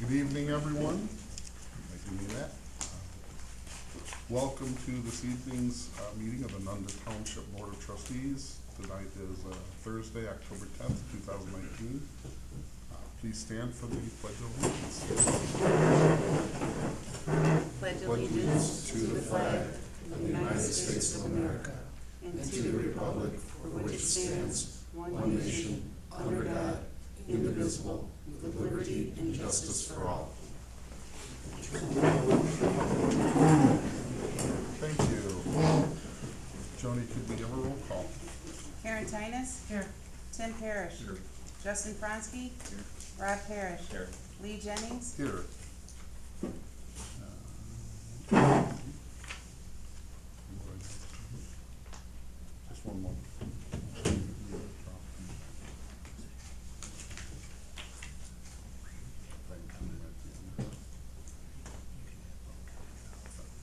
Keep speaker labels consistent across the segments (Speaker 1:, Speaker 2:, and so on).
Speaker 1: Good evening, everyone. Welcome to this evening's meeting of the Nunda Township Board of Trustees. Tonight is Thursday, October 10th, 2019. Please stand for the Pledge of Allegiance.
Speaker 2: Pledge allegiance to the flag of the United States of America and to the republic for which it stands, one nation, under God, indivisible, with liberty and justice for all.
Speaker 1: Thank you. Joni, could we have a roll call?
Speaker 3: Karen Tynas.
Speaker 2: Here.
Speaker 3: Tim Parrish.
Speaker 1: Here.
Speaker 3: Justin Fronsky.
Speaker 2: Here.
Speaker 3: Rob Parrish.
Speaker 2: Here.
Speaker 3: Lee Jennings.
Speaker 1: Here. Just one moment.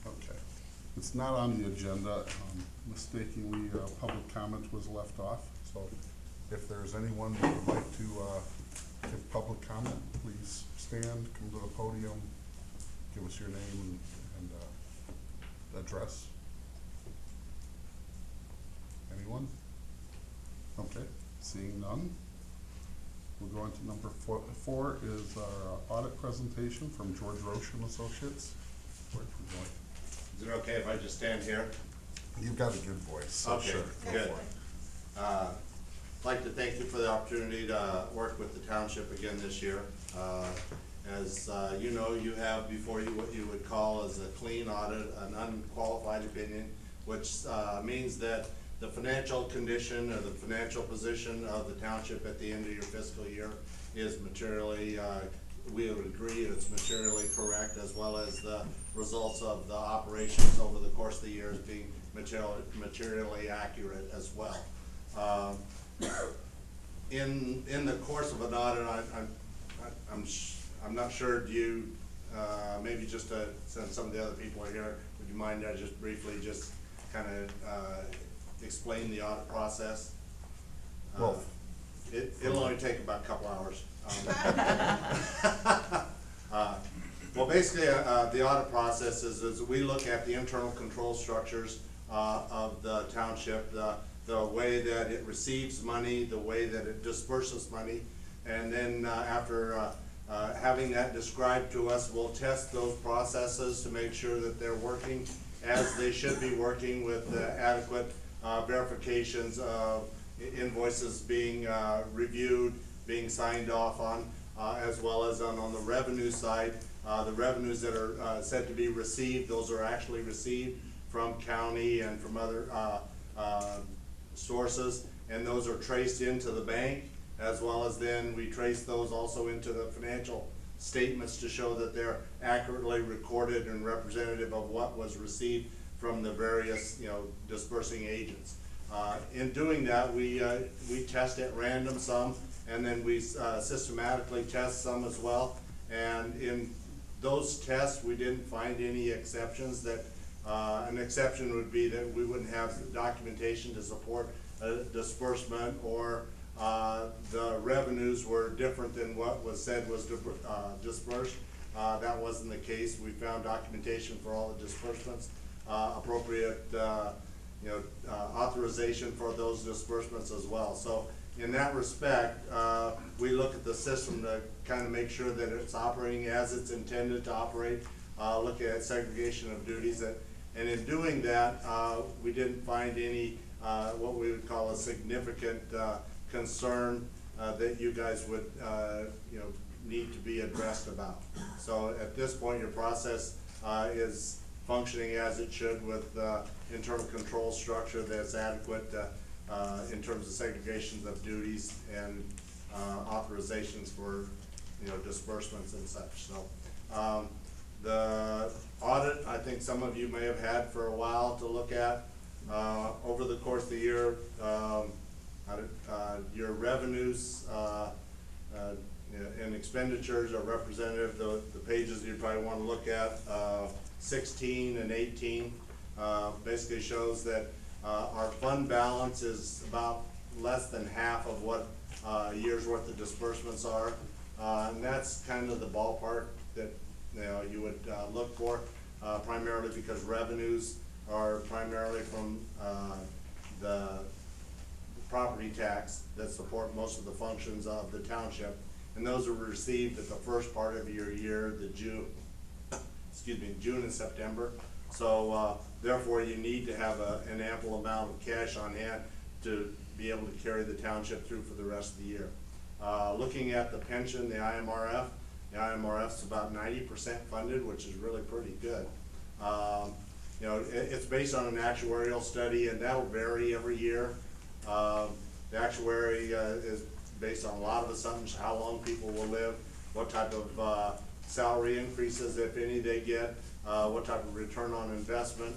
Speaker 1: Okay. It's not on the agenda. Mistakenly, public comment was left off. So if there's anyone who would like to give public comment, please stand, come to the podium, give us your name and address. Anyone? Okay, seeing none. We'll go on to number four is our audit presentation from George Roche and Associates. George, would you like?
Speaker 4: Is it okay if I just stand here?
Speaker 1: You've got a good voice, so
Speaker 4: Okay,
Speaker 1: sure, go
Speaker 4: good.
Speaker 1: for it.
Speaker 4: I'd like to thank you for the opportunity to work with the township again this year. As you know, you have before you what you would call as a clean audit, an unqualified opinion, which means that the financial condition or the financial position of the township at the end of your fiscal year is materially, we would agree it's materially correct, as well as the results of the operations over the course of the year as being materially accurate as well. In the course of an audit, I'm not sure. Do you maybe just since some of the other people are here, would you mind just briefly just kind of explain the audit process?
Speaker 1: Well,
Speaker 4: It'll only take about a couple hours. Well, basically, the audit process is we look at the internal control structures of the township, the way that it receives money, the way that it disperses money, and then after having that described to us, we'll test those processes to make sure that they're working as they should be working, with adequate verifications of invoices being reviewed, being signed off on, as well as on the revenue side. The revenues that are said to be received, those are actually received from county and from other sources, and those are traced into the bank, as well as then we trace those also into the financial statements to show that they're accurately recorded and representative of what was received from the various, dispersing agents. In doing that, we test at random some, and then we systematically test some as well. And in those tests, we didn't find any exceptions. That an exception would be that we wouldn't have documentation to support a disbursement, or the revenues were different than what was said was dispersed. That wasn't the case. We found documentation for all the disbursements, appropriate authorization for those disbursements as well. So in that respect, we look at the system to kind of make sure that it's operating as it's intended to operate, look at segregation of duties, and in doing that, we didn't find any what we would call a significant concern that you guys would need to be addressed about. So at this point, your process is functioning as it should, with internal control structure that's adequate in terms of segregations of duties and authorizations for disbursements and such. So the audit, I think some of you may have had for a while to look at. Over the course of the year, your revenues and expenditures are representative. The pages you probably want to look at, 16 and 18, basically shows that our fund balance is about less than half of what a year's worth of disbursements are. And that's kind of the ballpark that, you know, you would, look for, primarily because revenues are primarily from, the property tax that support most of the functions of the township. And those are received at the first part of your year, June and September. So, therefore, you need to have an ample amount of cash on hand to be able to carry the township through for the rest of the year. Looking at the pension, the IMRF's about 90% funded, which is really pretty good. You know, it's based on an actuarial study, and that'll vary every year. The actuary is based on a lot of assumptions, how long people will live, what type of salary increases, if any, they get, what type of return on investment.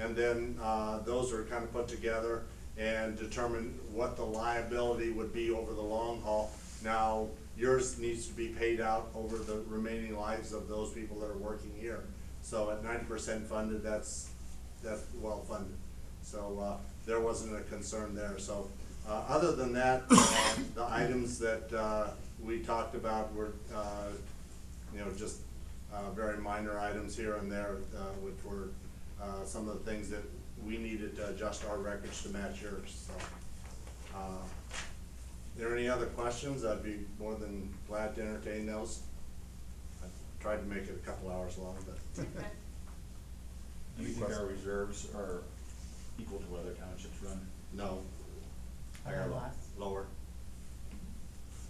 Speaker 4: And then those are kind of put together and determine what the liability would be over the long haul. Now, yours needs to be paid out over the remaining lives of those people that are working here. So at 90% funded, that's well funded. So there wasn't a concern there. So other than that, the items that we talked about were, you know, just very minor items here and there, which were some of the things that we needed to adjust our records to match yours. So, there any other questions? I'd be more than glad to entertain those. I tried to make it a couple hours long, but.
Speaker 5: Do you think our reserves are equal to what other townships run?
Speaker 4: No,
Speaker 5: Higher or lower?
Speaker 4: lower.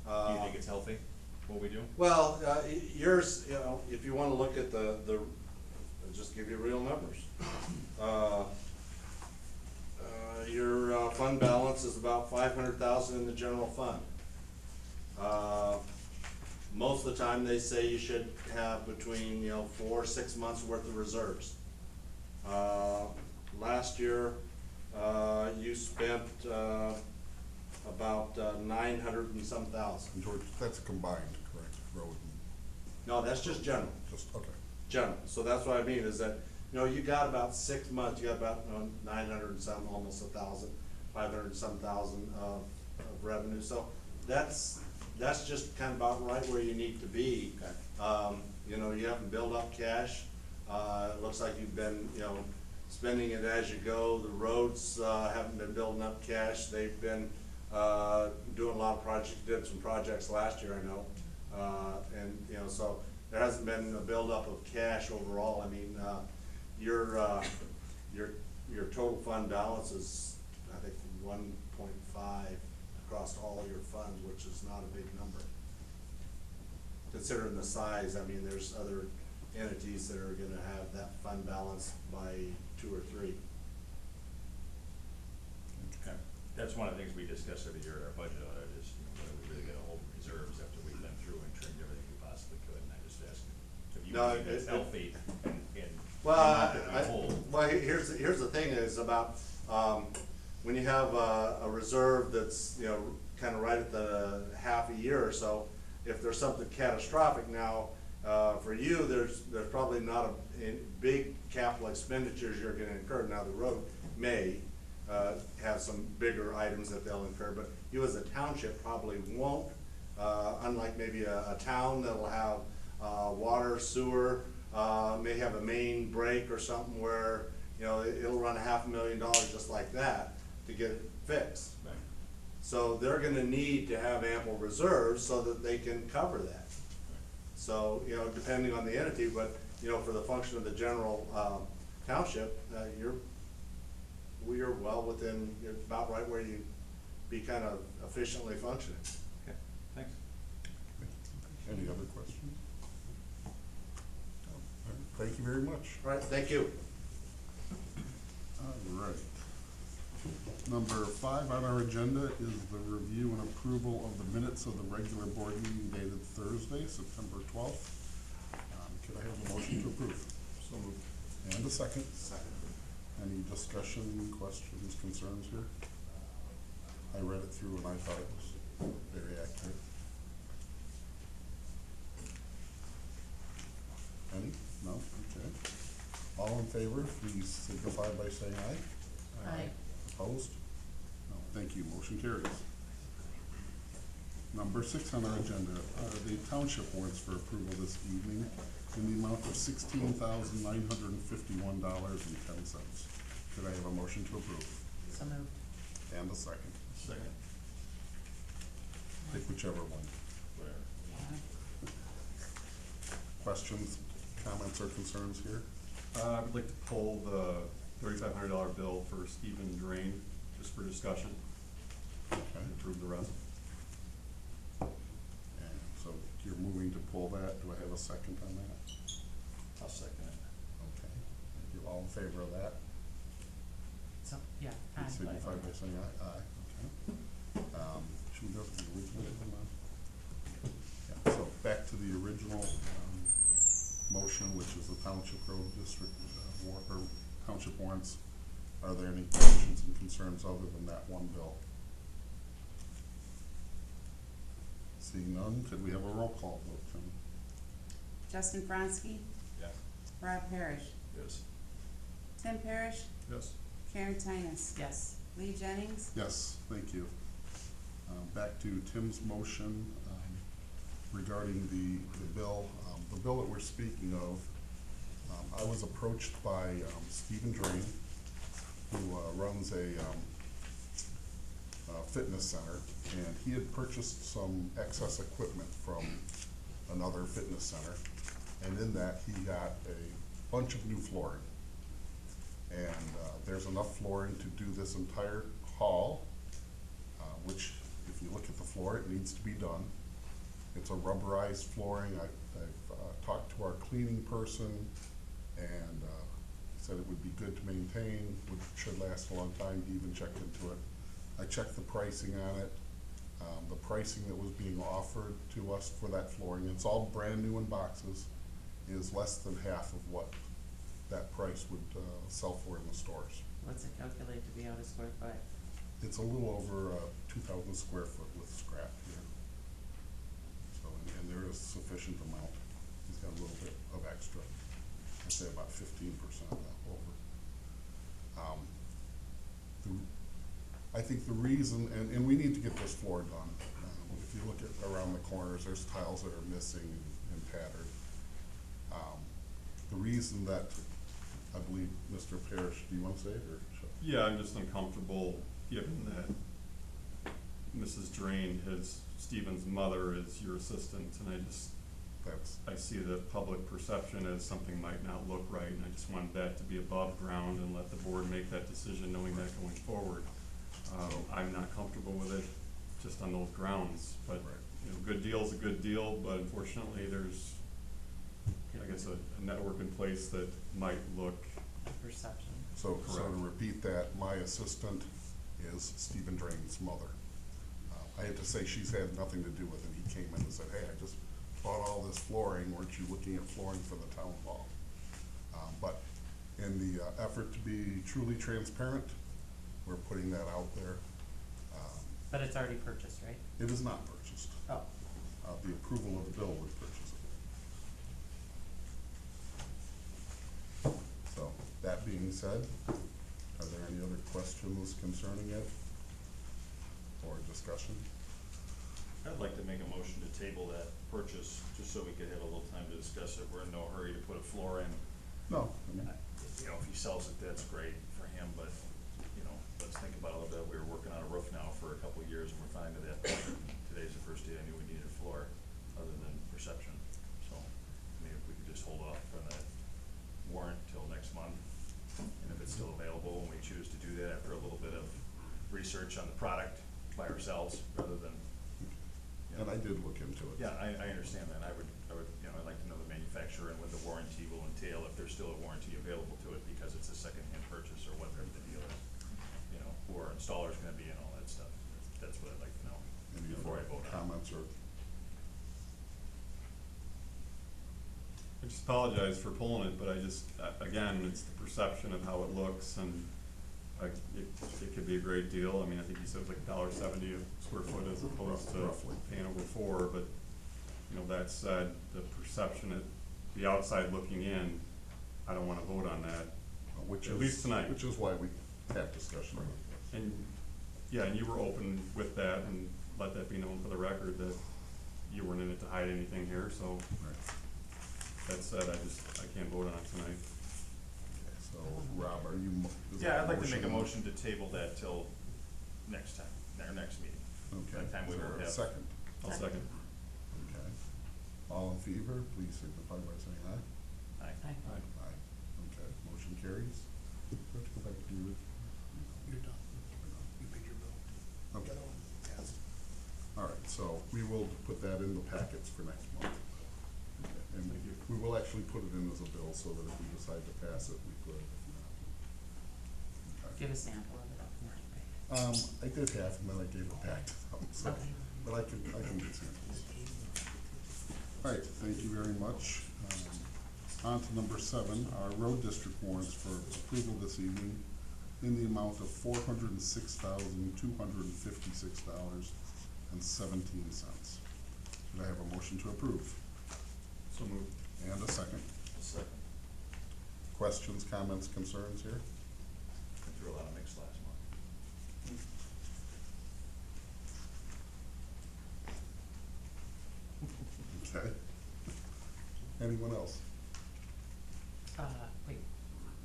Speaker 5: Do you think it's healthy, what we do?
Speaker 4: Well, yours, you know, if you wanna look at the, I'll just give you real numbers. Your fund balance is about 500,000 in the general fund. Most of the time, they say you should have between, 4 or 6 months worth of reserves. Last year, you spent about 900 and some thousand.
Speaker 1: George, that's combined, correct, road and,
Speaker 4: No, that's just general.
Speaker 1: just, okay.
Speaker 4: General, so that's what I mean, is that, you got about 6 months, you got about 900 and some, almost 1,000, 500 and some thousand of revenue, so that's just kind of about right where you need to be.
Speaker 5: Okay.
Speaker 4: You haven't built up cash, it looks like you've been, spending it as you go. The roads, haven't been building up cash, they've been, doing a lot of projects, did some projects last year, I know, and, so there hasn't been a buildup of cash overall. I mean, your total fund balance is, I think, 1.5 across all your funds, which is not a big number. Considering the size, I mean, there's other entities that are gonna have that fund balance by 2 or 3.
Speaker 5: Okay. That's one of the things we discuss every year at our budget audit is, whether we really gotta hold reserves after we've been through and trimmed everything we possibly could, and I just asked if you
Speaker 4: No,
Speaker 5: think it's healthy and
Speaker 4: Well,
Speaker 5: not that we hold.
Speaker 4: well, here's the thing is about, when you have a reserve that's, kind of right at the half a year or so, if there's something catastrophic now, for you, there's probably not a big capital expenditures you're gonna incur. Now, the road may, have some bigger items that they'll incur, but you as a township probably won't, unlike maybe a town that'll have, water, sewer, may have a main break or something where, it'll run $500,000 just like that to get it fixed.
Speaker 5: Right.
Speaker 4: So they're gonna need to have ample reserves so that they can cover that. So, depending on the entity, but, for the function of the general, township, we're well within, you're about right where you be kind of efficiently functioning.
Speaker 5: Okay, thanks.
Speaker 1: Any other questions? No. All right, thank you very much.
Speaker 4: All right, thank you.
Speaker 1: All right. Number 5 on our agenda is the review and approval of the minutes of the regular board meeting dated Thursday, September 12th. Could I have a motion to approve? So moved. And a second.
Speaker 4: Second.
Speaker 1: Any discussion, questions, concerns here? I read it through and I thought it was very accurate. Any? No? Okay. All in favor, please signify by saying aye.
Speaker 2: Aye.
Speaker 1: Opposed? No, thank you, motion carries. Number 6 on our agenda are the township warrants for approval this evening in the amount of $16,951.10. Could I have a motion to approve?
Speaker 2: So moved.
Speaker 1: And a second.
Speaker 5: Second.
Speaker 1: Pick whichever one.
Speaker 5: Whatever.
Speaker 1: Questions, comments, or concerns here?
Speaker 6: I would like to pull the $3,500 bill for Stephen Drain, just for discussion,
Speaker 1: Okay.
Speaker 6: and approve the rest.
Speaker 1: And so you're moving to pull that. Do I have a second on that?
Speaker 5: I'll second it.
Speaker 1: Okay. Thank you. All in favor of that?
Speaker 2: So, yeah.
Speaker 1: Please signify by saying aye. Aye, okay. Should we go to the original one now? Yeah, so back to the original, motion, which is the Township Road District, or Township warrants. Are there any questions and concerns other than that one bill? Seeing none, could we have a roll call vote, Tim?
Speaker 3: Justin Franski,
Speaker 5: Yes.
Speaker 3: Rob Parrish,
Speaker 5: Yes.
Speaker 3: Tim Parrish,
Speaker 6: Yes.
Speaker 3: Karen Tinus,
Speaker 2: Yes.
Speaker 3: Lee Jennings,
Speaker 1: Yes, thank you. Back to Tim's motion, regarding the bill. The bill that we're speaking of, I was approached by, Stephen Drain, who, runs a fitness center, and he had purchased some excess equipment from another fitness center, and in that, he got a bunch of new flooring. And there's enough flooring to do this entire hall, which, if you look at the floor, it needs to be done. It's a rubberized flooring. I've talked to our cleaning person, and said it would be good to maintain, should last a long time. He even checked into it. I checked the pricing on it. The pricing that was being offered to us for that flooring, it's all brand new in boxes, is less than half of what that price would sell for in the stores.
Speaker 2: What's it calculate to be out of square foot?
Speaker 1: It's a little over 2,000 square foot with scrap here. So, and there is sufficient amount. He's got a little bit of extra. I'd say about 15% over. I think the reason, and we need to get this floor done. If you look at around the corners, there's tiles that are missing and tattered. The reason that, I believe, Mr. Parrish, do you want to say it, or shall I?
Speaker 6: Yeah, I'm just uncomfortable, given that Mrs. Drain, Stephen's mother, is your assistant, and I see the public perception as something might not look right, and I just wanted that to be above ground and let the board make that decision, knowing that going forward. I'm not comfortable with it, just on those grounds, but, you know, good deal's a good deal, but unfortunately, there's, I guess, a network in place that might look,
Speaker 2: Perception.
Speaker 1: So to
Speaker 6: Correct.
Speaker 1: repeat that, my assistant is Stephen Drain's mother. I had to say she's had nothing to do with it. He came in and said, hey, I just bought all this flooring, weren't you looking at flooring for the town hall? But in the effort to be truly transparent, we're putting that out there.
Speaker 2: But it's already purchased, right?
Speaker 1: It is not purchased.
Speaker 2: Oh.
Speaker 1: The approval of the bill would purchase it. So, that being said, are there any other questions concerning it or discussion?
Speaker 5: I'd like to make a motion to table that purchase, just so we could have a little time to discuss it. We're in no hurry to put a floor in.
Speaker 1: No, I mean,
Speaker 5: You know, if he sells it, that's great for him, but, you know, let's think about it a little bit. We were working on a roof now for a couple of years, and we're finally to that point. Today's the first day I knew we needed a floor, other than perception. So, maybe if we could just hold off on that warrant till next month. And if it's still available, and we choose to do that after a little bit of research on the product by ourselves, rather than, you know.
Speaker 1: and I did look into it.
Speaker 5: Yeah, I understand that. I would, you know, I'd like to know the manufacturer and what the warranty will entail, if there's still a warranty available to it, because it's a secondhand purchase, or whatever the deal is. You know, who our installer's gonna be and all that stuff. That's what I'd like to know
Speaker 1: Any
Speaker 5: before I
Speaker 1: other
Speaker 5: vote on it.
Speaker 1: comments or?
Speaker 6: I just apologize for pulling it, but I just, again, it's the perception of how it looks, and it could be a great deal. I mean, I think he said it was like $1.70 a square foot as opposed to
Speaker 1: Roughly.
Speaker 6: paying over $4, but, you know, that said, the perception at the outside looking in, I don't wanna vote on that.
Speaker 1: Which
Speaker 6: At
Speaker 1: is,
Speaker 6: least tonight.
Speaker 1: which is why we had discussion.
Speaker 6: And, yeah, and you were open with that, and let that be known for the record that you weren't in it to hide anything here, so
Speaker 1: Right.
Speaker 6: that said, I can't vote on it tonight.
Speaker 1: Okay, so, Rob, are you? Is
Speaker 5: Yeah,
Speaker 1: that
Speaker 5: I'd like to make a
Speaker 1: motion?
Speaker 5: motion to table that till next time, our next meeting.
Speaker 1: Okay.
Speaker 5: That time we
Speaker 1: Is there
Speaker 5: will
Speaker 1: a
Speaker 5: have.
Speaker 1: second?
Speaker 6: I'll second.
Speaker 1: Okay. All in favor, please signify by saying aye.
Speaker 5: Aye.
Speaker 2: Aye.
Speaker 1: Aye. Okay, motion carries. Do I have to go back to you?
Speaker 7: You're done. You paid your bill.
Speaker 1: Okay.
Speaker 7: The other one, yes.
Speaker 1: All right, so we will put that in the packets for next month. Okay, and
Speaker 6: Thank you.
Speaker 1: we will actually put it in as a bill so that if we decide to pass it, we could. If not. Okay.
Speaker 2: Give a sample of it up for me.
Speaker 1: I did half and then I gave it back to them, so,
Speaker 2: Okay.
Speaker 1: but I can get samples. All right, thank you very much. On to number 7, our road district warrants for approval this evening in the amount of $406,256.17. Should I have a motion to approve?
Speaker 6: So moved.
Speaker 1: And a second.
Speaker 5: Second.
Speaker 1: Questions, comments, concerns here?
Speaker 5: Went through a lot of mix last month.
Speaker 1: Okay. Anyone else?
Speaker 2: Wait,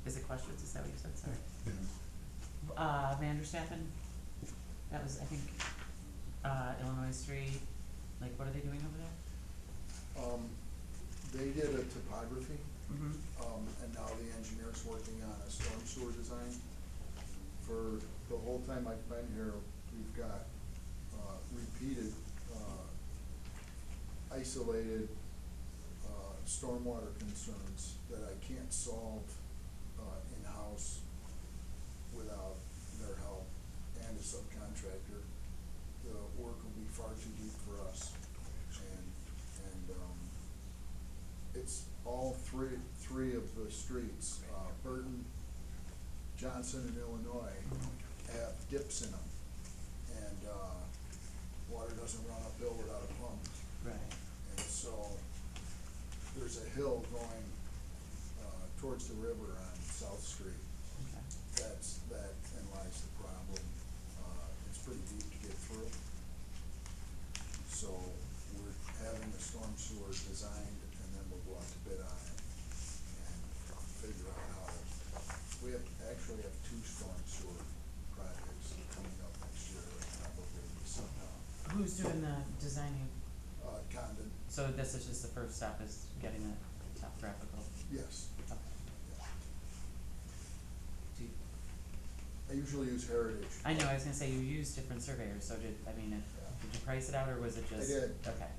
Speaker 2: is it questions, is that what you said, sorry? Vanderstappen, that was, I think, Illinois Street, like, what are they doing over there?
Speaker 7: They did a topography,
Speaker 2: Mm-hmm.
Speaker 7: and now the engineer's working on a storm sewer design. For the whole time I've been here, we've got, repeated, isolated, stormwater concerns that I can't solve, in-house without their help and a subcontractor. The work will be far too deep for us. It's all three of the streets, Burton, Johnson, and Illinois have dips in them. And, water doesn't run uphill without a pump.
Speaker 2: Right.
Speaker 7: And so, there's a hill going, towards the river on South Street.
Speaker 2: Okay.
Speaker 7: That lies the problem. It's pretty deep to get through. So, we're having the storm sewer designed, and then we'll go out to bid on it and figure out how. We actually have 2 storm sewer projects coming up next year, probably somehow.
Speaker 2: Who's doing the designing?
Speaker 7: Condon,
Speaker 2: So this is just the first step, is getting the topographical?
Speaker 7: yes.
Speaker 2: Okay. Do you,
Speaker 7: I usually use Heritage.
Speaker 2: I know, I was gonna say, you use different surveyors, so did you price it out, or was it just?
Speaker 7: did.
Speaker 2: Okay.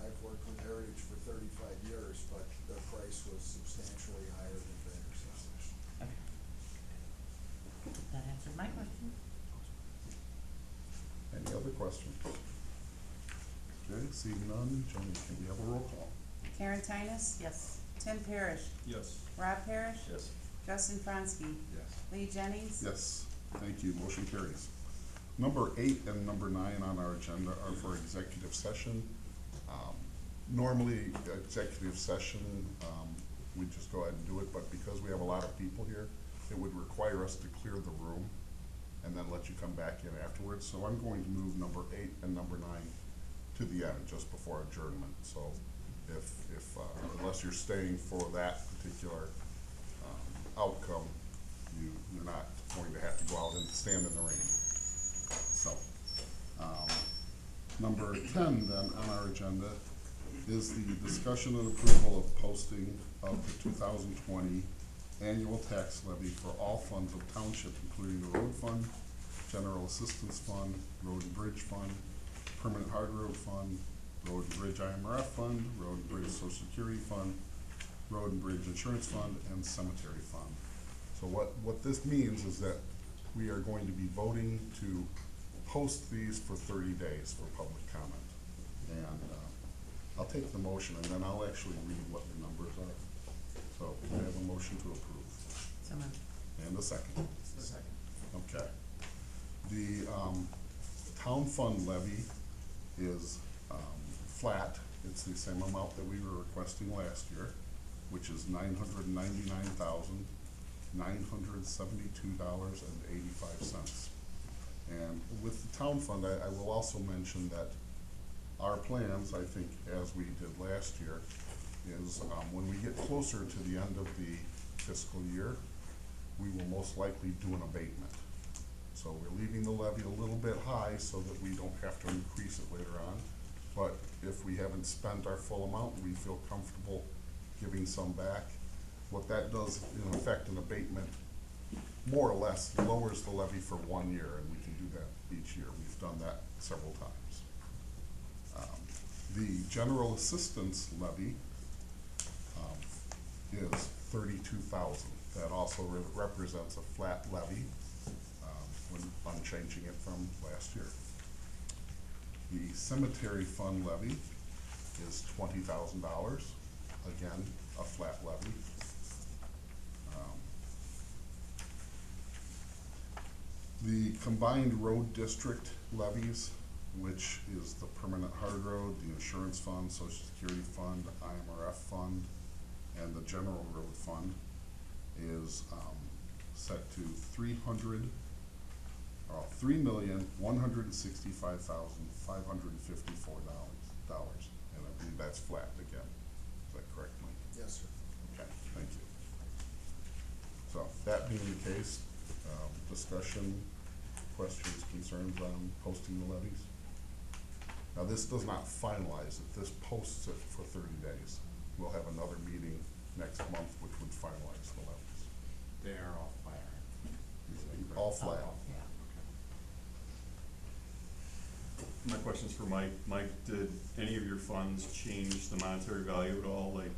Speaker 7: I've worked with Heritage for 35 years, but their price was substantially higher than Vandersloot's.
Speaker 2: Okay. That answered my question.
Speaker 1: Any other questions? Okay, seeing none, Jenny, can we have a roll call?
Speaker 3: Karen Tinus,
Speaker 2: Yes.
Speaker 3: Tim Parrish,
Speaker 6: Yes.
Speaker 3: Rob Parrish,
Speaker 5: Yes.
Speaker 3: Justin Franski,
Speaker 5: Yes.
Speaker 3: Lee Jennings.
Speaker 1: Yes, thank you, motion carries. Number 8 and number 9 on our agenda are for executive session. Normally, executive session, we just go ahead and do it, but because we have a lot of people here, it would require us to clear the room and then let you come back in afterwards. So I'm going to move number 8 and number 9 to the end, just before adjournment. So if unless you're staying for that particular outcome, you're not going to have to go out and stand in the rain. So, number 10 then on our agenda is the discussion and approval of posting of the 2020 annual tax levy for all funds of township, including the road fund, general assistance fund, road and bridge fund, permanent hard road fund, road and bridge IMRF fund, road and bridge social security fund, road and bridge insurance fund, and cemetery fund. So what this means is that we are going to be voting to post these for 30 days for public comment. And I'll take the motion and then I'll actually read what the numbers are. So can I have a motion to approve?
Speaker 2: So moved.
Speaker 1: And a second.
Speaker 5: Second.
Speaker 1: Okay. The town fund levy is flat. It's the same amount that we were requesting last year, which is $999,972.85. And with the town fund, I will also mention that our plans, I think, as we did last year, is, when we get closer to the end of the fiscal year, we will most likely do an abatement. So we're leaving the levy a little bit high so that we don't have to increase it later on. But if we haven't spent our full amount, we feel comfortable giving some back. What that does, in effect, an abatement, more or less lowers the levy for 1 year, and we can do that each year. We've done that several times. The general assistance levy is $32,000. That also represents a flat levy when unchanging it from last year. The cemetery fund levy is $20,000. Again, a flat levy. The combined road district levies, which is the permanent hard road, the insurance fund, social security fund, IMRF fund, and the general road fund, is set to $3,165,554, and I believe that's flat again. Is that correct, Mike?
Speaker 7: Yes, sir.
Speaker 1: Okay, thank you. So, that being the case, discussion, questions, concerns on posting the levies? Now, this does not finalize it, this posts it for 30 days. We'll have another meeting next month, which would finalize the levies.
Speaker 2: They are all flat.
Speaker 1: All flat.
Speaker 2: Yeah.
Speaker 6: My question's for Mike. Mike, did any of your funds change the monetary value at all, like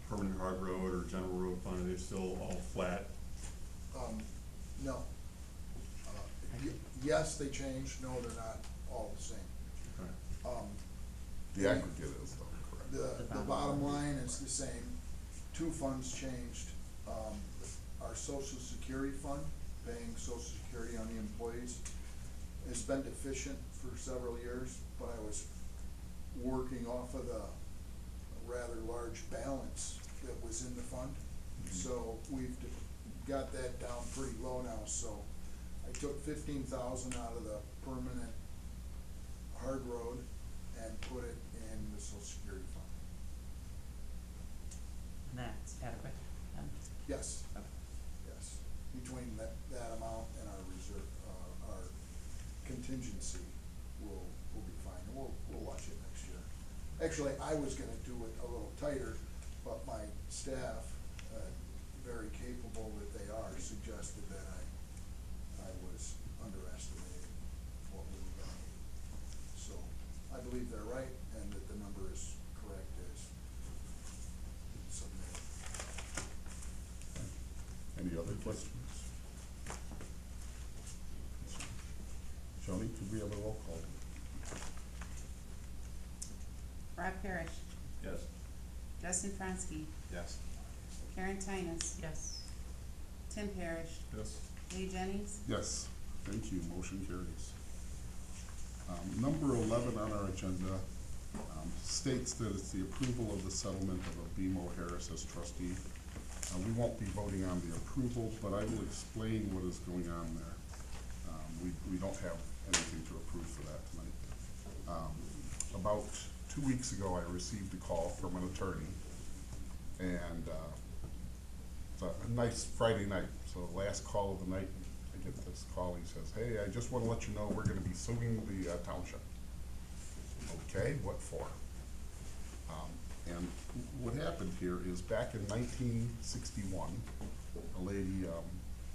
Speaker 6: permanent hard road or general road fund? Are they still all flat?
Speaker 7: No. Yes, they changed, no, they're not all the same.
Speaker 6: Okay.
Speaker 1: The aggregate is though, correct?
Speaker 7: The bottom line is the same. Two funds changed. Our social security fund, paying social security on the employees, has been deficient for several years, but I was working off of the rather large balance that was in the fund. So we've got that down pretty low now, so I took 15,000 out of the permanent hard road and put it in the social security fund.
Speaker 8: And that's adequate,
Speaker 7: Yes,
Speaker 8: Okay.
Speaker 7: yes. Between that amount and our reserve, our contingency will be fine. We'll watch it next year. Actually, I was gonna do it a little tighter, but my staff, very capable that they are, suggested that I was underestimating what we were gonna need. So I believe they're right and that the number is correct as submitted.
Speaker 1: Any other questions? Joni, could we have a roll call?
Speaker 3: Rob Parrish,
Speaker 5: Yes.
Speaker 3: Justin Franski,
Speaker 5: Yes.
Speaker 3: Karen Tinus,
Speaker 8: yes.
Speaker 3: Tim Parrish,
Speaker 6: Yes.
Speaker 3: Lee Jennings,
Speaker 1: Yes, thank you, motion carries. Number 11 on our agenda states that it's the approval of the settlement of Abimo Harris as trustee. We won't be voting on the approval, but I will explain what is going on there. We don't have anything to approve for that tonight. About 2 weeks ago, I received a call from an attorney, and it's a nice Friday night, so the last call of the night, I get this call, he says, hey, I just wanna let you know we're gonna be suing the township. Okay, what for? And what happened here is back in 1961, a lady,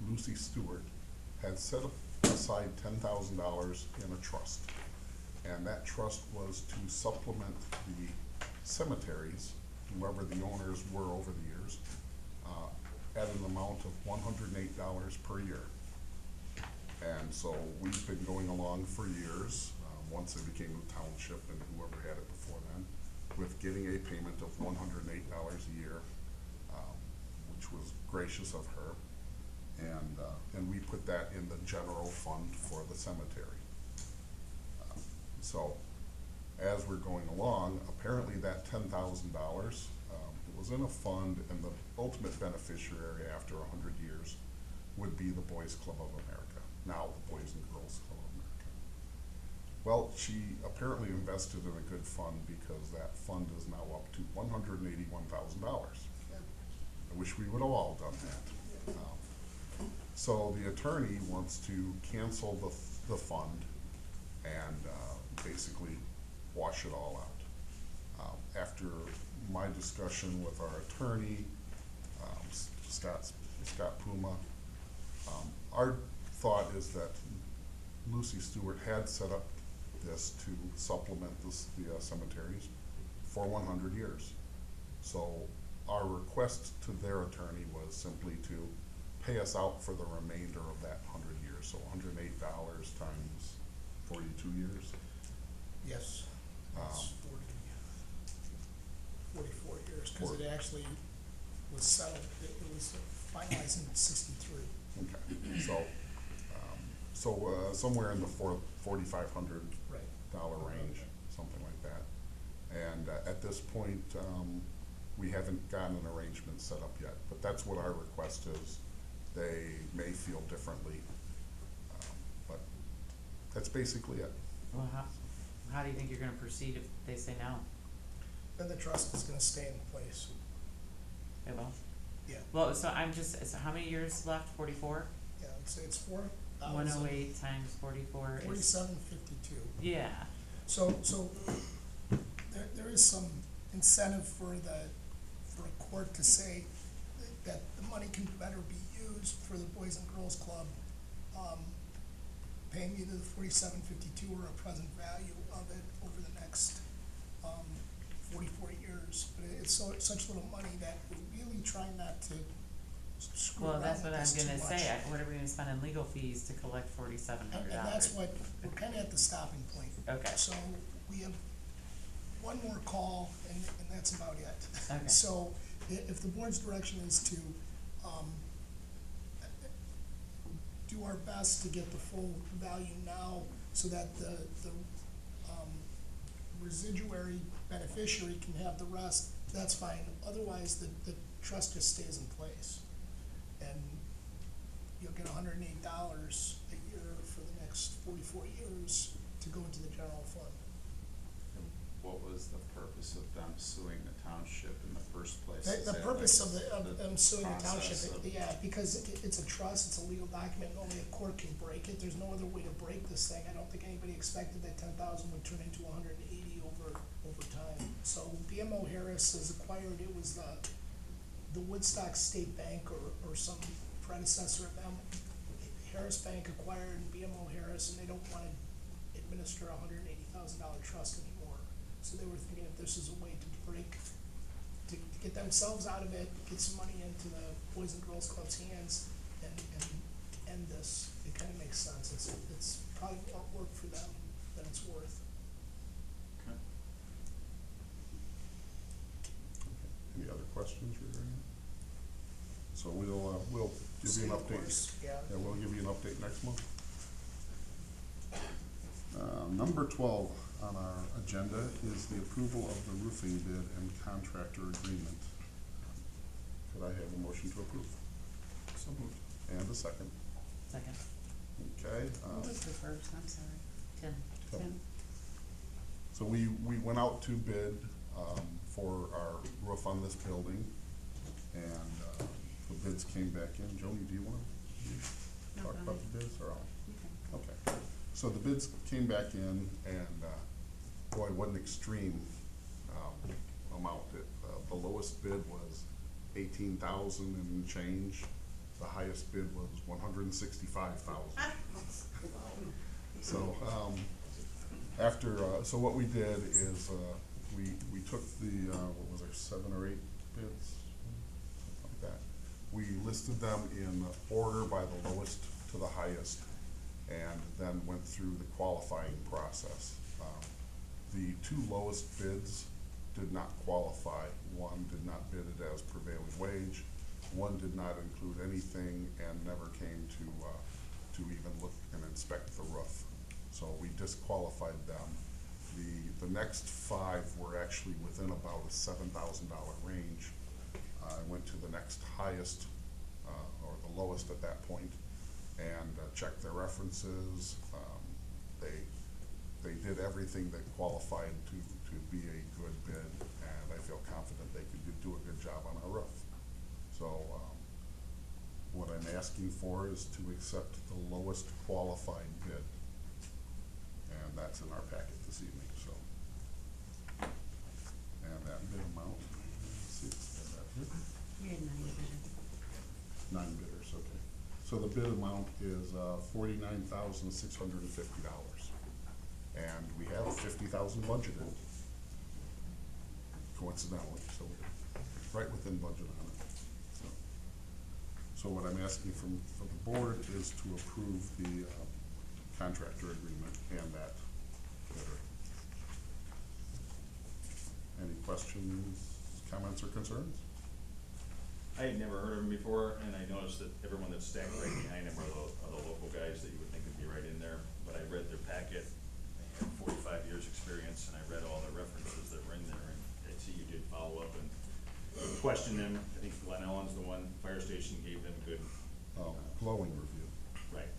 Speaker 1: Lucy Stewart, had set aside $10,000 in a trust. And that trust was to supplement the cemeteries, whoever the owners were over the years, at an amount of $108 per year. And so we've been going along for years, once it became the township and whoever had it before then, with getting a payment of $108 a year, which was gracious of her. And we put that in the general fund for the cemetery. So as we're going along, apparently that $10,000, it was in a fund, and the ultimate beneficiary after 100 years would be the Boys Club of America, now the Boys and Girls Club of Well, she apparently invested in a good fund because that fund is now up to $181,000. I wish we would have all done that. So the attorney wants to cancel the fund and basically wash it all out. After my discussion with our attorney, Scott Puma, our thought is that Lucy Stewart had set up this to supplement the cemeteries for 100 years. So our request to their attorney was simply to pay us out for the remainder of that 100 years. So $108 times 42 years.
Speaker 2: Yes, it's 44 years, because it actually was settled, it was finalized in 63.
Speaker 1: Okay, so somewhere in the $4,500
Speaker 2: Right.
Speaker 1: range, something like that. And at this point, we haven't gotten an arrangement set up yet, but that's what our request is. They may feel differently, but that's basically it.
Speaker 8: Well, how do you think you're gonna proceed if they say no?
Speaker 2: Then the trust is gonna stay in place.
Speaker 8: It will?
Speaker 2: Yeah,
Speaker 8: Well, so how many years left? 44?
Speaker 2: yeah, I'd say it's
Speaker 8: 108 times 44 is,
Speaker 2: 4752.
Speaker 8: yeah.
Speaker 2: So there is some incentive for a court to say that the money can better be used for the Boys and Girls Club, paying either the 4752 or a present value of it over the next 44 years. But it's such little money that we're really trying not to screw
Speaker 8: Well,
Speaker 2: around
Speaker 8: that's
Speaker 2: with
Speaker 8: what I'm
Speaker 2: this too
Speaker 8: gonna
Speaker 2: much.
Speaker 8: say. What are we gonna spend in legal fees to collect $4,700?
Speaker 2: And that's what, we're kinda at the stopping point.
Speaker 8: Okay.
Speaker 2: So we have one more call and that's about it.
Speaker 8: Okay.
Speaker 2: So if the board's direction is to, do our best to get the full value now so that the residuary beneficiary can have the rest, that's fine. Otherwise, the trust just stays in place. And you'll get $108 a year for the next 44 years to go into the general fund.
Speaker 9: What was the purpose of them suing the township in the first place? Is
Speaker 2: The
Speaker 9: that
Speaker 2: purpose
Speaker 9: like
Speaker 2: of them suing the township,
Speaker 9: process of-
Speaker 2: yeah, because it's a trust, it's a legal document, only a court can break it, there's no other way to break this thing. I don't think anybody expected that 10,000 would turn into 180 over time. So BMO Harris has acquired, it was the Woodstock State Bank or some predecessor of them. Harris Bank acquired BMO Harris, and they don't wanna administer a $180,000 trust anymore. So they were thinking if this is a way to get themselves out of it, get some money into the Boys and Girls Club's hands and end this, it kinda makes sense. It's probably more work for them than it's worth.
Speaker 9: Okay.
Speaker 1: Any other questions regarding it? So we'll give you an
Speaker 2: Of
Speaker 1: update.
Speaker 2: course, yeah.
Speaker 1: Yeah, we'll give you an update next month. Number 12 on our agenda is the approval of the roofing bid and contractor agreement. Could I have a motion to approve?
Speaker 6: So moved.
Speaker 1: And a second.
Speaker 8: Second.
Speaker 1: Okay.
Speaker 3: Who was the first? I'm sorry.
Speaker 8: Tim.
Speaker 3: Tim.
Speaker 1: So we went out to bid for our roof on this building, and the bids came back in. Joni, do you want to
Speaker 3: No,
Speaker 1: talk
Speaker 3: go
Speaker 1: about
Speaker 3: ahead.
Speaker 1: the bids or all?
Speaker 3: Okay.
Speaker 1: Okay, so the bids came back in, and boy, what an extreme amount. The lowest bid was 18,000 and change. The highest bid was 165,000. So so what we did is we took the what was there, 7 or 8 bids, something like that. We listed them in order by the lowest to the highest, and then went through the qualifying process. The 2 lowest bids did not qualify. One did not bid it as prevailing wage. One did not include anything and never came to even look and inspect the roof. So we disqualified them. The next 5 were actually within about a $7,000 range. I went to the next highest, or the lowest at that point, and checked their references. They everything that qualified to be a good bid, and I feel confident they could do a good job on our roof. So, what I'm asking for is to accept the lowest qualified bid, and that's in our packet this evening, so. And that bid amount, let's see, is that here?
Speaker 3: You had 9 bidders.
Speaker 1: 9 bidders, okay. So the bid amount is $49,650. And we have $50,000 budgeted, coincidentally, so we're right within budget on it. So what I'm asking from the board is to approve the contractor agreement and that bidder. Any questions, comments, or concerns?
Speaker 5: I had never heard of him before, and I noticed that everyone that's stacked right behind him are the local guys that you would think would be right in there. But I read their packet, they had 45 years' experience, and I read all the references that were in there, and I see you did follow up and question them. I think Glen Ellen's the one, fire station gave them good.
Speaker 1: Glowing review.
Speaker 5: Right,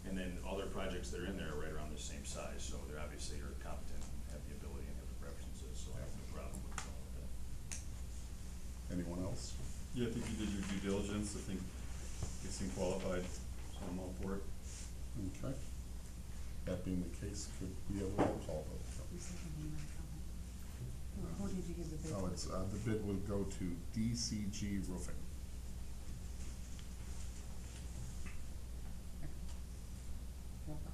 Speaker 5: and then all their projects that are in there are right around the same size, so they're obviously are competent and have the ability and have the references, so I have no problem with all of that.
Speaker 1: Anyone else?
Speaker 6: Yeah, I think you did your due diligence, I think they seem qualified, so I'm all for it.
Speaker 1: Okay. That being the case, could we have a roll call vote?
Speaker 3: Who's second name on the Who did you give the bid?
Speaker 1: Oh, it's, the bid would go to DCG Roofing.
Speaker 3: Roll call.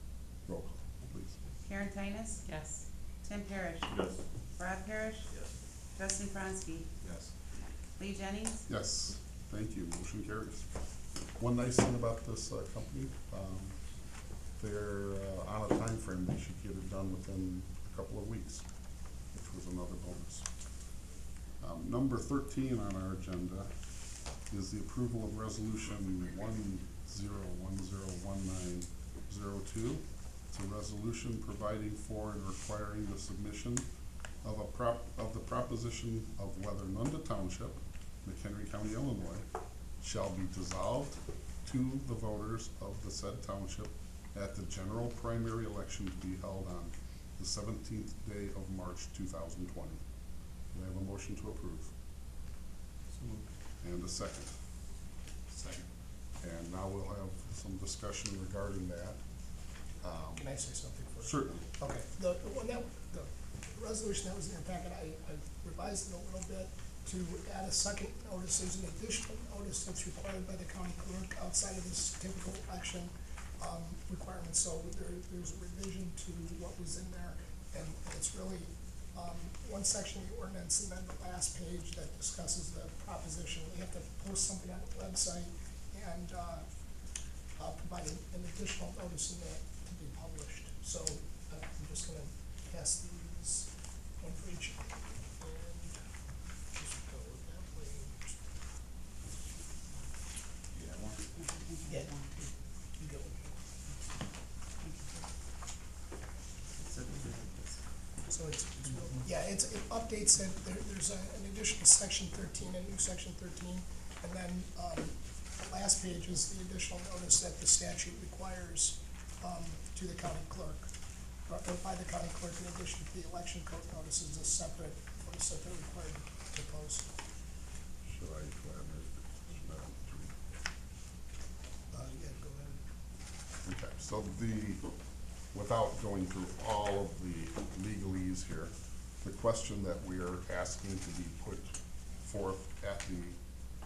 Speaker 1: Roll call, please.
Speaker 3: Karen Tinus,
Speaker 8: Yes.
Speaker 3: Tim Parrish,
Speaker 6: Yes.
Speaker 3: Rob Parrish,
Speaker 5: Yes.
Speaker 3: Justin Franski,
Speaker 7: Yes.
Speaker 3: Lee Jennings,
Speaker 1: Yes, thank you, motion carries. One nice thing about this company, they're on a time frame. They should get it done within a couple of weeks, which was another bonus. Number 13 on our agenda is the approval of resolution 10101902. It's a resolution providing for and requiring the submission of the proposition of whether Nunda Township, McHenry County, Illinois, shall be dissolved to the voters of the said township at the general primary election to be held on the 17th day of March 2020. Do I have a motion to approve?
Speaker 6: So moved.
Speaker 1: And a second.
Speaker 9: Second.
Speaker 1: And now we'll have some discussion regarding that.
Speaker 2: Can I say something first?
Speaker 1: Certainly.
Speaker 2: Okay, the resolution that was in your packet, I revised it a little bit to add a second notice. There's an additional notice that's required by the county clerk outside of this typical election requirement. So there's a revision to what was in there, and it's really one section of the ordinance and then the last page that discusses the proposition. We have to post something on the website and provide an additional notice in that to be published. So I'm just gonna pass these one for each and just go that way.
Speaker 5: You have one?
Speaker 2: Yeah. You go. So it updates it. There's an additional section 13, a new section 13, and then the last page is the additional notice that the statute requires to the county clerk, or by the county clerk, in addition to the election code notices, a separate notice that they're required to post.
Speaker 1: Should I go ahead or should I?
Speaker 2: Yeah, go ahead.
Speaker 1: Okay, so without going through all of the legalese here, the question that we are asking to be put forth at the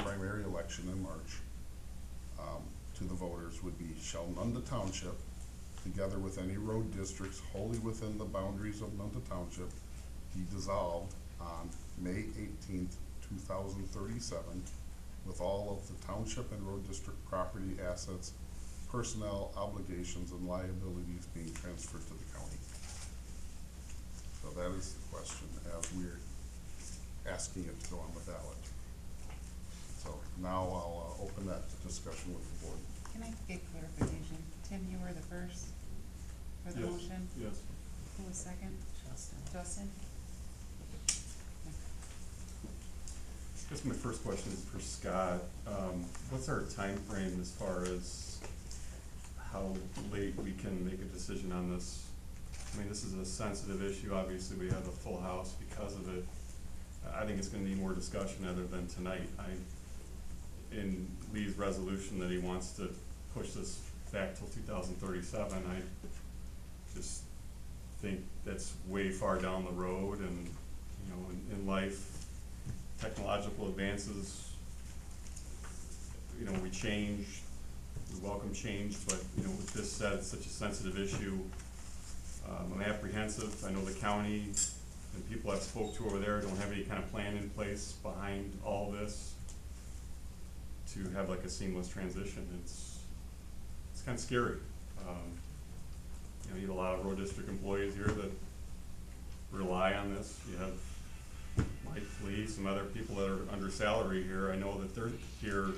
Speaker 1: primary election in March to the voters would be, shall Nunda Township, together with any road districts wholly within the boundaries of Nunda Township, be dissolved on May 18th, 2037, with all of the township and road district property assets, personnel, obligations, and liabilities being transferred to the county. So that is the question, as we're asking it to go on the ballot. So now I'll open that to discussion with the board.
Speaker 3: Can I get clarification? Tim, you were the first for the
Speaker 6: Yes.
Speaker 3: motion?
Speaker 6: Yes.
Speaker 3: Who was second?
Speaker 8: Justin.
Speaker 3: Justin?
Speaker 6: I guess my first question is for Scott. What's our time frame as far as how late we can make a decision on this I mean, this is a sensitive issue, obviously, we have a full house because of it. I think it's gonna need more discussion other than tonight. In Lee's resolution that he wants to push this back till 2037, I just think that's way far down the road, and, you know, in life, technological advances, you know, we change, we welcome change, but, you know, with this said, it's such a sensitive issue. I'm apprehensive. I know the county and people I've spoke to over there don't have any kind of plan in place behind all this to have like a seamless transition. It's kind of scary. You know, you have a lot of road district employees here that rely on this. You have Mike Lee, some other people that are under salary here. I know that they're here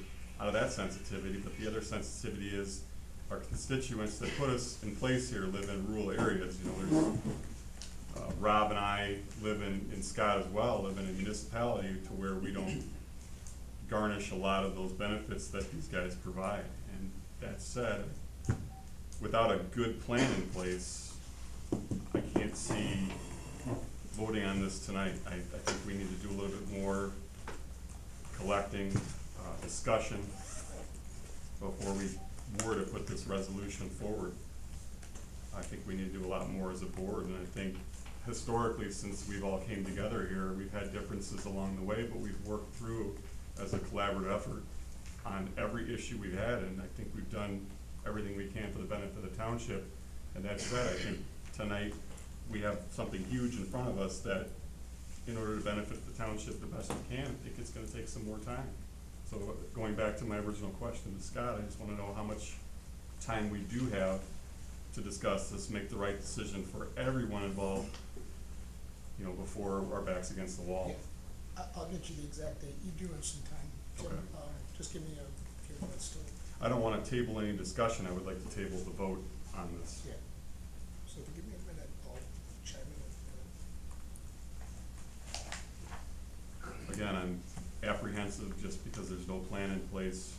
Speaker 6: out of that sensitivity, but the other sensitivity is our constituents that put us in place here live in rural areas. You know, there's Rob and I live in Scott as well, live in a municipality to where we don't garnish a lot of those benefits that these guys provide. And that said, without a good plan in place, I can't see voting on this tonight. I think we need to do a little bit more collecting, discussion before we were to put this resolution forward. I think we need to do a lot more as a board, and I think historically, since we've all came together here, we've had differences along the way, but we've worked through as a collaborative effort on every issue we've had, and I think we've done everything we can for the benefit of the township. And that said, I think tonight we have something huge in front of us that, in order to benefit the township the best we can, I think it's gonna take some more time. So going back to my original question to Scott, I just wanna know how much time we do have to discuss this, make the right decision for everyone involved, you know, before our back's against the wall.
Speaker 2: Yeah. I'll get you the exact date. You do have some time, Tim.
Speaker 6: Okay.
Speaker 2: Just give me a few minutes to,
Speaker 6: I don't wanna table any discussion, I would like to table the vote on this.
Speaker 2: yeah. So if you give me a minute, I'll chime in with
Speaker 6: Again, I'm apprehensive just because there's no plan in place.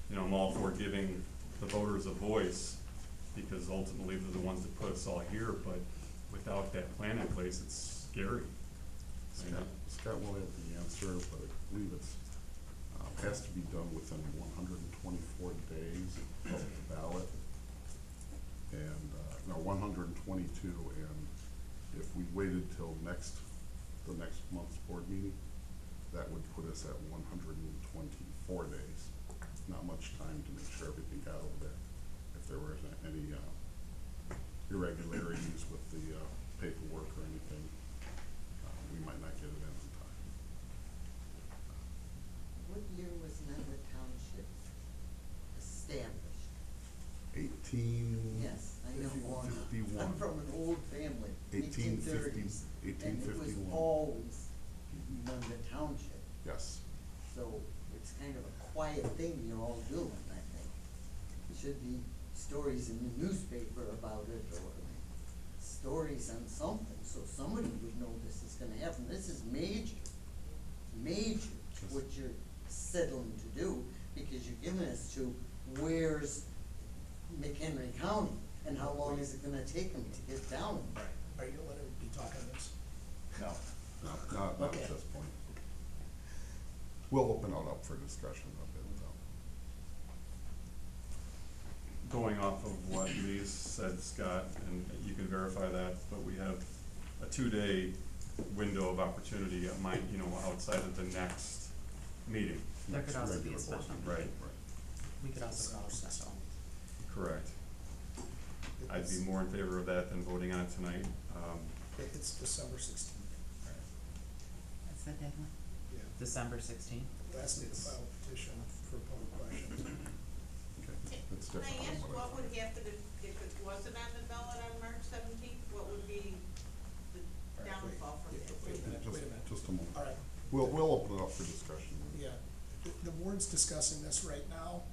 Speaker 6: You know, I'm all for giving the voters a voice, because ultimately they're the ones that put us all here, but without that plan in place, it's scary.
Speaker 1: Scott will have the answer, but I believe it's, has to be done within 124 days of the ballot. And, no, 122, and if we waited till the next month's board meeting, that would put us at 124 days. Not much time to make sure everything got over there. If there were any irregularities with the paperwork or anything, we might not get it in time.
Speaker 10: What year was Nunda Township established?
Speaker 1: 18.
Speaker 10: Yes, I know.
Speaker 1: 51.
Speaker 10: I'm from an old family, 1830s.
Speaker 1: 1851.
Speaker 10: And it was always Nunda Township.
Speaker 1: Yes.
Speaker 10: So it's kind of a quiet thing you're all doing, I think. There should be stories in the newspaper about it, or stories on something, so somebody would know this is gonna happen. This is major, what you're settling to do, because you're giving us to where's McHenry County, and how long is it gonna take them to get down?
Speaker 2: Are you gonna let her be talking this?
Speaker 5: No.
Speaker 1: No, not
Speaker 2: Okay.
Speaker 1: at this point. We'll open it up for discussion a bit, though.
Speaker 6: Going off of what Lee said, Scott, and you can verify that, but we have a 2-day window of opportunity, you know, outside of the next meeting.
Speaker 8: There could also be a
Speaker 1: Regular board
Speaker 8: special.
Speaker 1: meeting.
Speaker 6: Right.
Speaker 8: We could also call a special.
Speaker 6: Correct. I'd be more in favor of that than voting on it tonight.
Speaker 2: It's December 16th.
Speaker 3: That's the deadline.
Speaker 2: Yeah.
Speaker 8: December 16th.
Speaker 2: Last day to file a petition for public questions.
Speaker 1: Okay, that's
Speaker 11: Can
Speaker 1: different.
Speaker 11: I ask
Speaker 1: than
Speaker 11: what
Speaker 1: what
Speaker 11: would happen if it wasn't on the ballot on March 17th? What would be the downfall from
Speaker 2: Wait
Speaker 11: it?
Speaker 2: a minute, wait a minute.
Speaker 1: Just a moment.
Speaker 2: All right,
Speaker 1: We'll open it up for discussion.
Speaker 2: yeah, the board's discussing this right now.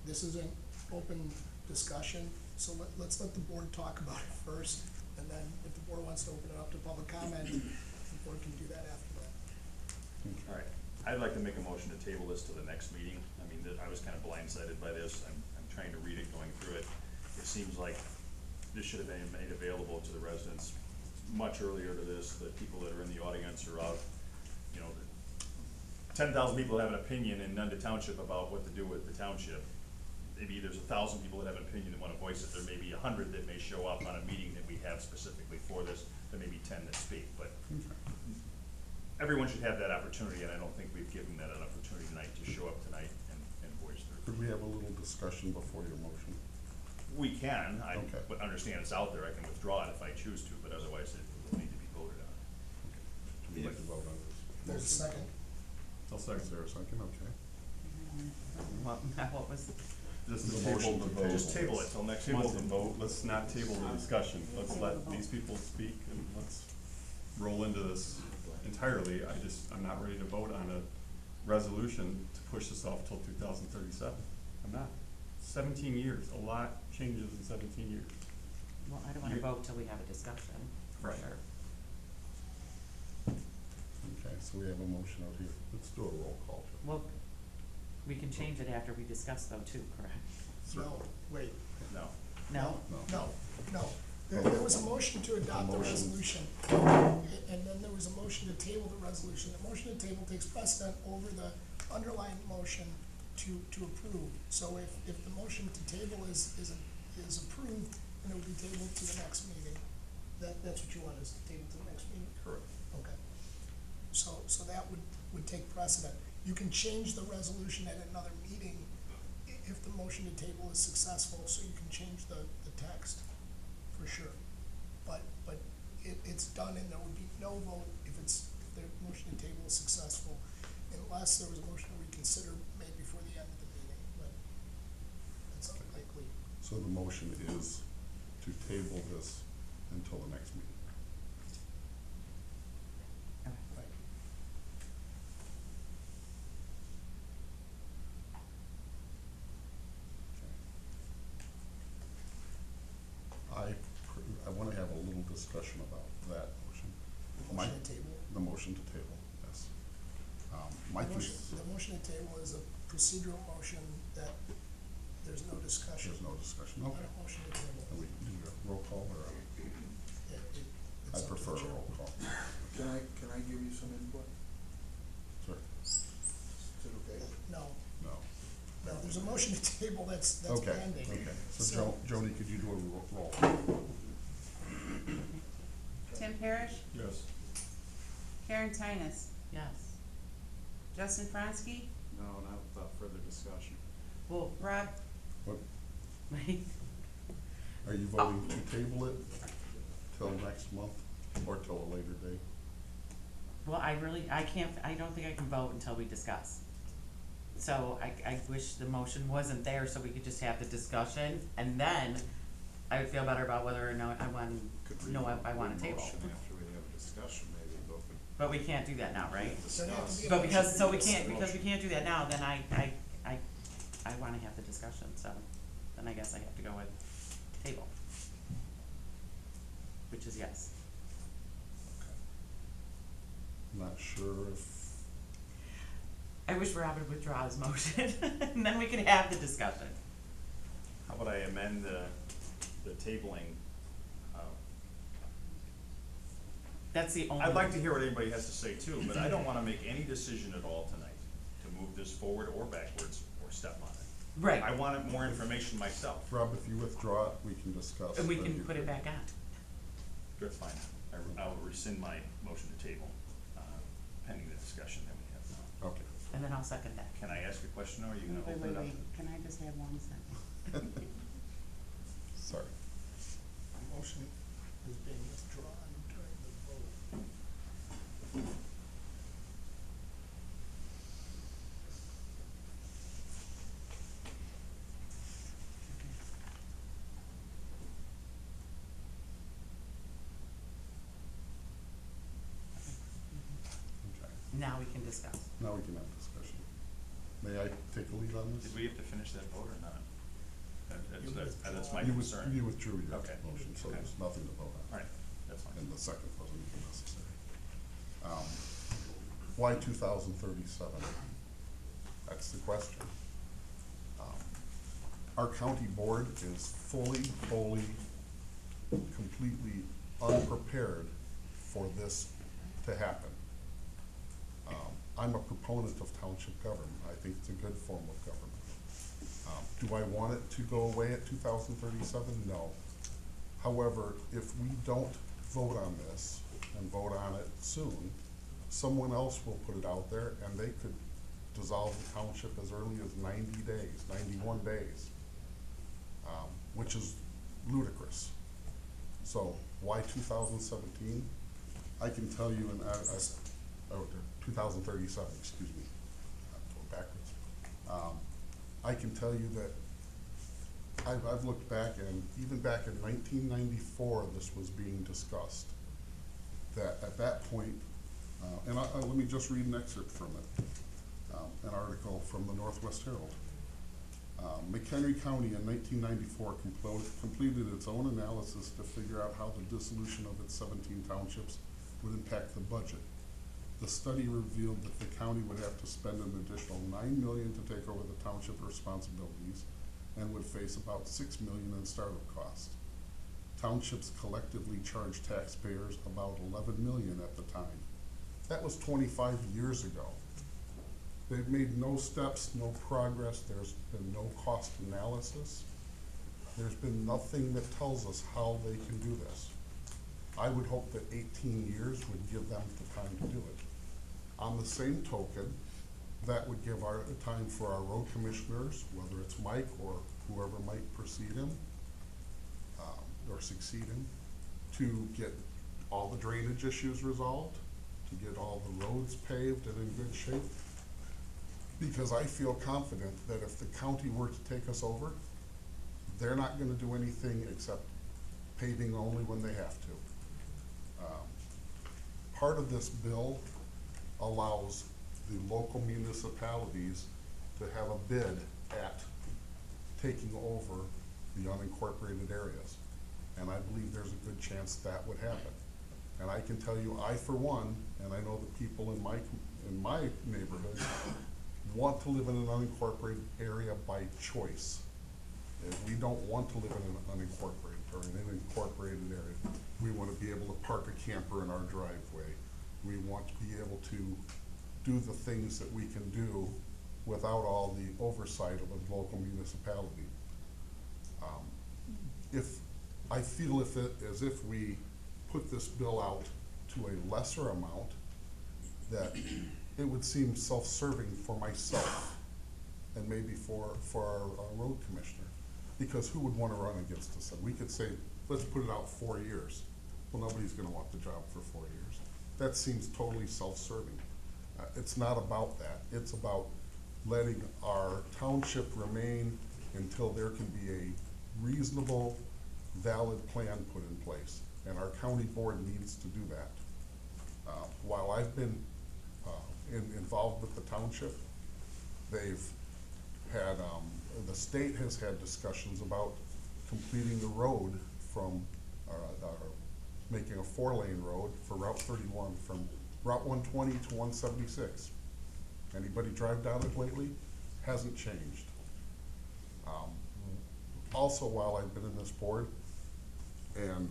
Speaker 2: This isn't open discussion, so let's let the board talk about it first, and then if the board wants to open it up to public comment, the board can do that after that.
Speaker 5: All right, I'd like to make a motion to table this to the next meeting. I mean, I was kind of blindsided by this. I'm trying to read it, going through it. It seems like this should have been made available to the residents much earlier to this, the people that are in the audience are out, you know, 10,000 people have an opinion in Nunda Township about what to do with the township. Maybe there's 1,000 people that have an opinion that wanna voice it, there may be 100 that may show up on a meeting that we have specifically for this, there may be 10 that speak, but everyone should have that opportunity, and I don't think we've given that an opportunity tonight to show up tonight and voice their.
Speaker 1: Could we have a little discussion before your motion?
Speaker 5: We can, I
Speaker 1: Okay.
Speaker 5: but understand it's out there, I can withdraw it if I choose to, but otherwise it will need to be voted on.
Speaker 1: Would you like to vote on this?
Speaker 2: There's a second.
Speaker 6: I'll
Speaker 1: Is
Speaker 6: second.
Speaker 1: there a second? Okay.
Speaker 8: What was,
Speaker 6: Just
Speaker 1: The
Speaker 6: to table
Speaker 1: motion
Speaker 6: the
Speaker 1: to
Speaker 6: vote.
Speaker 5: Just table it till next
Speaker 6: Table
Speaker 5: month.
Speaker 6: the vote, let's not table the discussion, let's let these people speak and let's roll into this entirely. I'm not ready to vote on a resolution to push this off till 2037. I'm not. 17 years, a lot changes in 17 years.
Speaker 8: well, I don't wanna
Speaker 6: You-
Speaker 8: vote till we have a discussion, for
Speaker 6: Right.
Speaker 8: sure.
Speaker 1: Okay, so we have a motion out here. Let's do a roll call.
Speaker 8: Well, we can change it after we discuss though too, correct?
Speaker 2: No, wait,
Speaker 5: No.
Speaker 8: No?
Speaker 2: no. There was a motion to adopt the
Speaker 1: motion.
Speaker 2: resolution, and then there was a motion to table the resolution. The motion to table takes precedent over the underlying motion to approve. So if the motion to table is approved, then it will be tabled to the next meeting. That's what you want, is to table to the next meeting?
Speaker 5: Correct.
Speaker 2: Okay. So that would take precedent. You can change the resolution at another meeting if the motion to table is successful, so you can change the text, for sure. But it's done and there would be no vote if the motion to table is successful, unless there was a motion to reconsider made before the end of the meeting, but that's unlikely.
Speaker 1: So the motion is to table this until the next meeting.
Speaker 8: Okay.
Speaker 2: Right.
Speaker 1: I wanna have a little discussion about that motion.
Speaker 2: The motion to table.
Speaker 1: The motion to table, yes. My
Speaker 2: The motion to table is a procedural motion that there's no discussion.
Speaker 1: There's no discussion,
Speaker 2: Not
Speaker 1: okay.
Speaker 2: a motion to table.
Speaker 1: And we do a roll call or
Speaker 2: It's
Speaker 1: I
Speaker 2: up to the
Speaker 1: prefer a
Speaker 2: chair.
Speaker 1: roll call.
Speaker 7: Can I give you some input?
Speaker 1: Sure,
Speaker 7: Is it okay?
Speaker 2: No,
Speaker 1: no.
Speaker 2: there's a motion to table that's
Speaker 1: Okay,
Speaker 2: pending.
Speaker 1: okay. So Joni, could you do a roll call?
Speaker 3: Tim Parrish,
Speaker 6: Yes.
Speaker 3: Karen Tinus,
Speaker 8: Yes.
Speaker 3: Justin Franski,
Speaker 9: No, not without further discussion.
Speaker 8: Well,
Speaker 3: Rob,
Speaker 1: What,
Speaker 8: wait,
Speaker 1: are you voting to table it till next month or till a later date?
Speaker 8: well, I don't think I can vote until we discuss. So I wish the motion wasn't there so we could just have the discussion, and then I would feel better about whether or not I want a table.
Speaker 9: Motion after we have a discussion, maybe,
Speaker 8: But we can't do that now, right?
Speaker 2: There have to be a
Speaker 8: But because
Speaker 2: motion.
Speaker 8: we can't do that now, then I wanna have the discussion, so then I guess I have to go with table. Which is yes.
Speaker 1: Not sure if,
Speaker 8: I wish Rob would withdraw his motion, and then we could have the discussion.
Speaker 5: How about I amend the tabling?
Speaker 8: That's the only.
Speaker 5: I'd like to hear what anybody has to say too, but I don't wanna make any decision at all tonight to move this forward or backwards or step on it.
Speaker 8: Right,
Speaker 5: I wanted more information myself.
Speaker 1: Rob, if you withdraw it, we can discuss.
Speaker 8: and we
Speaker 1: then
Speaker 8: can
Speaker 1: you
Speaker 8: put it back on.
Speaker 5: Good, fine. I will rescind my motion to table, pending the discussion that we have now.
Speaker 1: Okay.
Speaker 8: And then I'll second that.
Speaker 5: Can I ask a question, or are you gonna
Speaker 3: wait,
Speaker 5: open it up?
Speaker 3: can I just have one second?
Speaker 1: Sorry.
Speaker 2: The motion is being withdrawn during the vote.
Speaker 1: Okay.
Speaker 8: Now we can discuss.
Speaker 1: Now we can have discussion. May I take a lead on this?
Speaker 5: Did we have to finish that vote or not?
Speaker 2: You
Speaker 5: That's my
Speaker 1: You
Speaker 5: concern.
Speaker 1: You withdrew your
Speaker 5: Okay.
Speaker 1: motion, so
Speaker 5: Okay.
Speaker 1: there's nothing to vote on.
Speaker 5: All right, that's fine.
Speaker 1: And the second wasn't even necessary. Why 2037? That's the question. Our county board is fully completely unprepared for this to happen. I'm a proponent of township government. I think it's a good form of government. Do I want it to go away at 2037? No. However, if we don't vote on this and vote on it soon, someone else will put it out there and they could dissolve the township as early as 90 days, 91 days, which is ludicrous. So why 2017? I can tell you, 2037, excuse me, I'm going backwards. I can tell you that I've looked back, and even back in 1994, this was being discussed. That at that point, let me just read an excerpt from it, an article from the Northwest Herald. McHenry County in 1994 completed its own analysis to figure out how the dissolution of its 17 townships would impact the budget. The study revealed that the county would have to spend an additional $9 million to take over the township responsibilities and would face about $6 million in startup costs. Townships collectively charged taxpayers about $11 million at the time. That was 25 years ago. They've made no steps, no progress. There's been no cost analysis. There's been nothing that tells us how they can do this. I would hope that 18 years would give them the time to do it. On the same token, that would give our time for our road commissioners, whether it's Mike or whoever might precede him, or succeed him, to get all the drainage issues resolved, to get all the roads paved and in good shape. Because I feel confident that if the county were to take us over, they're not gonna do anything except paving only when they have to. Part of this bill allows the local municipalities to have a bid at taking over the unincorporated areas. And I believe there's a good chance that would happen. And I can tell you, I for one, and I know the people in my neighborhood want to live in an unincorporated area by choice. And we don't want to live in an unincorporated or an incorporated area. We want to be able to park a camper in our driveway. We want to be able to do the things that we can do without all the oversight of a local municipality. I feel as if we put this bill out to a lesser amount, that it would seem self-serving for myself and maybe for our road commissioner. Because who would want to run against us? And we could say, let's put it out 4 years. Well, nobody's going to want the job for 4 years. That seems totally self-serving. It's not about that. It's about letting our township remain until there can be a reasonable, valid plan put in place. And our county board needs to do that. While I've been involved with the township, they've had, the state has had discussions about completing the road from, making a 4-lane road for Route 31 from Route 120 to 176. Anybody drive down it lately? Hasn't changed. Also, while I've been in this board, and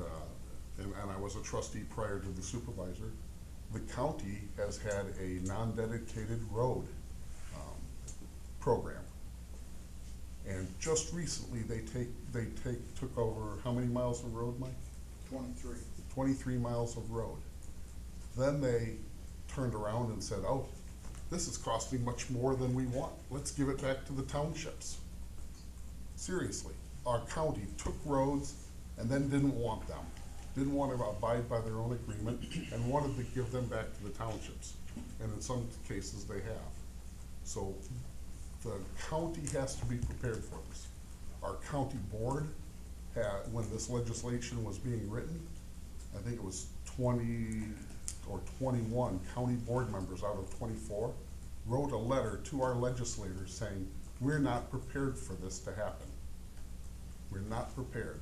Speaker 1: I was a trustee prior to the supervisor, the county has had a non-dedicated road program. And just recently, they took over how many miles of road, Mike?
Speaker 7: 23.
Speaker 1: 23 miles of road. Then they turned around and said, oh, this is costing much more than we want. Let's give it back to the townships. Seriously, our county took roads and then didn't want them. Didn't want to abide by their own agreement and wanted to give them back to the townships. And in some cases they have. So the county has to be prepared for this. Our county board had, when this legislation was being written, I think it was 20 or 21 county board members out of 24 wrote a letter to our legislators saying, we're not prepared for this to happen. We're not prepared.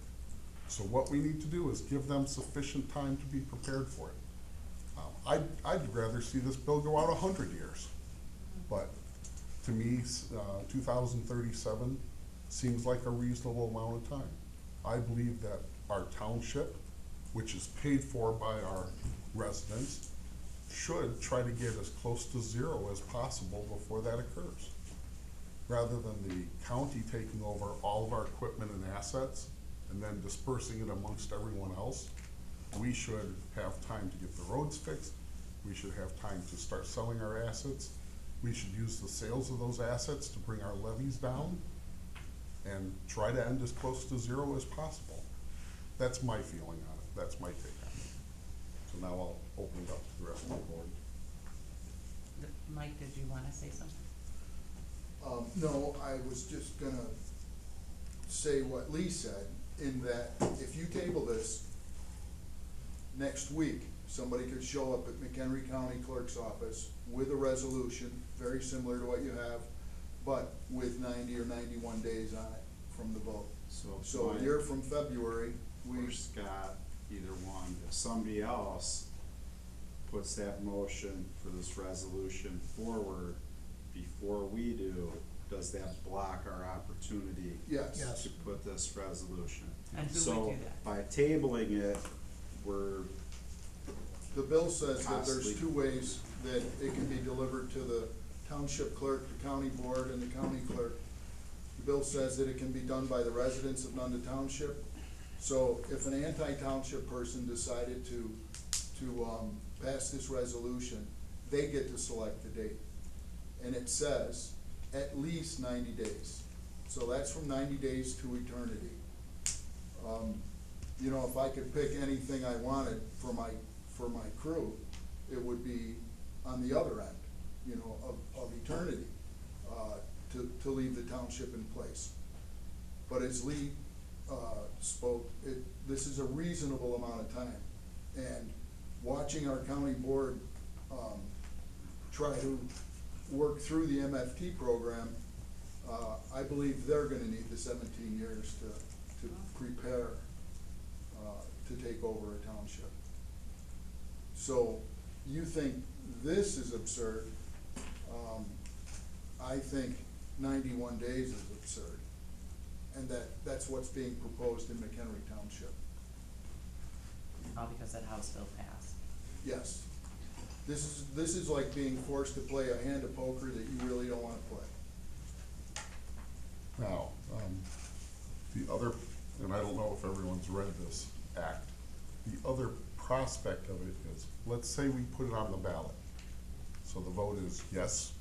Speaker 1: So what we need to do is give them sufficient time to be prepared for it. I'd rather see this bill go out 100 years. But to me, 2037 seems like a reasonable amount of time. I believe that our township, which is paid for by our residents, should try to get as close to zero as possible before that occurs. Rather than the county taking over all of our equipment and assets and then dispersing it amongst everyone else, we should have time to get the roads fixed. We should have time to start selling our assets. We should use the sales of those assets to bring our levies down and try to end as close to zero as possible. That's my feeling on it. That's my take on it. So now I'll open it up to the rest of the board.
Speaker 8: Mike, did you wanna say something?
Speaker 7: No, I was just gonna say what Lee said, in that if you table this next week, somebody could show up at McHenry County Clerk's office with a resolution, very similar to what you have, but with 90 or 91 days on it from the vote. So a year from February,
Speaker 9: Or Scott, either one, if somebody else puts that motion for this resolution forward before we do, does that block our opportunity?
Speaker 7: Yes.
Speaker 2: Yes.
Speaker 9: To put this resolution?
Speaker 8: And who would do
Speaker 9: So
Speaker 8: that?
Speaker 9: by tabling it, we're,
Speaker 7: The bill says that there's
Speaker 9: Possibly.
Speaker 7: two ways that it can be delivered to the township clerk, the county board, and the county clerk. The bill says that it can be done by the residents of Nunda Township. So if an anti-township person decided to pass this resolution, they get to select the date. And it says at least 90 days. So that's from 90 days to eternity. You know, if I could pick anything I wanted for my crew, it would be on the other end, you know, of eternity, to leave the township in place. But as Lee, spoke, this is a reasonable amount of time. And watching our county board, try to work through the MFT program, I believe they're gonna need the 17 years to prepare, to take over a township. So you think this is absurd, I think 91 days is absurd. And that's what's being proposed in McHenry Township.
Speaker 8: All because that House bill passed.
Speaker 7: Yes. This is like being forced to play a hand of poker that you really don't wanna play.
Speaker 1: Now, the other, and I don't know if everyone's read this act, the other prospect of it is, let's say we put it on the ballot. So the vote is yes,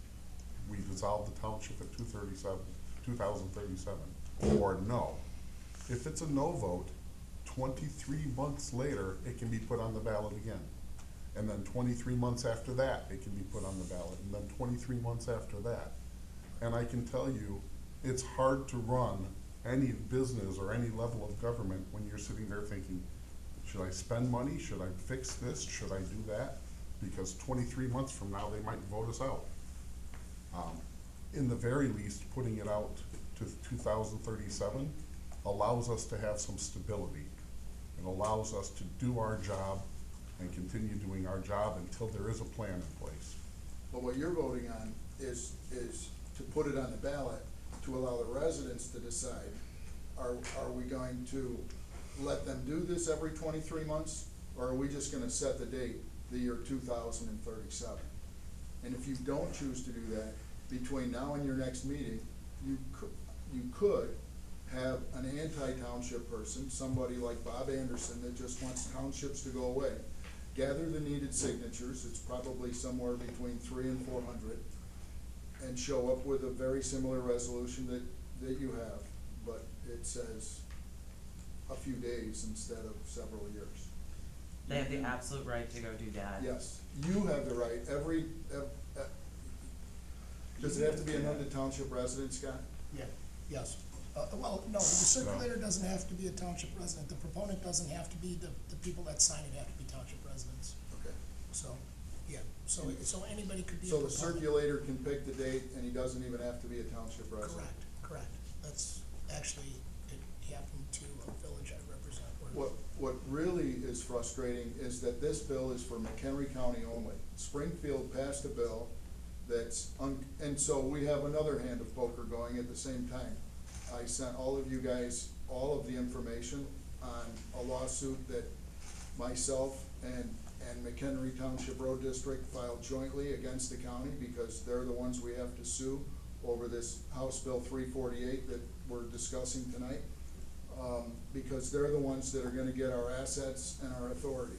Speaker 1: we dissolve the township at 2037, or no. If it's a no vote, 23 months later, it can be put on the ballot again. And then 23 months after that, it can be put on the ballot, and then 23 months after that. And I can tell you, it's hard to run any business or any level of government when you're sitting there thinking, should I spend money? Should I fix this? Should I do that? Because 23 months from now, they might vote us out. In the very least, putting it out to 2037 allows us to have some stability. It allows us to do our job and continue doing our job until there is a plan in place.
Speaker 7: But what you're voting on is to put it on the ballot to allow the residents to decide, are we going to let them do this every 23 months? Or are we just gonna set the date, the year 2037? And if you don't choose to do that, between now and your next meeting, you could have an anti-township person, somebody like Bob Anderson that just wants townships to go away, gather the needed signatures, it's probably somewhere between 300 and 400, and show up with a very similar resolution that you have, but it says a few days instead of several years.
Speaker 8: They have the absolute right to go do that.
Speaker 7: Yes, you have the right, does it have to be a Nunda Township resident, Scott?
Speaker 2: Yeah, yes. Well, no, the circulator doesn't have to be a township resident. The proponent doesn't have to be, the people that sign it have to be township residents.
Speaker 7: Okay.
Speaker 2: So, yeah, so anybody could be a
Speaker 7: So the
Speaker 2: proponent.
Speaker 7: circulator can pick the date and he doesn't even have to be a township resident?
Speaker 2: Correct. That's actually, it happened to a village I represent where.
Speaker 7: What really is frustrating is that this bill is for McHenry County only. Springfield passed a bill that's, and so we have another hand of poker going at the same time. I sent all of you guys all of the information on a lawsuit that myself and McHenry Township Road District filed jointly against the county, because they're the ones we have to sue over this House Bill 348 that we're discussing tonight. Because they're the ones that are gonna get our assets and our authority.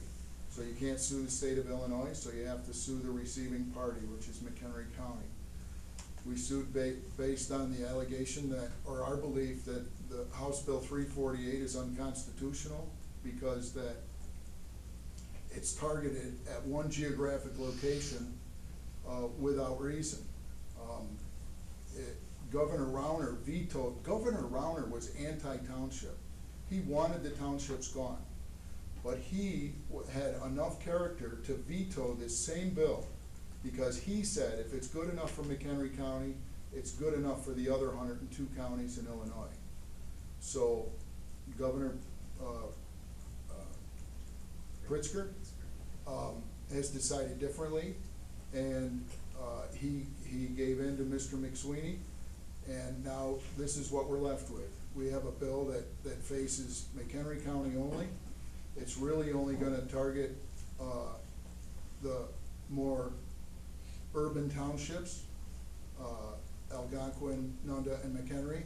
Speaker 7: So you can't sue the state of Illinois, so you have to sue the receiving party, which is McHenry County. We sued based on the allegation that, or our belief that the House Bill 348 is unconstitutional, because that it's targeted at one geographic location without reason. Governor Rauner was anti-township. He wanted the townships gone. But he had enough character to veto this same bill, because he said if it's good enough for McHenry County, it's good enough for the other 102 counties in Illinois. So Governor Pritzker has decided differently, and he gave in to Mr. McSweeney, and now this is what we're left with. We have a bill that faces McHenry County only. It's really only gonna target the more urban townships, Algonquin, Nunda, and McHenry,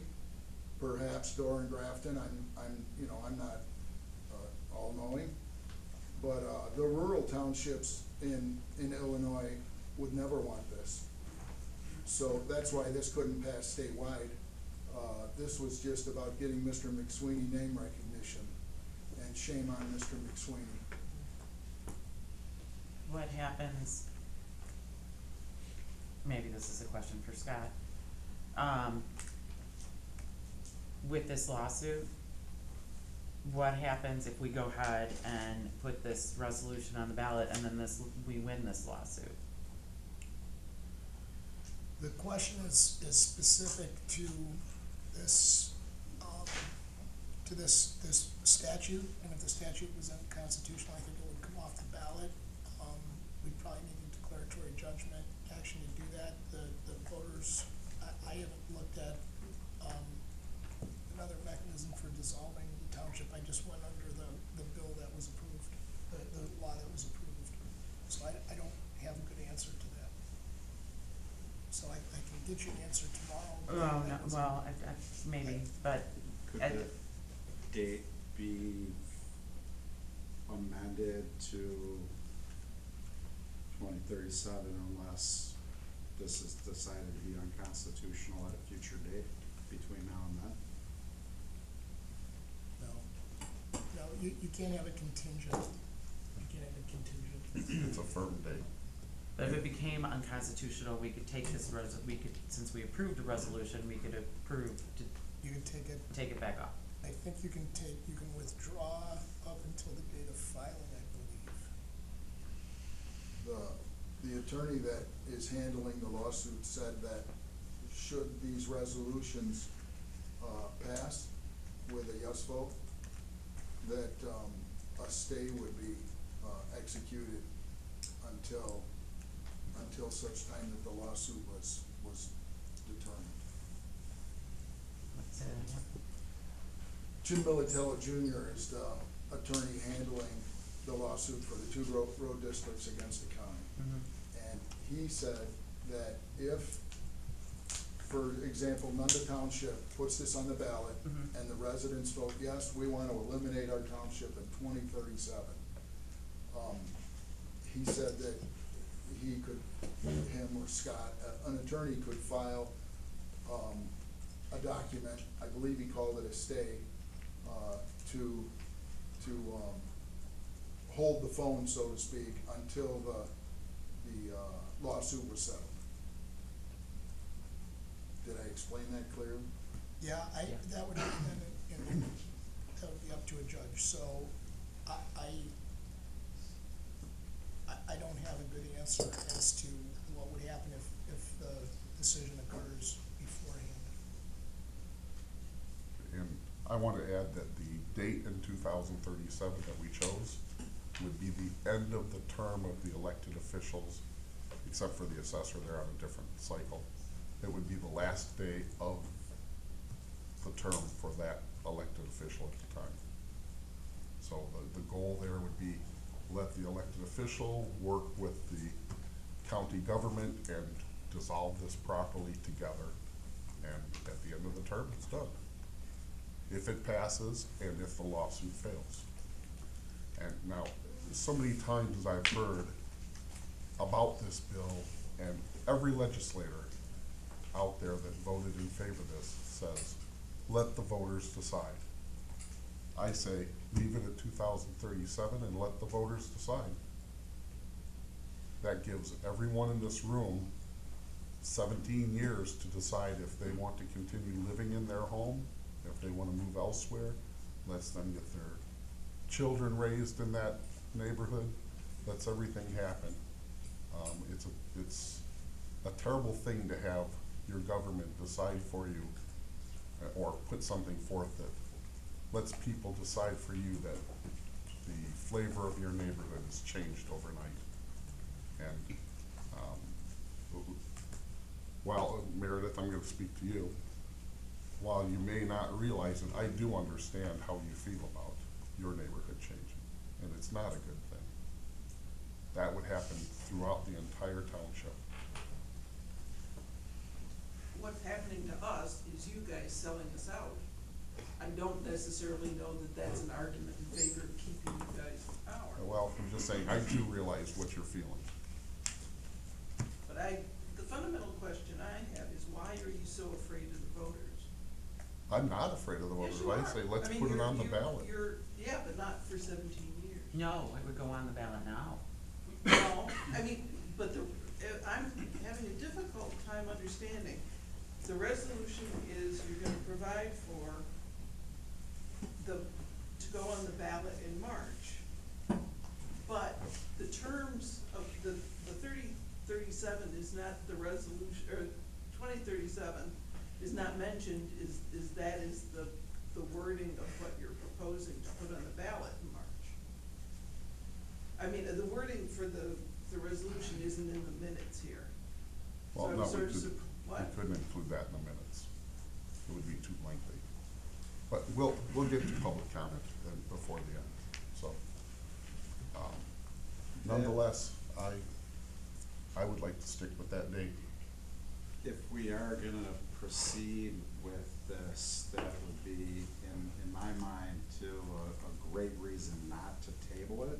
Speaker 7: perhaps Dorr and Grafton. I'm not all-knowing, but the rural townships in Illinois would never want this. So that's why this couldn't pass statewide. This was just about getting Mr. McSweeney name recognition, and shame on Mr. McSweeney.
Speaker 8: What happens, maybe this is a question for Scott, with this lawsuit, what happens if we go ahead and put this resolution on the ballot and then we win this lawsuit?
Speaker 2: The question is specific to this, this statute, and if the statute was unconstitutional, I think it would come off the ballot. We'd probably need a declaratory judgment action to do that. The voters, I haven't looked at, another mechanism for dissolving the township. I just went under the bill that was approved, the law that was approved. So I don't have a good answer to that. So I can get you an answer tomorrow.
Speaker 8: Oh, no, well, maybe, but.
Speaker 9: Could the date be amended to 2037 unless this is decided to be unconstitutional at a future date between now and then?
Speaker 2: No, you can't have a contingent. You can't have a contingent.
Speaker 1: It's a firm date.
Speaker 8: But if it became unconstitutional, we could take this since we approved a resolution, we could approve to
Speaker 2: You can
Speaker 8: take it back off.
Speaker 2: I think you can withdraw up until the date of filing, I believe.
Speaker 7: The attorney that is handling the lawsuit said that should these resolutions pass with a yes vote, that a stay would be executed until such time that the lawsuit was determined.
Speaker 8: What's it?
Speaker 7: Jim Militello Jr. is the attorney handling the lawsuit for the two road districts against the county.
Speaker 8: Mm-hmm.
Speaker 7: And he said that if, for example, Nunda Township puts this on the ballot,
Speaker 8: Mhm.
Speaker 7: and the residents vote, yes, we want to eliminate our township in 2037. He said that him or Scott, an attorney could file a document, I believe he called it a stay, to hold the phone, so to speak, until the lawsuit was settled. Did I explain that clearly?
Speaker 2: Yeah, that would be, that would be up to a judge, so I don't have a good answer as to what would happen if the decision occurs beforehand.
Speaker 1: And I want to add that the date in 2037 that we chose would be the end of the term of the elected officials, except for the assessor, they're on a different cycle. It would be the last day of the term for that elected official at the time. So the goal there would be let the elected official work with the county government and dissolve this properly together. And at the end of the term, it's done. If it passes and if the lawsuit fails. And now, so many times I've heard about this bill, and every legislator out there that voted in favor of this says, let the voters decide. I say, leave it at 2037 and let the voters decide. That gives everyone in this room 17 years to decide if they want to continue living in their home, if they want to move elsewhere, lets them get their children raised in that neighborhood, lets everything happen. It's a terrible thing to have your government decide for you, or put something forth that lets people decide for you that the flavor of your neighborhood has changed overnight. And while, Meredith, I'm gonna speak to you. While you may not realize it, I do understand how you feel about your neighborhood changing, and it's not a good thing. That would happen throughout the entire township.
Speaker 2: What's happening to us is you guys selling us out. I don't necessarily know that that's an argument in favor of keeping you guys in power.
Speaker 1: Well, I'm just saying, I do realize what you're feeling.
Speaker 2: But the fundamental question I have is why are you so afraid of the voters?
Speaker 1: I'm not afraid of the voters.
Speaker 2: Yes, you
Speaker 1: I
Speaker 2: are.
Speaker 1: say, let's
Speaker 2: I mean,
Speaker 1: put it
Speaker 2: you're-
Speaker 1: on the
Speaker 2: you're-
Speaker 1: ballot.
Speaker 2: Yeah, but not for 17 years.
Speaker 8: No, it would go on the ballot now.
Speaker 2: No, I mean, but I'm having a difficult time understanding. The resolution is you're gonna provide for to go on the ballot in March. But the terms of the 3037 is not the resolution, or 2037 is not mentioned, is the wording of what you're proposing to put on the ballot in March. I mean, the wording for the resolution isn't in the minutes here.
Speaker 1: Well,
Speaker 2: So I'm
Speaker 1: no,
Speaker 2: sort
Speaker 1: we
Speaker 2: of
Speaker 1: could,
Speaker 2: what?
Speaker 1: we couldn't include that in the minutes. It would be too lengthy. But we'll get to public comment before the end, so. Nonetheless, I would like to stick with that date.
Speaker 9: If we are gonna proceed with this, that would be, in my mind, too, a great reason not to table it.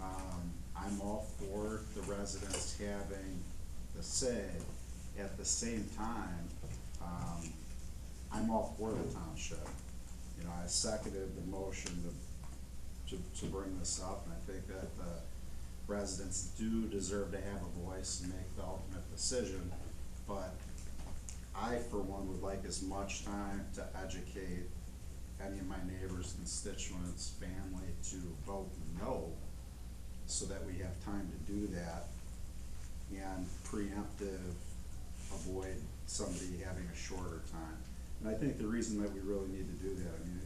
Speaker 9: I'm all for the residents having the say. At the same time, I'm all for the township. You know, I seconded the motion to bring this up, and I think that the residents do deserve to have a voice and make the ultimate decision. But I, for one, would like as much time to educate any of my neighbors, constituents, family to vote no, so that we have time to do that and preemptive avoid somebody having a shorter time. And I think the reason that we really need to do that, I mean,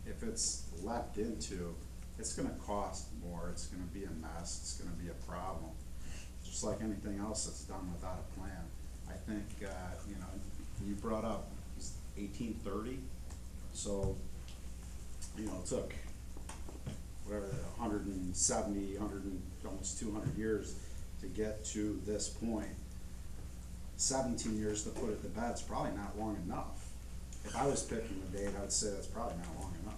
Speaker 9: if it's left into, it's gonna cost more, it's gonna be a mess, it's gonna be a problem. Just like anything else that's done without a plan. I think, you know, you brought up 1830, so, you know, it took, whatever, 170, almost 200 years to get to this point. 17 years to put it to bed is probably not long enough. If I was picking the date, I'd say that's probably not long enough.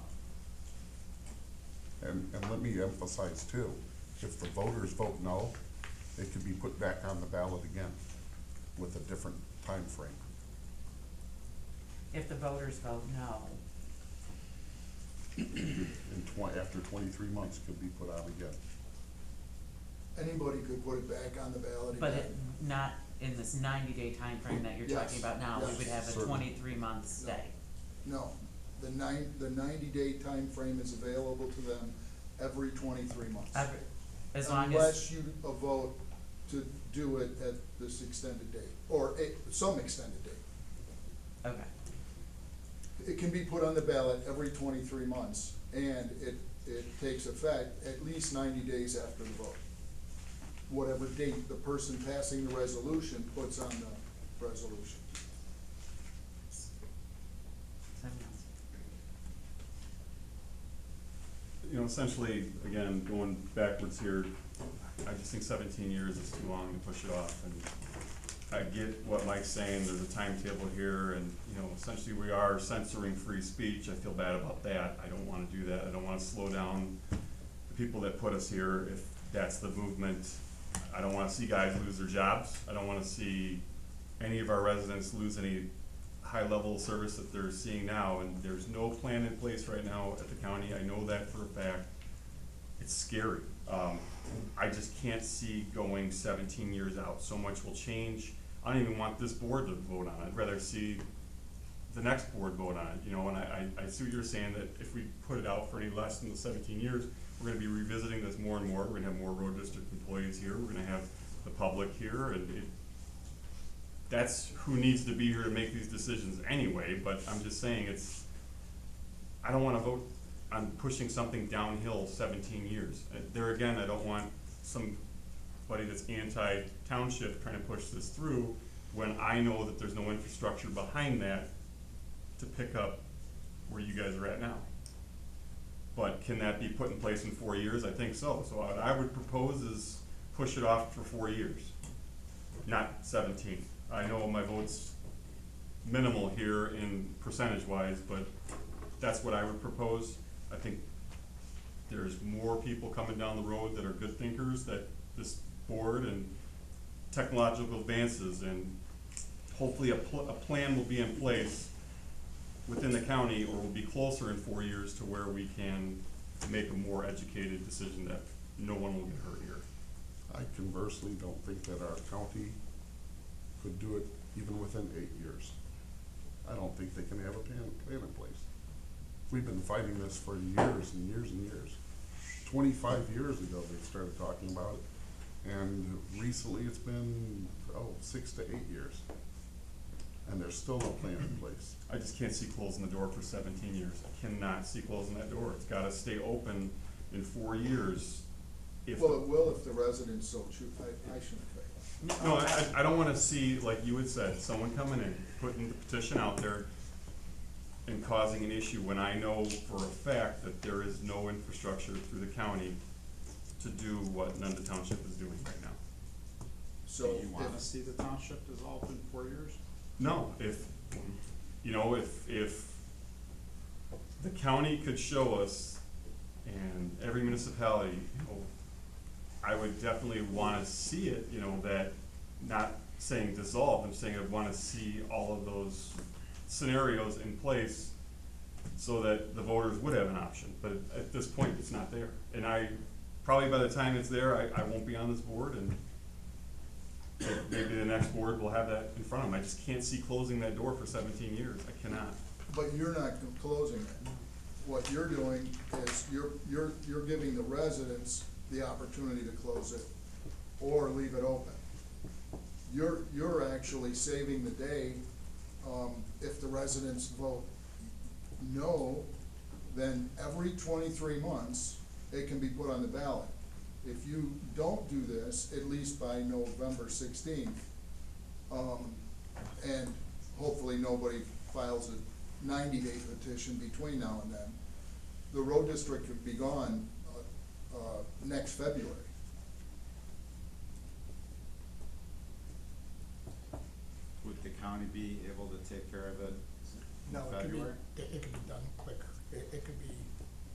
Speaker 1: And let me emphasize too, if the voters vote no, it could be put back on the ballot again with a different time frame.
Speaker 8: If the voters vote no,
Speaker 1: After 23 months, could be put on again.
Speaker 7: Anybody could put it back on the ballot
Speaker 8: but
Speaker 7: again.
Speaker 8: it, not in this 90-day time frame that you're talking
Speaker 7: Yes,
Speaker 8: about now, we
Speaker 7: yes,
Speaker 8: would have a
Speaker 1: certainly.
Speaker 8: 23-month stay.
Speaker 7: No, the 90-day time frame is available to them every 23 months.
Speaker 8: As long
Speaker 7: Unless
Speaker 8: as,
Speaker 7: you vote to do it at this extended date, or some extended date.
Speaker 8: okay,
Speaker 7: It can be put on the ballot every 23 months, and it takes effect at least 90 days after the vote. Whatever date the person passing the resolution puts on the resolution.
Speaker 8: 7 months.
Speaker 6: you know, essentially, again, going backwards here, I just think 17 years is too long to push it off, and I get what Mike's saying, there's a timetable here, and, you know, essentially we are censoring free speech, I feel bad about that, I don't wanna do that, I don't wanna slow down the people that put us here, if that's the movement. I don't wanna see guys lose their jobs, I don't wanna see any of our residents lose any high-level service that they're seeing now, and there's no plan in place right now at the county, I know that for a fact. It's scary. I just can't see going 17 years out. So much will change. I don't even want this board to vote on it. I'd rather see the next board vote on it, you know, and I see what you're saying, that if we put it out for any less than the 17 years, we're gonna be revisiting this more and more. We're gonna have more road district employees here. We're gonna have the public here, and that's who needs to be here to make these decisions anyway, but I'm just saying I don't wanna vote on pushing something downhill 17 years. There again, I don't want somebody that's anti-township trying to push this through when I know that there's no infrastructure behind that to pick up where you guys are at now. But can that be put in place in 4 years? I think so. So what I would propose is push it off for 4 years, not 17. I know my vote's minimal here in percentage-wise, but that's what I would propose. I think there's more people coming down the road that are good thinkers, that this board and technological advances, and hopefully a plan will be in place within the county, or will be closer in 4 years to where we can make a more educated decision that no one will get hurt here.
Speaker 1: I conversely don't think that our county could do it even within 8 years. I don't think they can have a plan in place. We've been fighting this for years and years and years. 25 years ago, they started talking about it, and recently it's been, 6 to 8 years. And there's still no plan in place.
Speaker 6: I just can't see closing the door for 17 years. I cannot see closing that door. It's gotta stay open in 4 years.
Speaker 7: Well, it will if the residents so choose. I shouldn't say that.
Speaker 6: No, I don't wanna see, like you had said, someone coming in, putting the petition out there and causing an issue when I know for a fact that there is no infrastructure through the county to do what Nunda Township is doing right now.
Speaker 7: So
Speaker 9: Do you wanna see the township dissolved in 4 years?
Speaker 6: No, if the county could show us, and every municipality, I would definitely wanna see it, that, not saying dissolve, I'm saying I wanna see all of those scenarios in place so that the voters would have an option, but at this point, it's not there. And probably by the time it's there, I won't be on this board, and maybe the next board will have that in front of them. I just can't see closing that door for 17 years, I cannot.
Speaker 7: But you're not closing it. What you're doing is you're giving the residents the opportunity to close it or leave it open. You're actually saving the day. If the residents vote no, then every 23 months, it can be put on the ballot. If you don't do this, at least by November 16th, and hopefully nobody files a 90-day petition between now and then, the road district could be gone next February.
Speaker 9: Would the county be able to take care of it
Speaker 2: No,
Speaker 9: in
Speaker 2: it could be,
Speaker 9: February?
Speaker 2: it could be done quicker. It could be,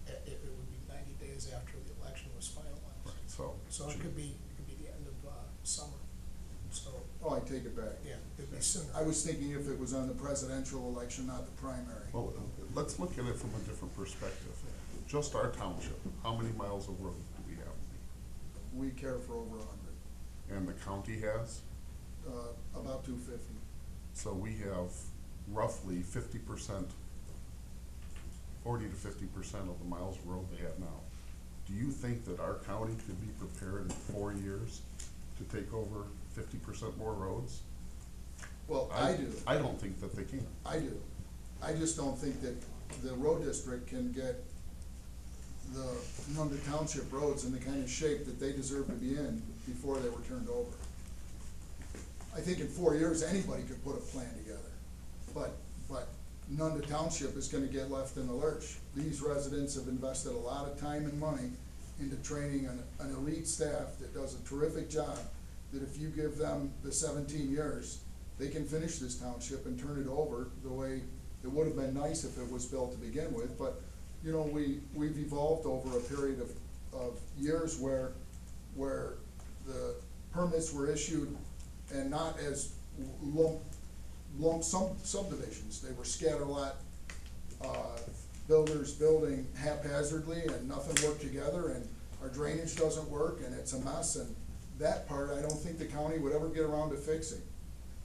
Speaker 2: it would be 90 days after the election was finalized.
Speaker 1: Right,
Speaker 2: So it could be the end of summer. So,
Speaker 7: Oh, I take it back.
Speaker 2: yeah, it'd be sooner.
Speaker 7: I was thinking if it was on the presidential election, not the primary.
Speaker 1: Well, let's look at it from a different perspective. Just our township, how many miles of road do we have?
Speaker 7: We care for over 100,
Speaker 1: And the county has?
Speaker 7: about 250.
Speaker 1: So we have roughly 50%, 40 to 50% of the miles of road they have now. Do you think that our county could be prepared in 4 years to take over 50% more roads?
Speaker 7: Well, I do.
Speaker 1: I don't think that they can.
Speaker 7: I do. I just don't think that the road district can get the Nunda Township roads in the kind of shape that they deserve to be in before they were turned over. I think in 4 years, anybody could put a plan together, but
Speaker 2: Nunda Township is gonna get left in the lurch. These residents have invested a lot of time and money into training an elite staff that does a terrific job, that if you give them the 17 years, they can finish this township and turn it over the way it would have been nice if it was built to begin with. But, you know, we've evolved over a period of years where the permits were issued and not as lump subdivisions. They were scatter lot, builders building haphazardly and nothing worked together, and our drainage doesn't work and it's a mess, and that part I don't think the county would ever get around to fixing.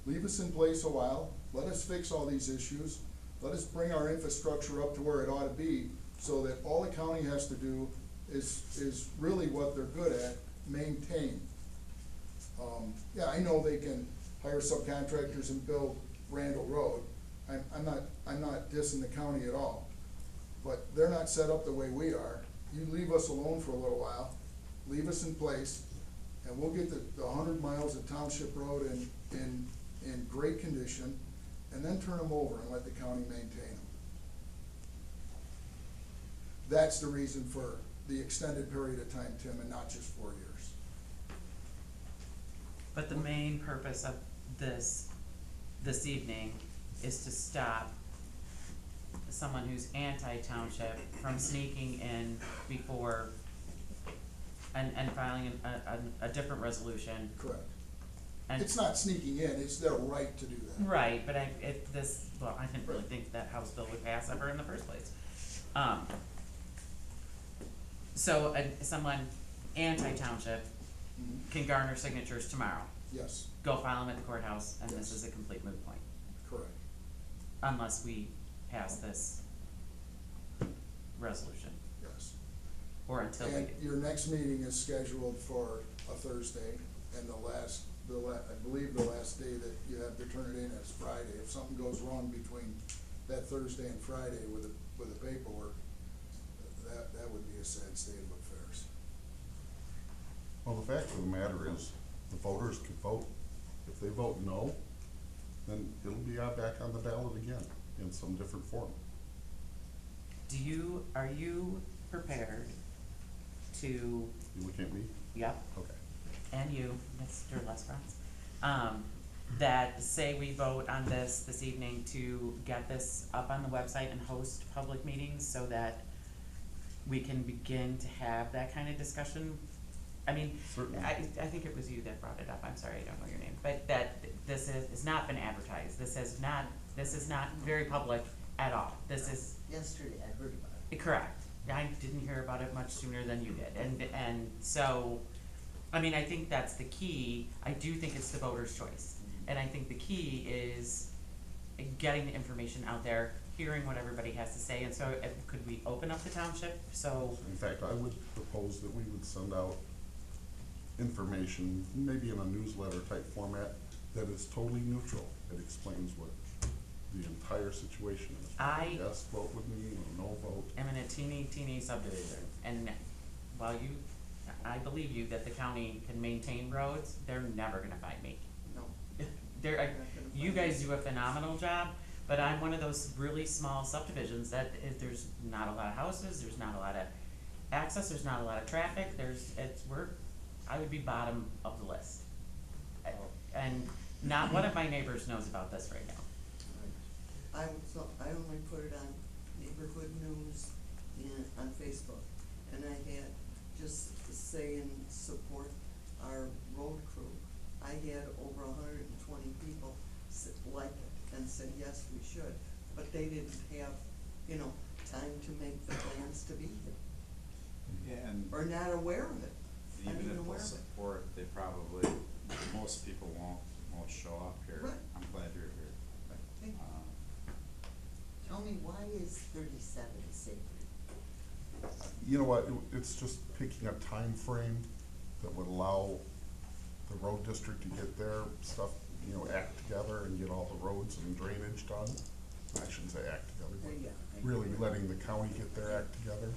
Speaker 2: Leave us in place a while, let us fix all these issues, let us bring our infrastructure up to where it ought to be, so that all the county has to do is really what they're good at, maintain. Yeah, I know they can hire subcontractors and build Randall Road. I'm not dissing the county at all, but they're not set up the way we are. You leave us alone for a little while, leave us in place, and we'll get the 100 miles of township road in great condition, and then turn them over and let the county maintain them. That's the reason for the extended period of time, Tim, and not just 4 years.
Speaker 8: But the main purpose of this evening is to stop someone who's anti-township from sneaking in before and filing a different resolution.
Speaker 2: Correct.
Speaker 8: And
Speaker 2: It's not sneaking in, it's their right to do that.
Speaker 8: right, but I didn't really think that House bill would pass ever in the first place. So, someone anti-township
Speaker 2: Mhm.
Speaker 8: can garner signatures tomorrow,
Speaker 2: Yes,
Speaker 8: go file them at the courthouse, and this
Speaker 2: Yes.
Speaker 8: is a complete moot point,
Speaker 2: correct.
Speaker 8: unless we pass this resolution,
Speaker 2: Yes.
Speaker 8: or until we
Speaker 2: And
Speaker 8: do.
Speaker 2: your next meeting is scheduled for a Thursday, and I believe the last day that you have to turn it in is Friday. If something goes wrong between that Thursday and Friday with the paperwork, that would be a sad state of affairs.
Speaker 1: Well, the fact of the matter is, the voters can vote. If they vote no, then it'll be back on the ballot again in some different form.
Speaker 8: Are you prepared to,
Speaker 1: You look at me?
Speaker 8: yep,
Speaker 1: Okay.
Speaker 8: and you, Mr. Lesbrunz, that say we vote on this evening to get this up on the website and host public meetings so that we can begin to have that kind of discussion? I mean,
Speaker 1: Certainly.
Speaker 8: I think it was you that brought it up, I'm sorry, I don't know your name, but that this has not been advertised, this is not very public at all, this is.
Speaker 10: Yesterday, I heard about it.
Speaker 8: Correct. I didn't hear about it much sooner than you did, and so, I mean, I think that's the key. I do think it's the voter's choice, and I think the key is getting the information out there, hearing what everybody has to say, and so could we open up the township, so,
Speaker 1: In fact, I would propose that we would send out information, maybe in a newsletter type format, that is totally neutral. It explains what the entire situation is. Yes, vote with me, or no vote.
Speaker 8: I'm in a teeny subdivision, and while I believe you that the county can maintain roads, they're never gonna find me.
Speaker 10: No.
Speaker 8: You guys do a phenomenal job, but I'm one of those really small subdivisions that there's not a lot of houses, there's not a lot of access, there's not a lot of traffic, I would be bottom of the list. And not one of my neighbors knows about this right now.
Speaker 10: I only put it on neighborhood news and on Facebook, and I had just saying support our road crew. I had over 120 people like it and said, yes, we should, but they didn't have, time to make the plans to be here,
Speaker 9: And
Speaker 10: or not aware of it. Not
Speaker 9: even
Speaker 10: even
Speaker 9: if
Speaker 10: aware
Speaker 9: they'll
Speaker 10: of it.
Speaker 9: support, they probably, most people won't show up here.
Speaker 10: Right.
Speaker 9: I'm glad you're here.
Speaker 10: Hey, Tell me, why is 37 sacred?
Speaker 1: You know what, it's just picking a time frame that would allow the road district to get their stuff, act together and get all the roads and drainage done. I shouldn't say act together,
Speaker 10: Yeah,
Speaker 1: but really letting the county get their act together.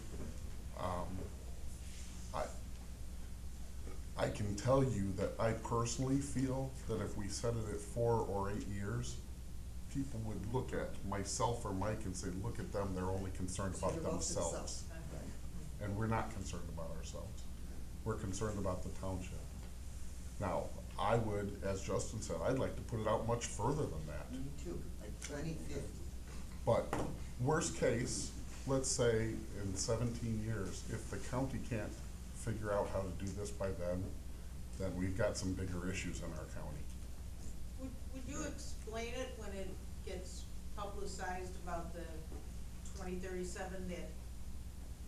Speaker 1: I can tell you that I personally feel that if we set it at 4 or 8 years, people would look at myself or Mike and say, look at them, they're only concerned about themselves. And we're not concerned about ourselves. We're concerned about the township. Now, I would, as Justin said, I'd like to put it out much further than that.
Speaker 10: Me too, like 2050.
Speaker 1: But worst case, let's say in 17 years, if the county can't figure out how to do this by then we've got some bigger issues in our county.
Speaker 11: Would you explain it when it gets publicized about the 2037 that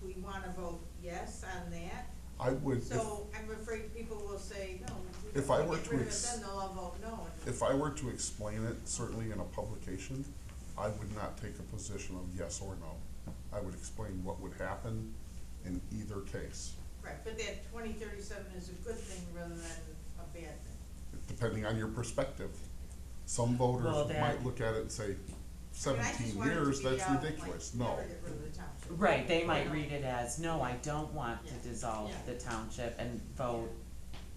Speaker 11: we wanna vote yes on that?
Speaker 1: I would,
Speaker 11: So I'm afraid people will say, no, we
Speaker 1: If
Speaker 11: don't
Speaker 1: I
Speaker 11: wanna
Speaker 1: were
Speaker 11: get
Speaker 1: to
Speaker 11: rid of it,
Speaker 1: ex-
Speaker 11: then they'll all vote no.
Speaker 1: if I were to explain it, certainly in a publication, I would not take a position of yes or no. I would explain what would happen in either case,
Speaker 11: Right, but that 2037 is a good thing rather than a bad thing.
Speaker 1: depending on your perspective. Some
Speaker 8: Well,
Speaker 1: voters
Speaker 8: that-
Speaker 1: might look at it and say,
Speaker 11: I mean, I just
Speaker 1: 17
Speaker 11: want it to
Speaker 1: years,
Speaker 11: be
Speaker 1: that's
Speaker 11: out, like,
Speaker 1: ridiculous. No.
Speaker 11: never get rid of the township.
Speaker 8: Right, they might
Speaker 11: You know?
Speaker 8: read it as, no, I don't want to
Speaker 11: Yeah.
Speaker 8: dissolve
Speaker 11: Yeah.
Speaker 8: the township and vote.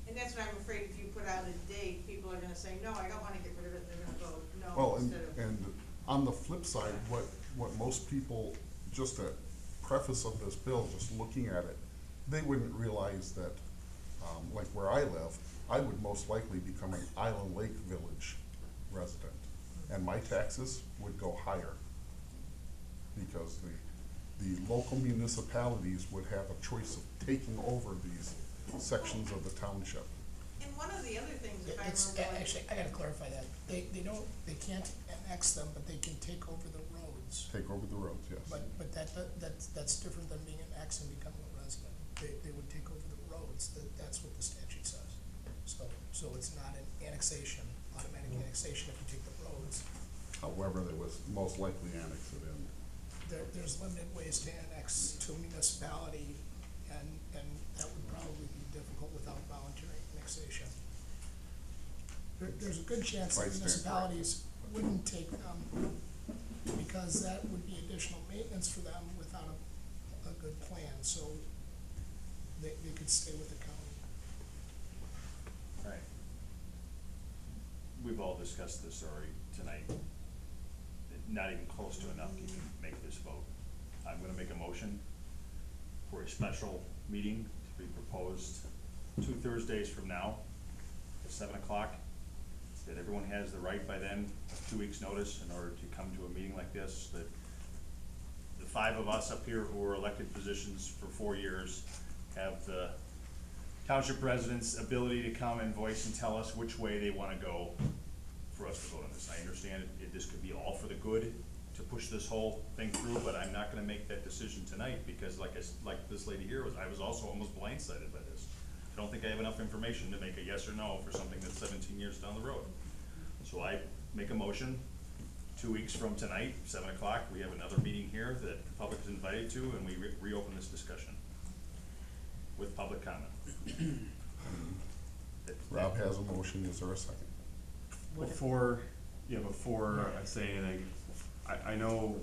Speaker 11: And that's what I'm afraid if you put out a date, people are gonna say, no, I don't wanna get rid of it, they're gonna vote no
Speaker 1: Well, and,
Speaker 11: instead of.
Speaker 1: and on the flip side, what most people, just a preface of this bill, just looking at it, they wouldn't realize that, like where I live, I would most likely become an Island Lake Village resident. And my taxes would go higher. Because the local municipalities would have a choice of taking over these sections of the township.
Speaker 11: And one of the other things, if I
Speaker 2: It's,
Speaker 11: remember.
Speaker 2: actually, I gotta clarify that. They can't annex them, but they can take over the roads.
Speaker 1: Take over the roads, yes.
Speaker 2: But that's different than being an ex and becoming a resident. They would take over the roads, that's what the statute says. So it's not an annexation, automatic annexation if you take the roads.
Speaker 1: However, they was most likely annexed it in.
Speaker 2: There's limited ways to annex to a municipality, and that would probably be difficult without voluntary annexation. There's a good chance that
Speaker 1: Right, Stan.
Speaker 2: municipalities wouldn't take them, because that would be additional maintenance for them without a good plan, so they could stay with the county.
Speaker 5: Right. We've all discussed this already tonight. Not even close to enough to even make this vote. I'm gonna make a motion for a special meeting to be proposed 2 Thursdays from now at 7 o'clock. That everyone has the right by then, 2 weeks' notice, in order to come to a meeting like this, that the 5 of us up here who were elected positions for 4 years have the township residents' ability to come and voice and tell us which way they wanna go for us to vote on this. I understand this could be all for the good to push this whole thing through, but I'm not gonna make that decision tonight, because like this lady here I was also almost blindsided by this. I don't think I have enough information to make a yes or no for something that's 17 years down the road. So I make a motion, 2 weeks from tonight, 7 o'clock, we have another meeting here that the public is invited to, and we reopen this discussion with public comment.
Speaker 1: Rob has a motion, is there a second?
Speaker 6: Before I say anything, I know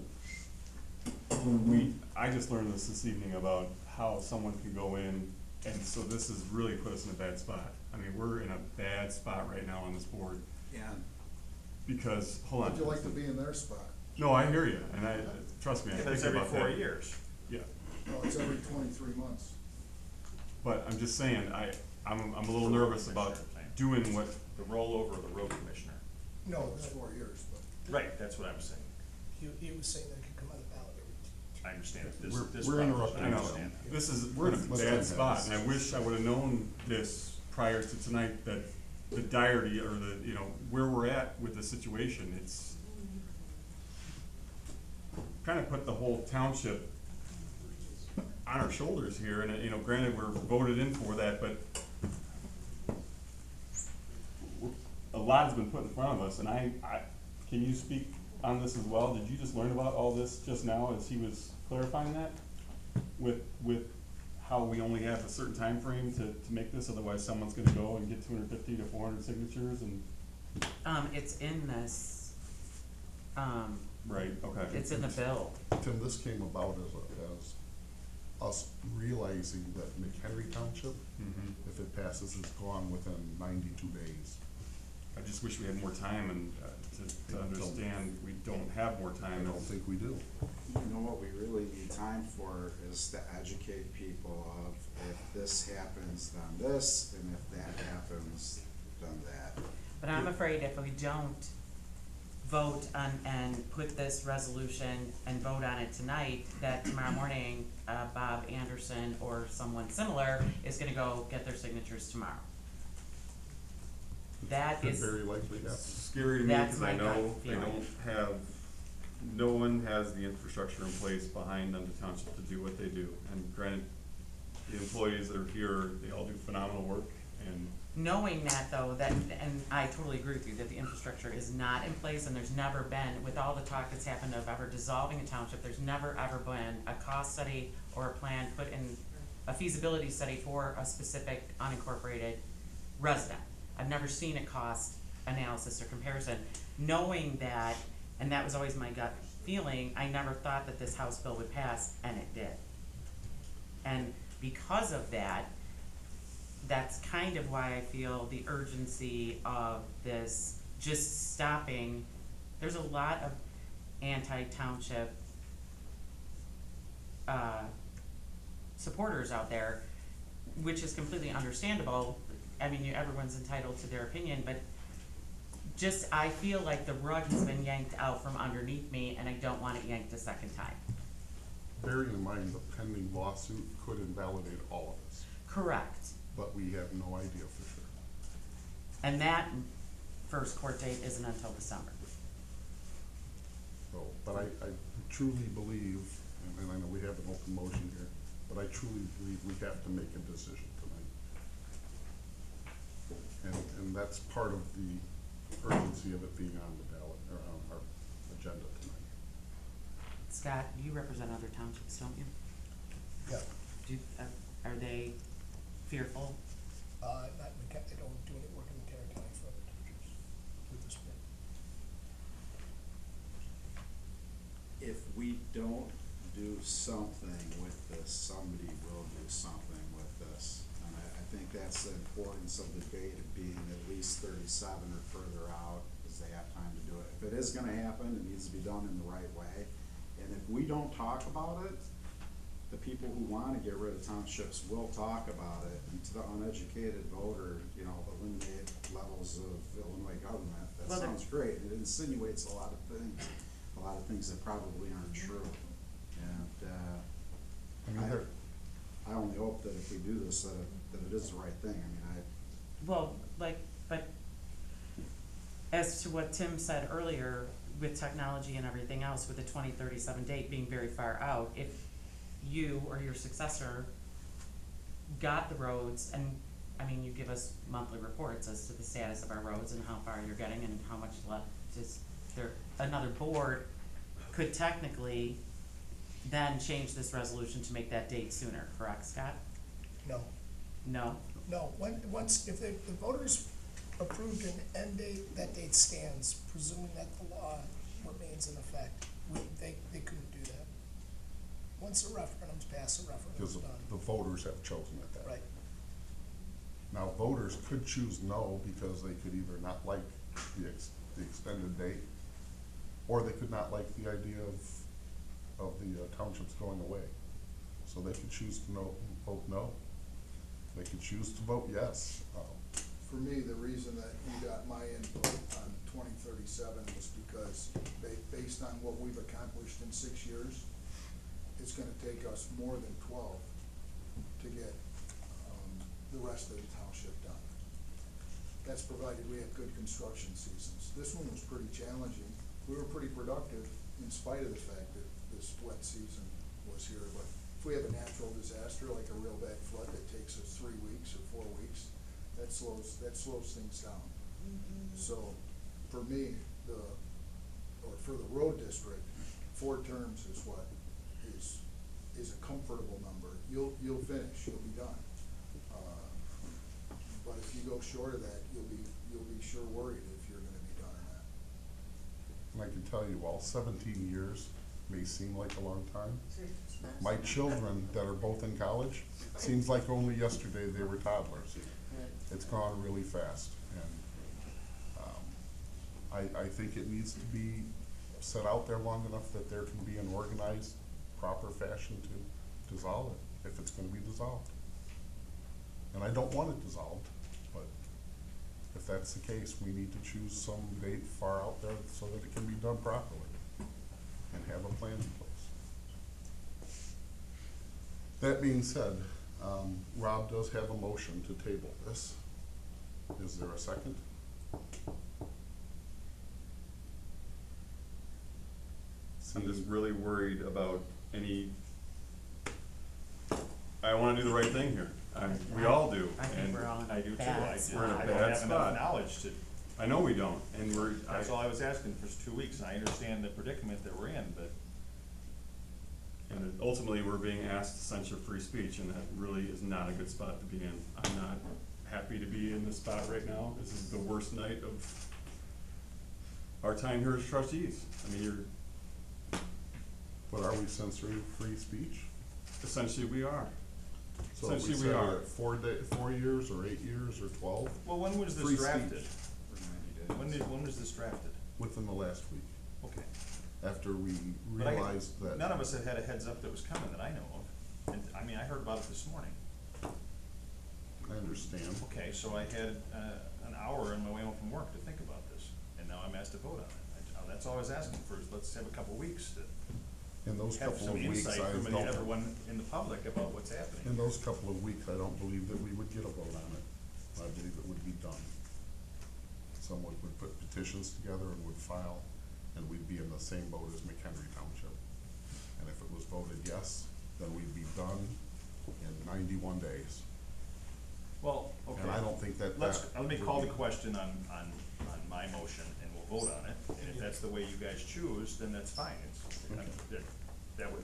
Speaker 6: I just learned this evening about how someone can go in, and so this has really put us in a bad spot. I mean, we're in a bad spot right now on this board,
Speaker 7: Yeah.
Speaker 6: because, hold on.
Speaker 7: Would you like to be in their spot?
Speaker 6: No, I hear you, and trust me, I
Speaker 5: If
Speaker 6: think
Speaker 5: it's every
Speaker 6: about that.
Speaker 5: 4 years.
Speaker 6: Yeah,
Speaker 7: No, it's every 23 months.
Speaker 6: but I'm just saying, I'm a little nervous about doing what,
Speaker 5: The rollover of the road commissioner.
Speaker 7: No, it's 4 years, but.
Speaker 5: Right, that's what I'm saying.
Speaker 2: He was saying that it could come on the ballot every.
Speaker 5: I understand this,
Speaker 1: We're-
Speaker 5: this
Speaker 1: we're
Speaker 5: problem,
Speaker 1: interrupting
Speaker 5: I
Speaker 6: I know,
Speaker 5: understand.
Speaker 6: we're in a
Speaker 1: Let's
Speaker 6: bad
Speaker 1: not
Speaker 6: spot,
Speaker 1: have
Speaker 6: and I
Speaker 1: this.
Speaker 6: wish I would've known this prior to tonight, that the diary, or where we're at with the situation, it's kinda put the whole township on our shoulders here, and, granted, we're voted in for that, but a lot has been put in front of us, and can you speak on this as well? Did you just learn about all this just now as he was clarifying that? With how we only have a certain time frame to make this, otherwise someone's gonna go and get 250 to 400 signatures and,
Speaker 8: It's in this,
Speaker 6: right, okay.
Speaker 8: it's in the bill.
Speaker 1: Tim, this came about as us realizing that McHenry Township,
Speaker 6: Mhm.
Speaker 1: if it passes, is gone within 92 days.
Speaker 6: I just wish we had more time and, to understand we don't have more
Speaker 1: I
Speaker 6: time.
Speaker 1: don't think we do.
Speaker 9: You know what we really need time for is to educate people of if this happens, then this, and if that happens, then that.
Speaker 8: But I'm afraid if we don't vote on, and put this resolution and vote on it tonight, that tomorrow morning, Bob Anderson or someone similar is gonna go get their signatures tomorrow. That
Speaker 1: Could
Speaker 8: is,
Speaker 1: very likely happen.
Speaker 6: Scary to me,
Speaker 8: That's
Speaker 6: cause I
Speaker 8: my gut
Speaker 6: know they
Speaker 8: feeling.
Speaker 6: don't have, no one has the infrastructure in place behind Nunda Township to do what they do. And granted, the employees that are here, they all do phenomenal work, and
Speaker 8: knowing that though, that, and I totally agree with you, that the infrastructure is not in place, and there's never been, with all the talk that's happened of ever dissolving a township, there's never ever been a cost study or a plan put in, a feasibility study for a specific unincorporated resident. I've never seen a cost analysis or comparison. Knowing that, and that was always my gut feeling, I never thought that this House bill would pass, and it did. And because of that, that's kind of why I feel the urgency of this just stopping. There's a lot of anti-township supporters out there, which is completely understandable. I mean, everyone's entitled to their opinion, but just, I feel like the rug has been yanked out from underneath me, and I don't want it yanked a second time.
Speaker 1: Bearing in mind the pending lawsuit could invalidate all of this,
Speaker 8: Correct.
Speaker 1: but we have no idea for sure.
Speaker 8: And that first court date isn't until December.
Speaker 1: So, but I truly believe, and I know we have an open motion here, but I truly believe we have to make a decision tonight. And that's part of the urgency of it being on the ballot, or on our agenda tonight.
Speaker 8: Scott, you represent other townships, don't you?
Speaker 2: Yeah,
Speaker 8: Are they fearful?
Speaker 2: not I don't do any work in McCarran County for other townships with this bid.
Speaker 9: If we don't do something with this, somebody will do something with this. And I think that's the importance of the date of being at least 37 or further out, because they have time to do it. If it is gonna happen, it needs to be done in the right way. And if we don't talk about it, the people who wanna get rid of townships will talk about it. And to the uneducated voter, you know, eliminate levels of Illinois government, that
Speaker 8: Well,
Speaker 9: sounds great. It insinuates a lot of things that probably aren't true. And,
Speaker 1: I mean, there,
Speaker 9: I only hope that if we do this, that it is the right thing. I mean,
Speaker 8: Well, but as to what Tim said earlier, with technology and everything else, with the 2037 date being very far out, if you or your successor got the roads, and, I mean, you give us monthly reports as to the status of our roads and how far you're getting and how much left, just, another board could technically then change this resolution to make that date sooner, correct, Scott?
Speaker 2: No,
Speaker 8: No?
Speaker 2: no, if the voters approved an end date, that date stands, presuming that the law remains in effect. They couldn't do that. Once a referendum's passed, the referendum's
Speaker 1: because
Speaker 2: done.
Speaker 1: the voters have chosen it that way.
Speaker 2: Right,
Speaker 1: Now, voters could choose no because they could either not like the extended date, or they could not like the idea of the townships going away. So they could choose to vote no. They could choose to vote yes.
Speaker 7: For me, the reason that you got my input on 2037 was because based on what we've accomplished in 6 years, it's gonna take us more than 12 to get, the rest of the township done. That's provided we have good construction seasons. This one was pretty challenging. We were pretty productive in spite of the fact that this wet season was here, but if we have a natural disaster, like a real bad flood that takes us 3 weeks or 4 weeks, that slows things down. So, for me, for the road district, 4 terms is what is a comfortable number. You'll finish, you'll be done. But if you go short of that, you'll be sure worried if you're gonna be done or not.
Speaker 1: And I can tell you, while 17 years may seem like a long time, my children that are both in college, seems like only yesterday they were toddlers. It's gone really fast, and I think it needs to be set out there long enough that there can be an organized, proper fashion to dissolve it, if it's gonna be dissolved. And I don't want it dissolved, but if that's the case, we need to choose some date far out there so that it can be done properly and have a plan in place. That being said, Rob does have a motion to table this. Is there a second?
Speaker 6: I'm just really worried about I wanna do the right thing here. We all do.
Speaker 8: I think
Speaker 6: and
Speaker 8: we're all in
Speaker 5: I
Speaker 8: a
Speaker 5: do too,
Speaker 8: bad spot.
Speaker 6: We're in a
Speaker 5: I
Speaker 6: bad
Speaker 5: don't have enough
Speaker 6: spot.
Speaker 5: knowledge to,
Speaker 6: I know we don't, and
Speaker 5: that's all I was asking for 2 weeks, and I understand the predicament that we're in, but
Speaker 6: and ultimately, we're being asked to censure free speech, and that really is not a good spot to be in. I'm not happy to be in this spot right now. This is the worst night of our time here as trustees. I mean,
Speaker 1: But are we censoring free speech?
Speaker 6: essentially we are.
Speaker 1: So we
Speaker 6: Essentially, we
Speaker 1: said
Speaker 6: are.
Speaker 1: at 4 years, or 8 years, or 12,
Speaker 5: well, when was
Speaker 1: Free
Speaker 5: this drafted?
Speaker 1: speech.
Speaker 9: For 90 days.
Speaker 5: When was this drafted?
Speaker 1: within the last week,
Speaker 5: Okay.
Speaker 1: after we
Speaker 5: But I-
Speaker 1: realized that.
Speaker 5: None of us had had a heads up that was coming that I know of, and, I mean, I heard about it this morning.
Speaker 1: I understand.
Speaker 5: Okay, so I had, an hour on my way home from work to think about this, and now I'm asked to vote on it. That's all I was asking for, is let's have a couple weeks to
Speaker 1: In those
Speaker 5: have
Speaker 1: couple
Speaker 5: some
Speaker 1: of weeks,
Speaker 5: insight
Speaker 1: I
Speaker 5: from
Speaker 1: don't,
Speaker 5: everyone in the public about what's happening.
Speaker 1: in those couple of weeks, I don't believe that we would get a vote on it. I believe it would be done. Someone would put petitions together and would file, and we'd be in the same boat as McHenry Township. And if it was voted yes, then we'd be done in 91 days.
Speaker 5: Well, okay.
Speaker 1: And I don't think that
Speaker 5: Let me
Speaker 1: would
Speaker 5: call the
Speaker 1: be-
Speaker 5: question on my motion, and we'll vote on it, and if that's the way you guys choose, then that's fine.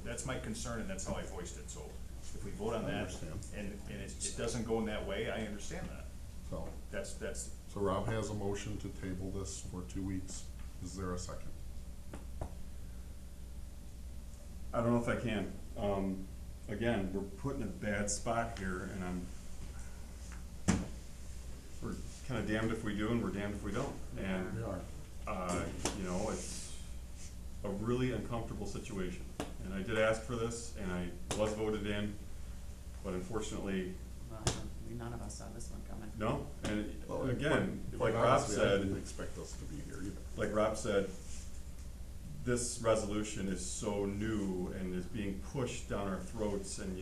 Speaker 5: That's my concern, and that's how I voiced it, so if we vote on
Speaker 1: I
Speaker 5: that,
Speaker 1: understand.
Speaker 5: and it doesn't go in that way, I understand that.
Speaker 1: So,
Speaker 5: That's,
Speaker 1: so Rob has a motion to table this for 2 weeks. Is there a second?
Speaker 6: I don't know if I can. Again, we're put in a bad spot here, and we're kinda damned if we do and we're damned if we don't. And,
Speaker 1: We are.
Speaker 6: it's a really uncomfortable situation. And I did ask for this, and I was voted in, but unfortunately,
Speaker 8: Well, none of us saw this one coming.
Speaker 6: no. And
Speaker 1: Well,
Speaker 6: again,
Speaker 1: quite
Speaker 6: like Rob
Speaker 1: honestly, I
Speaker 6: said,
Speaker 1: didn't expect us to be here either.
Speaker 6: like Rob said, this resolution is so new and is being pushed down our throats, and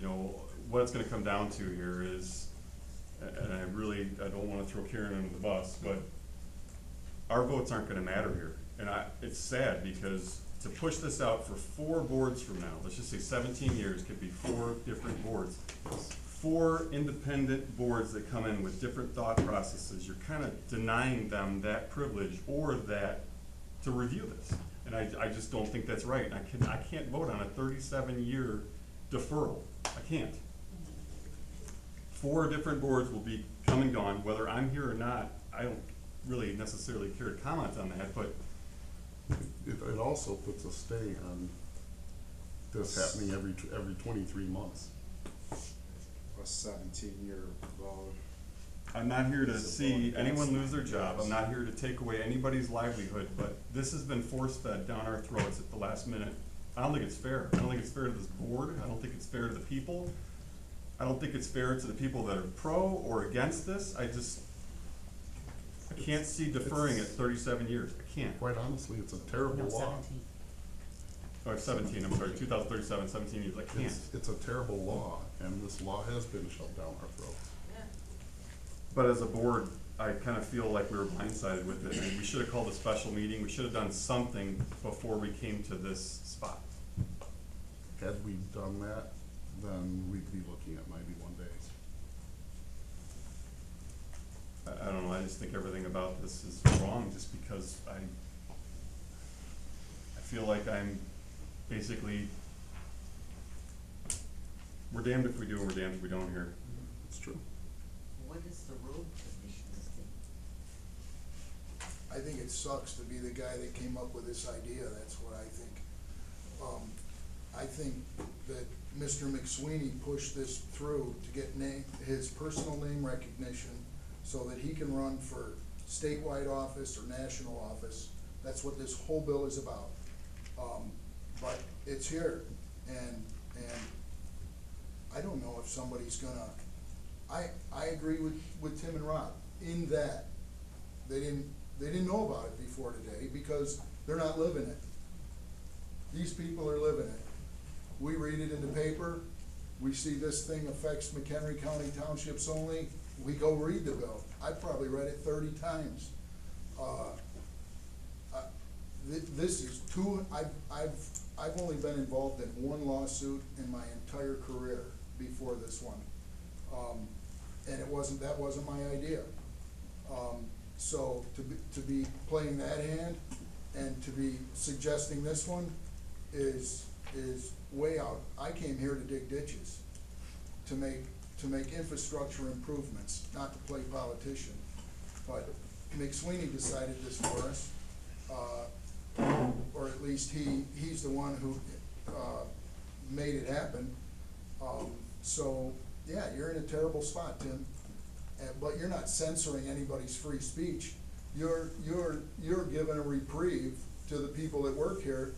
Speaker 6: what it's gonna come down to here is, and I don't wanna throw Karen under the bus, but our votes aren't gonna matter here. And it's sad, because to push this out for 4 boards from now, let's just say 17 years, could be 4 different boards. 4 independent boards that come in with different thought processes, you're kinda denying them that privilege or that to review this. And I just don't think that's right, and I can't vote on a 37-year deferral, I can't. 4 different boards will be come and gone, whether I'm here or not, I don't really necessarily care to comment on that, but
Speaker 1: It also puts a stay on this happening every 23 months.
Speaker 9: A 17-year vote.
Speaker 6: I'm not here to see anyone lose their job, I'm not here to take away anybody's livelihood, but this has been force-fed down our throats at the last minute. I don't think it's fair. I don't think it's fair to this board, I don't think it's fair to the people. I don't think it's fair to the people that are pro or against this. I can't see deferring it 37 years, I can't.
Speaker 1: Quite honestly, it's a terrible
Speaker 8: No,
Speaker 1: law.
Speaker 8: 17.
Speaker 6: Or 17, I'm sorry, 2037, 17 years, I can't.
Speaker 1: It's a terrible law, and this law has been shoved down our throats.
Speaker 11: Yeah.
Speaker 6: But as a board, I kind of feel like we were blindsided with it, and we should have called a special meeting, we should have done something before we came to this spot.
Speaker 1: Had we done that, then we'd be looking at 91 days.
Speaker 6: I don't know, I just think everything about this is wrong, just because I feel like I'm basically, we're damned if we do and we're damned if we don't here.
Speaker 1: It's true.
Speaker 10: What is the road commissioner's thing?
Speaker 7: I think it sucks to be the guy that came up with this idea, that's what I think. I think that Mr. McSweeney pushed this through to get his personal name recognition so that he can run for statewide office or national office That's what this whole bill is about. But it's here, and I don't know if somebody's gonna, I agree with Tim and Rob in that they didn't know about it before today because they're not living it. These people are living it. We read it in the paper, we see this thing affects McHenry County Townships only, we go read the bill. I've probably read it 30 times. This is I've only been involved in one lawsuit in my entire career before this one. And that wasn't my idea. So to be playing that hand and to be suggesting this one is way out. I came here to dig ditches, to make infrastructure improvements, not to play politician. But McSweeney decided this for us, or at least he's the one who made it happen. So yeah, you're in a terrible spot, Tim. But you're not censoring anybody's free speech. You're giving a reprieve to the people that work here.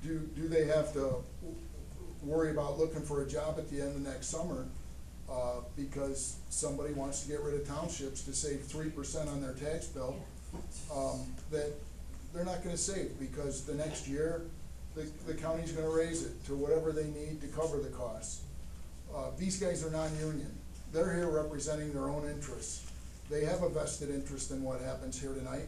Speaker 7: Do they have to worry about looking for a job at the end of next summer because somebody wants to get rid of townships to save 3% on their tax bill? That they're not gonna save, because the next year the county's gonna raise it to whatever they need to cover the costs. These guys are non-union. They're here representing their own interests. They have a vested interest in what happens here tonight.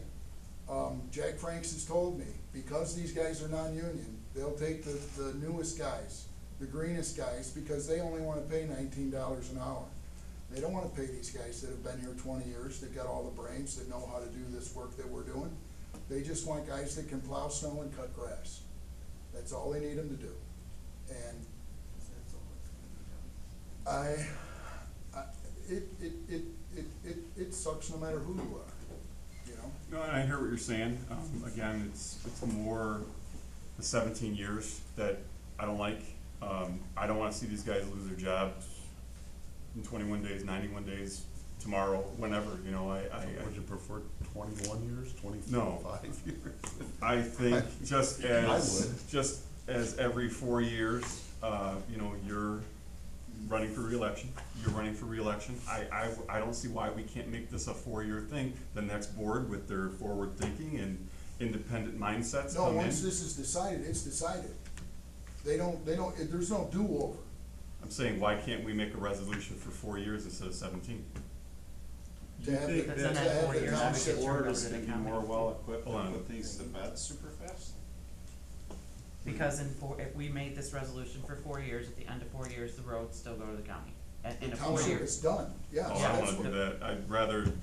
Speaker 7: Jack Franks has told me, because these guys are non-union, they'll take the newest guys, the greenest guys, because they only wanna pay $19 an hour. They don't wanna pay these guys that have been here 20 years, that got all the brains, that know how to do this work that we're doing. They just want guys that can plow snow and cut grass. That's all they need them to do. And it sucks no matter who you are, you know?
Speaker 6: No, and I hear what you're saying. Again, it's more the 17 years that I don't like. I don't wanna see these guys lose their jobs in 21 days, 91 days, tomorrow, whenever, you know,
Speaker 1: Would you prefer 21 years, 25
Speaker 6: No.
Speaker 1: years?
Speaker 6: I think just as,
Speaker 1: would.
Speaker 6: just as every 4 years, you know, you're running for reelection, I don't see why we can't make this a 4-year thing. The next board with their forward thinking and independent mindsets
Speaker 7: No,
Speaker 6: come in.
Speaker 7: once this is decided, it's decided. There's no do-over.
Speaker 6: I'm saying, why can't we make a resolution for 4 years instead of 17?
Speaker 7: To have
Speaker 9: think
Speaker 7: the-
Speaker 8: That's in
Speaker 7: to
Speaker 8: that
Speaker 7: have
Speaker 8: 4
Speaker 7: the
Speaker 8: years,
Speaker 7: township-
Speaker 8: obviously.
Speaker 9: The board is gonna be
Speaker 8: County.
Speaker 9: more well equipped to
Speaker 6: Hold on.
Speaker 9: put things to bed super fast?
Speaker 8: Because if we made this resolution for 4 years, at the end of 4 years, the roads still go to the county. In
Speaker 7: The
Speaker 8: a 4
Speaker 7: township
Speaker 8: years.
Speaker 7: is done, yes,
Speaker 6: Oh, I
Speaker 7: that's
Speaker 6: don't wanna do
Speaker 7: what,
Speaker 6: that. I'd rather,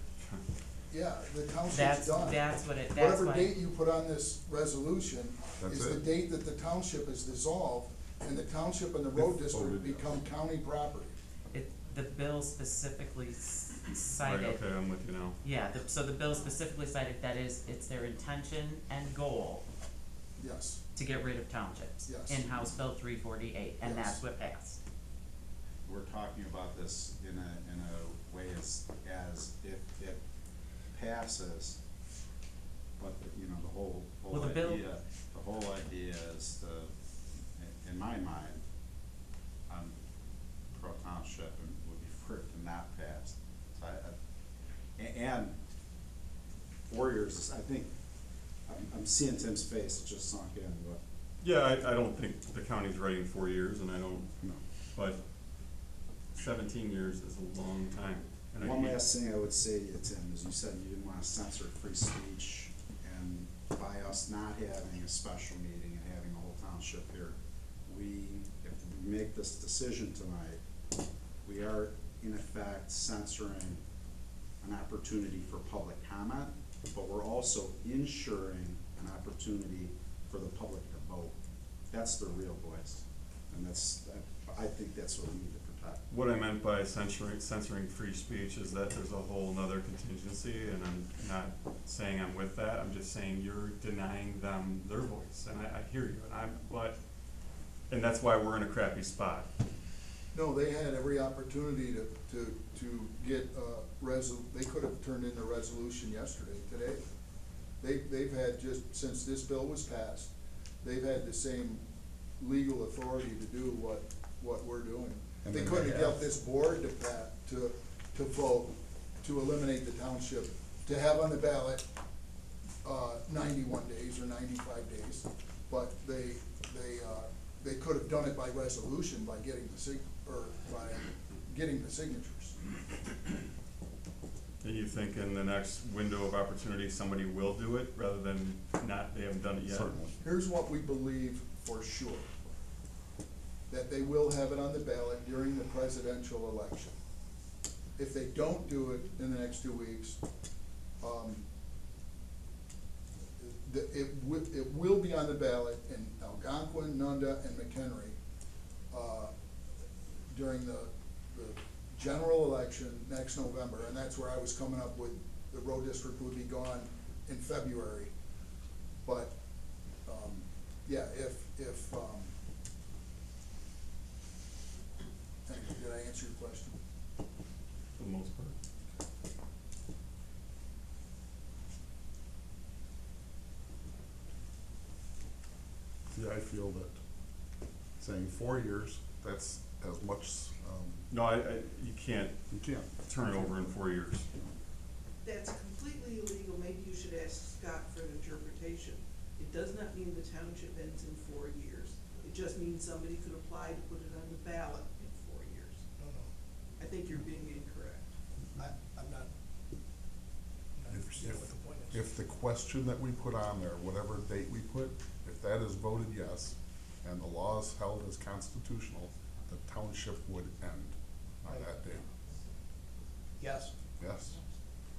Speaker 7: yeah, the township's
Speaker 8: That's
Speaker 7: done.
Speaker 8: what it, that's
Speaker 7: Whatever
Speaker 8: why.
Speaker 7: date you put on this resolution
Speaker 1: That's
Speaker 7: is the
Speaker 1: it.
Speaker 7: date that the township is dissolved, and the township and the road
Speaker 1: If
Speaker 7: district
Speaker 1: voted, yes.
Speaker 7: become county property.
Speaker 8: The bill specifically
Speaker 6: right,
Speaker 8: cited.
Speaker 6: okay, I'm with you now.
Speaker 8: Yeah, so the bill specifically cited that it's their intention and goal
Speaker 7: Yes,
Speaker 8: to get rid of townships.
Speaker 7: Yes.
Speaker 8: In House Bill 348, and
Speaker 7: Yes.
Speaker 8: that's what passed.
Speaker 9: We're talking about this in a way as if it passes, but you know, the whole
Speaker 8: Well, the bill-
Speaker 9: idea is in my mind, I'm pro township and would be for it to not pass. So and 4 years is, I think, I'm seeing Tim's face, it just sunk in, but.
Speaker 6: Yeah, I don't think the county's ready in 4 years, and I don't,
Speaker 9: No.
Speaker 6: but 17 years is a long time. And I
Speaker 9: One
Speaker 6: hate-
Speaker 9: last thing I would say to you, Tim, is you said you didn't wanna censor free speech, and by us not having a special meeting and having a whole township here, if we make this decision tonight, we are in effect censoring an opportunity for public comment, but we're also ensuring an opportunity for the public to vote. That's the real voice, and I think that's what we need to protect.
Speaker 6: What I meant by censoring free speech is that there's a whole nother contingency, and I'm not saying I'm with that, I'm just saying you're denying them their voice, and I hear you, and that's why we're in a crappy spot.
Speaker 7: no, they had every opportunity to get they could have turned in the resolution today. they've had, just since this bill was passed, they've had the same legal authority to do what we're doing.
Speaker 1: And
Speaker 7: They
Speaker 1: they
Speaker 7: couldn't
Speaker 1: have.
Speaker 7: get this board to vote, to eliminate the township, to have on the ballot, 91 days or 95 days, but they could have done it by resolution, by getting the signatures.
Speaker 6: And you think in the next window of opportunity, somebody will do it rather than not, they haven't done it yet?
Speaker 1: Certainly.
Speaker 7: Here's what we believe for sure, that they will have it on the ballot during the presidential election. If they don't do it in the next 2 weeks, it will be on the ballot in Algonquin, Nunda, and McHenry, during the general election next November, and that's where I was coming up with the road district would be gone in February. But, yeah, if, did I answer your question?
Speaker 6: For the most part.
Speaker 1: See, I feel that saying 4 years, that's as much,
Speaker 6: No, you can't
Speaker 1: you can't.
Speaker 6: turn it over in 4 years.
Speaker 2: That's completely illegal. Maybe you should ask Scott for an interpretation. It does not mean the township ends in 4 years. It just means somebody could apply to put it on the ballot in 4 years.
Speaker 12: No, no,
Speaker 2: I think you're being incorrect.
Speaker 12: I'm not understanding what the point is.
Speaker 1: If the question that we put on there, whatever date we put, if that is voted yes, and the law is held as constitutional, the township would end on that date.
Speaker 12: Yes,
Speaker 1: Yes,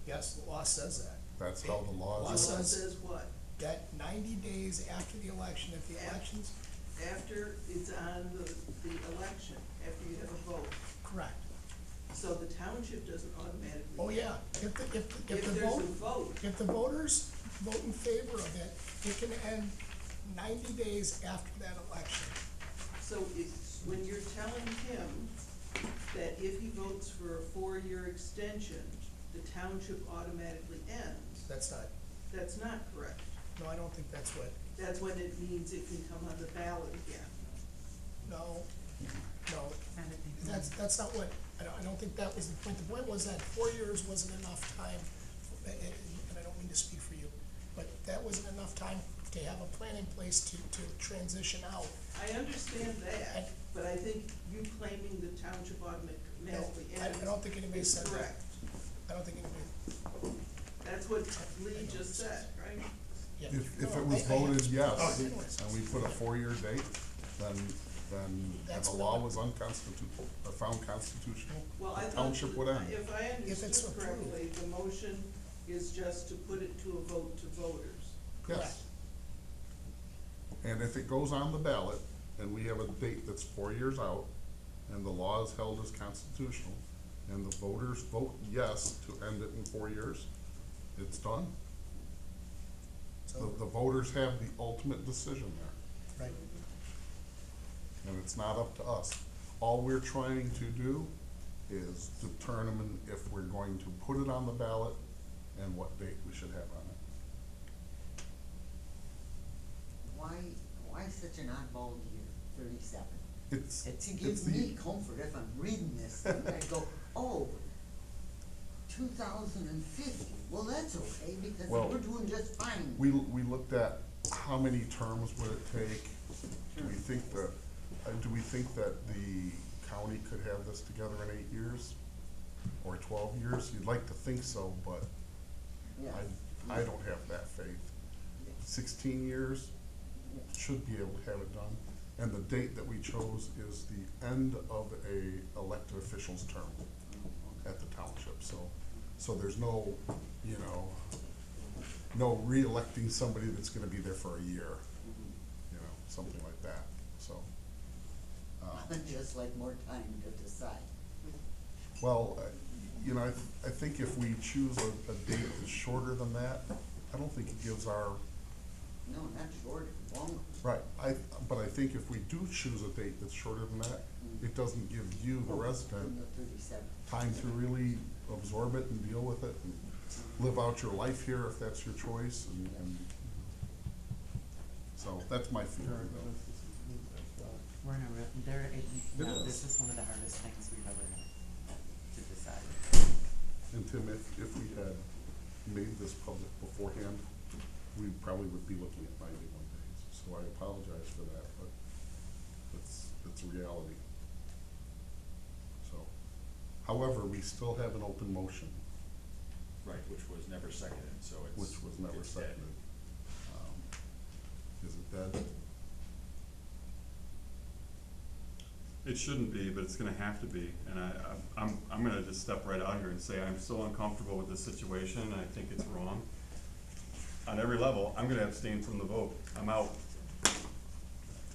Speaker 12: yes, the law says that.
Speaker 1: that's how the law
Speaker 12: Law
Speaker 1: is.
Speaker 2: The law
Speaker 12: says-
Speaker 2: says what?
Speaker 12: That 90 days after the election, if the election's
Speaker 2: After it's on the election, after you have a vote.
Speaker 12: correct.
Speaker 2: So the township doesn't automatically.
Speaker 12: Oh, yeah, if
Speaker 2: If
Speaker 12: the
Speaker 2: there's a vote,
Speaker 12: if the voters vote in favor of it, it can end 90 days after that election.
Speaker 2: so it's, when you're telling him that if he votes for a 4-year extension, the township automatically ends,
Speaker 12: That's not,
Speaker 2: that's not correct.
Speaker 12: no, I don't think that's what,
Speaker 2: That's when it means it can come on the ballot again.
Speaker 12: no, no,
Speaker 3: Not if they-
Speaker 12: that's not what, I don't think that was the point. The point was that 4 years wasn't enough time, and I don't mean to speak for you, but that wasn't enough time to have a plan in place to transition out.
Speaker 2: I understand that, but I think you claiming the township automatically
Speaker 12: No, I
Speaker 2: ends
Speaker 12: don't think anybody
Speaker 2: is
Speaker 12: said that.
Speaker 2: correct.
Speaker 12: I don't think anybody,
Speaker 2: That's what Lee just said, right?
Speaker 12: yeah.
Speaker 1: If
Speaker 12: No,
Speaker 1: it was
Speaker 12: I-
Speaker 1: voted
Speaker 12: Oh,
Speaker 1: yes,
Speaker 12: anyways.
Speaker 1: and we put a 4-year date, then and
Speaker 12: That's
Speaker 1: the
Speaker 12: what
Speaker 1: law
Speaker 12: I-
Speaker 1: was unconstitutional, or found constitutional,
Speaker 2: Well, I
Speaker 1: the
Speaker 2: thought,
Speaker 1: township would end.
Speaker 2: if I
Speaker 12: it's
Speaker 2: understood
Speaker 12: approved.
Speaker 2: correctly, the motion is just to put it to a vote to voters.
Speaker 1: Yes. And if it goes on the ballot, and we have a date that's 4 years out, and the law is held as constitutional, and the voters vote yes to end it in 4 years, it's done.
Speaker 12: So,
Speaker 1: The voters have the ultimate decision there,
Speaker 12: right,
Speaker 1: and it's not up to us. All we're trying to do is determine if we're going to put it on the ballot and what date we should have on it.
Speaker 10: Why such an oddball year, 37?
Speaker 1: It's
Speaker 10: To
Speaker 1: it's
Speaker 10: give
Speaker 1: the-
Speaker 10: me comfort if I'm reading this thing, I go, oh, 2050, well, that's okay, because
Speaker 1: Well,
Speaker 10: we're doing just fine.
Speaker 1: We looked at how many terms would it take? Do we think that, the county could have this together in 8 years? Or 12 years? You'd like to think so, but
Speaker 10: Yeah.
Speaker 1: I don't have that faith. 16 years, should be able to have it done. And the date that we chose is the end of a elected official's term at the township, so there's no, no re-electing somebody that's gonna be there for a year, something like that, so.
Speaker 10: Just like more time to decide.
Speaker 1: Well, I think if we choose a date that's shorter than that, I don't think it gives our,
Speaker 10: No, not shorter, longer.
Speaker 1: right, but I think if we do choose a date that's shorter than that, it doesn't give you, the resident,
Speaker 10: From the 37.
Speaker 1: time to really absorb it and deal with it. And live out your life here if that's your choice, and so that's my feeling though.
Speaker 8: We're in a, there, no,
Speaker 1: is.
Speaker 8: this is one of the hardest things we've ever had to decide.
Speaker 1: And Tim, if we had made this public beforehand, we probably would be looking at 91 days. So I apologize for that, but it's reality. So, however, we still have an open motion,
Speaker 5: Right, which was never seconded, so it's.
Speaker 1: which was never
Speaker 5: it's dead.
Speaker 1: seconded. Is it dead?
Speaker 6: It shouldn't be, but it's gonna have to be, and I'm gonna just step right out here and say I'm so uncomfortable with this situation, and I think it's wrong. On every level, I'm gonna abstain from the vote, I'm out.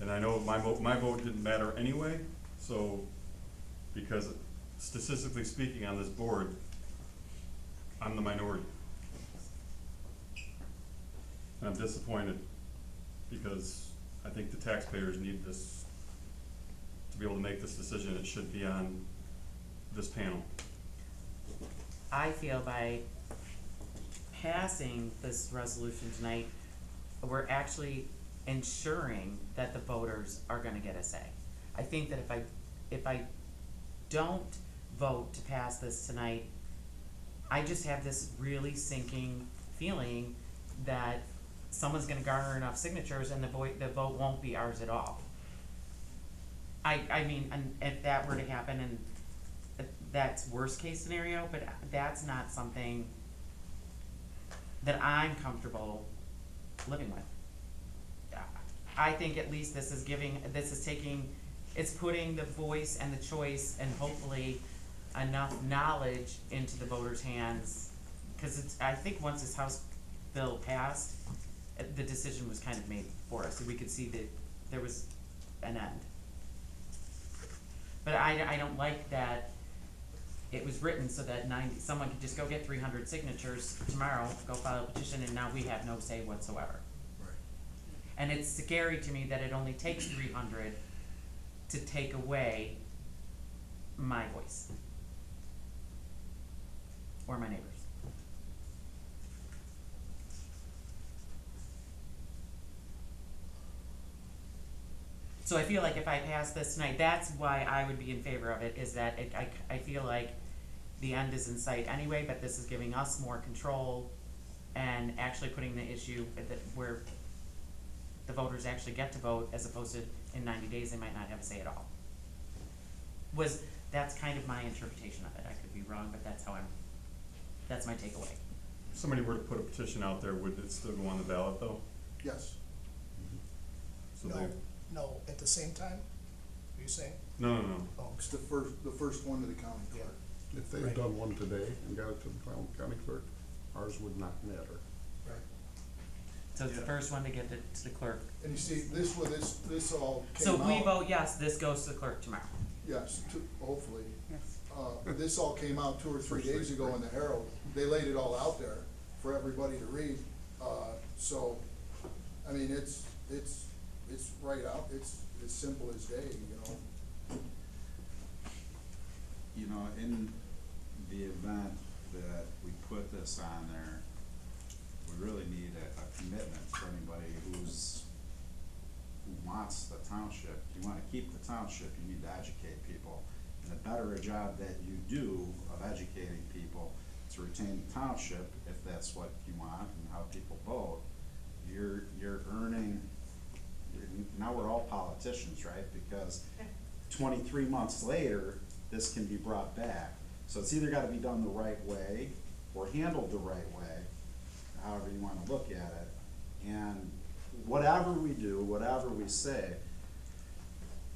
Speaker 6: And I know my vote didn't matter anyway, so, because statistically speaking on this board, I'm the minority. And I'm disappointed, because I think the taxpayers need this, to be able to make this decision. It should be on this panel.
Speaker 8: I feel by passing this resolution tonight, we're actually ensuring that the voters are gonna get a say. I think that if I don't vote to pass this tonight, I just have this really sinking feeling that someone's gonna garner enough signatures and the vote won't be ours at all. I mean, and if that were to happen, and that's worst case scenario, but that's not something that I'm comfortable living with. I think at least this is it's putting the voice and the choice and hopefully enough knowledge into the voters' hands. Cause I think once this House bill passed, the decision was kind of made for us, so we could see that there was an end. But I don't like that it was written so that someone could just go get 300 signatures tomorrow, go file a petition, and now we have no say whatsoever.
Speaker 7: Right.
Speaker 8: And it's scary to me that it only takes 300 to take away my voice. Or my neighbors. So I feel like if I pass this tonight, that's why I would be in favor of it, is that I feel like the end is in sight anyway, but this is giving us more control and actually putting the issue where the voters actually get to vote, as opposed to in 90 days they might not have a say at all. That's kind of my interpretation of it. I could be wrong, but that's my takeaway.
Speaker 6: If somebody were to put a petition out there, would it still go on the ballot though?
Speaker 7: Yes.
Speaker 6: So
Speaker 12: No, no, at the same time, are you saying?
Speaker 6: No.
Speaker 12: Oh,
Speaker 7: It's the first one to the county clerk.
Speaker 1: If they had done one today and got it to the county clerk, ours would not matter.
Speaker 12: right.
Speaker 8: So it's the first one to get it to the clerk.
Speaker 7: And you see, this all came
Speaker 8: So
Speaker 7: out.
Speaker 8: if we vote yes, this goes to the clerk tomorrow.
Speaker 7: Yes, hopefully.
Speaker 8: Yes.
Speaker 7: This all came out 2 or 3 days ago in the Herald. They laid it all out there for everybody to read. So, I mean, it's right out, it's as simple as day, you know.
Speaker 9: You know, in the event that we put this on there, we really need a commitment for anybody who wants the township. If you wanna keep the township, you need to educate people. And the better a job that you do of educating people to retain the township, if that's what you want and how people vote, you're earning, now we're all politicians, right? Because 23 months later, this can be brought back. So it's either gotta be done the right way or handled the right way, however you wanna look at it. And whatever we do, whatever we say,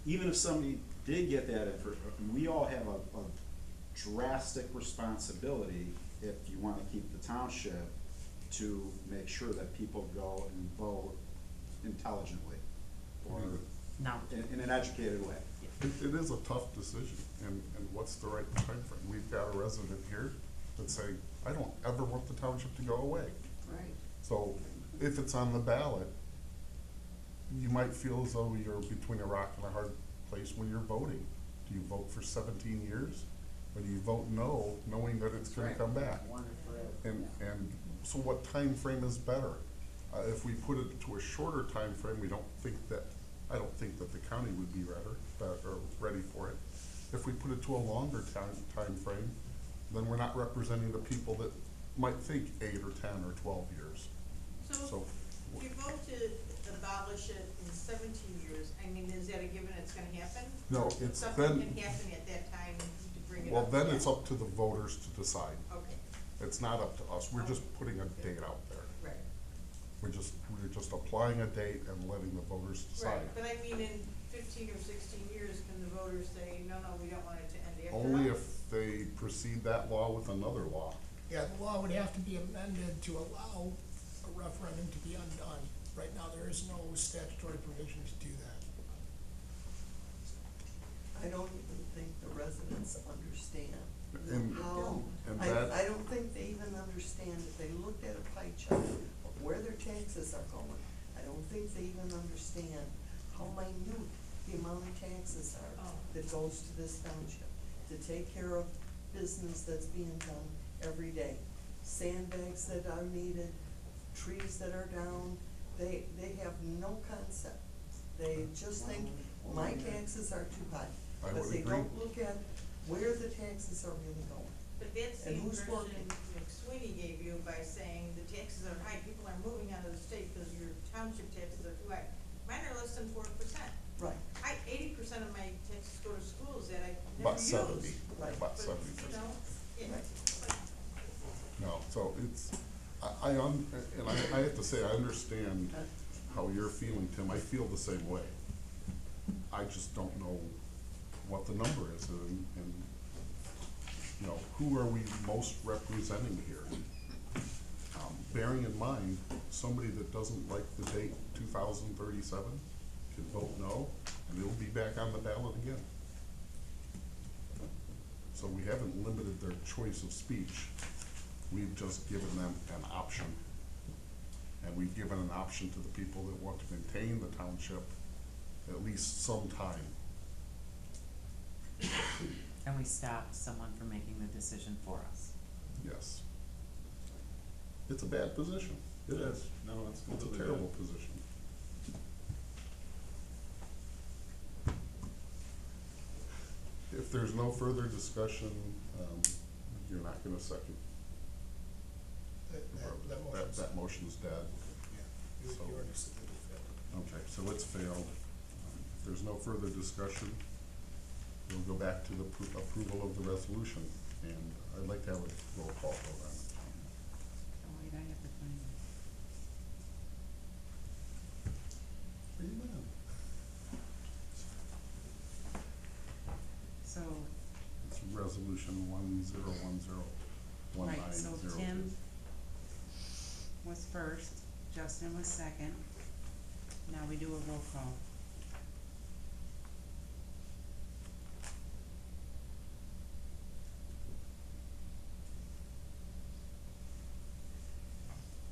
Speaker 9: even if somebody did get that we all have a drastic responsibility, if you wanna keep the township, to make sure that people go and vote intelligently or
Speaker 8: No.
Speaker 9: in an educated way.
Speaker 1: It is a tough decision, and what's the right timeframe? We've got a resident here that's saying, I don't ever want the township to go away.
Speaker 10: Right.
Speaker 1: So if it's on the ballot, you might feel as though you're between a rock and a hard place when you're voting. Do you vote for 17 years? Or do you vote no, knowing that it's gonna come back?
Speaker 10: One forever.
Speaker 1: And so what time frame is better? If we put it to a shorter time frame, I don't think that the county would be ready for it. If we put it to a longer time frame, then we're not representing the people that might think 8 or 10 or 12 years.
Speaker 11: So, if you vote to abolish it in 17 years, I mean, is that a given it's gonna happen?
Speaker 1: No, it's
Speaker 11: Something
Speaker 1: then,
Speaker 11: can happen at that time to bring it up.
Speaker 1: well, then
Speaker 11: again?
Speaker 1: it's up to the voters to decide.
Speaker 11: Okay,
Speaker 1: It's not up to us. We're just putting a date out there.
Speaker 11: right,
Speaker 1: We're just applying a date and letting the voters decide.
Speaker 11: right, but I mean, in 15 or 16 years, can the voters say, no, we don't want it to end after
Speaker 1: Only
Speaker 11: all?
Speaker 1: if they precede that law with another law.
Speaker 12: Yeah, the law would have to be amended to allow a referendum to be undone. Right now, there is no statutory provision to do that.
Speaker 2: I don't even think the residents understand
Speaker 1: And-
Speaker 2: how,
Speaker 1: and that-
Speaker 2: I don't think they even understand, if they looked at a pie chart of where their taxes are going, I don't think they even understand how minute the amount of taxes are
Speaker 11: Oh.
Speaker 2: that goes to this township, to take care of business that's being done every day. Sandbags that are needed, trees that are down, they have no concept. They just think, my taxes are too high.
Speaker 1: I
Speaker 2: But
Speaker 1: would
Speaker 2: they
Speaker 1: agree.
Speaker 2: don't look at where the taxes are really going.
Speaker 11: But that's the
Speaker 2: And who's
Speaker 11: impression
Speaker 2: working?
Speaker 11: McSweeney gave you by saying the taxes are high, people are moving out of the state because your township taxes are too high. Mine are less than 4%.
Speaker 2: Right,
Speaker 11: 80% of my taxes go to schools that I never
Speaker 1: About
Speaker 11: use.
Speaker 1: 70,
Speaker 2: Right.
Speaker 1: about
Speaker 11: But,
Speaker 1: 70%.
Speaker 11: you know, yeah,
Speaker 2: Right.
Speaker 11: but
Speaker 1: No, so it's, and I have to say, I understand how you're feeling, Tim. I feel the same way. I just don't know what the number is and, you know, who are we most representing here? Bearing in mind, somebody that doesn't like the date 2037 can vote no, and it'll be back on the ballot again. So we haven't limited their choice of speech. We've just given them an option. And we've given an option to the people that want to maintain the township at least some time.
Speaker 8: And we stopped someone from making the decision for us.
Speaker 1: Yes. It's a bad position. It is.
Speaker 6: No, it's
Speaker 1: It's a
Speaker 6: completely
Speaker 1: terrible
Speaker 6: bad.
Speaker 1: position. If there's no further discussion, you're not gonna second.
Speaker 12: That motion's,
Speaker 1: That motion's dead.
Speaker 12: yeah,
Speaker 1: So-
Speaker 12: you already said that it failed.
Speaker 1: Okay, so it's failed. If there's no further discussion, we'll go back to the approval of the resolution, and I'd like to have a roll call vote on it.
Speaker 3: Oh, wait, I have to find it.
Speaker 1: Amen.
Speaker 3: So,
Speaker 1: It's resolution 10101902.
Speaker 3: right, so Tim was first, Justin was second. Now we do a roll call.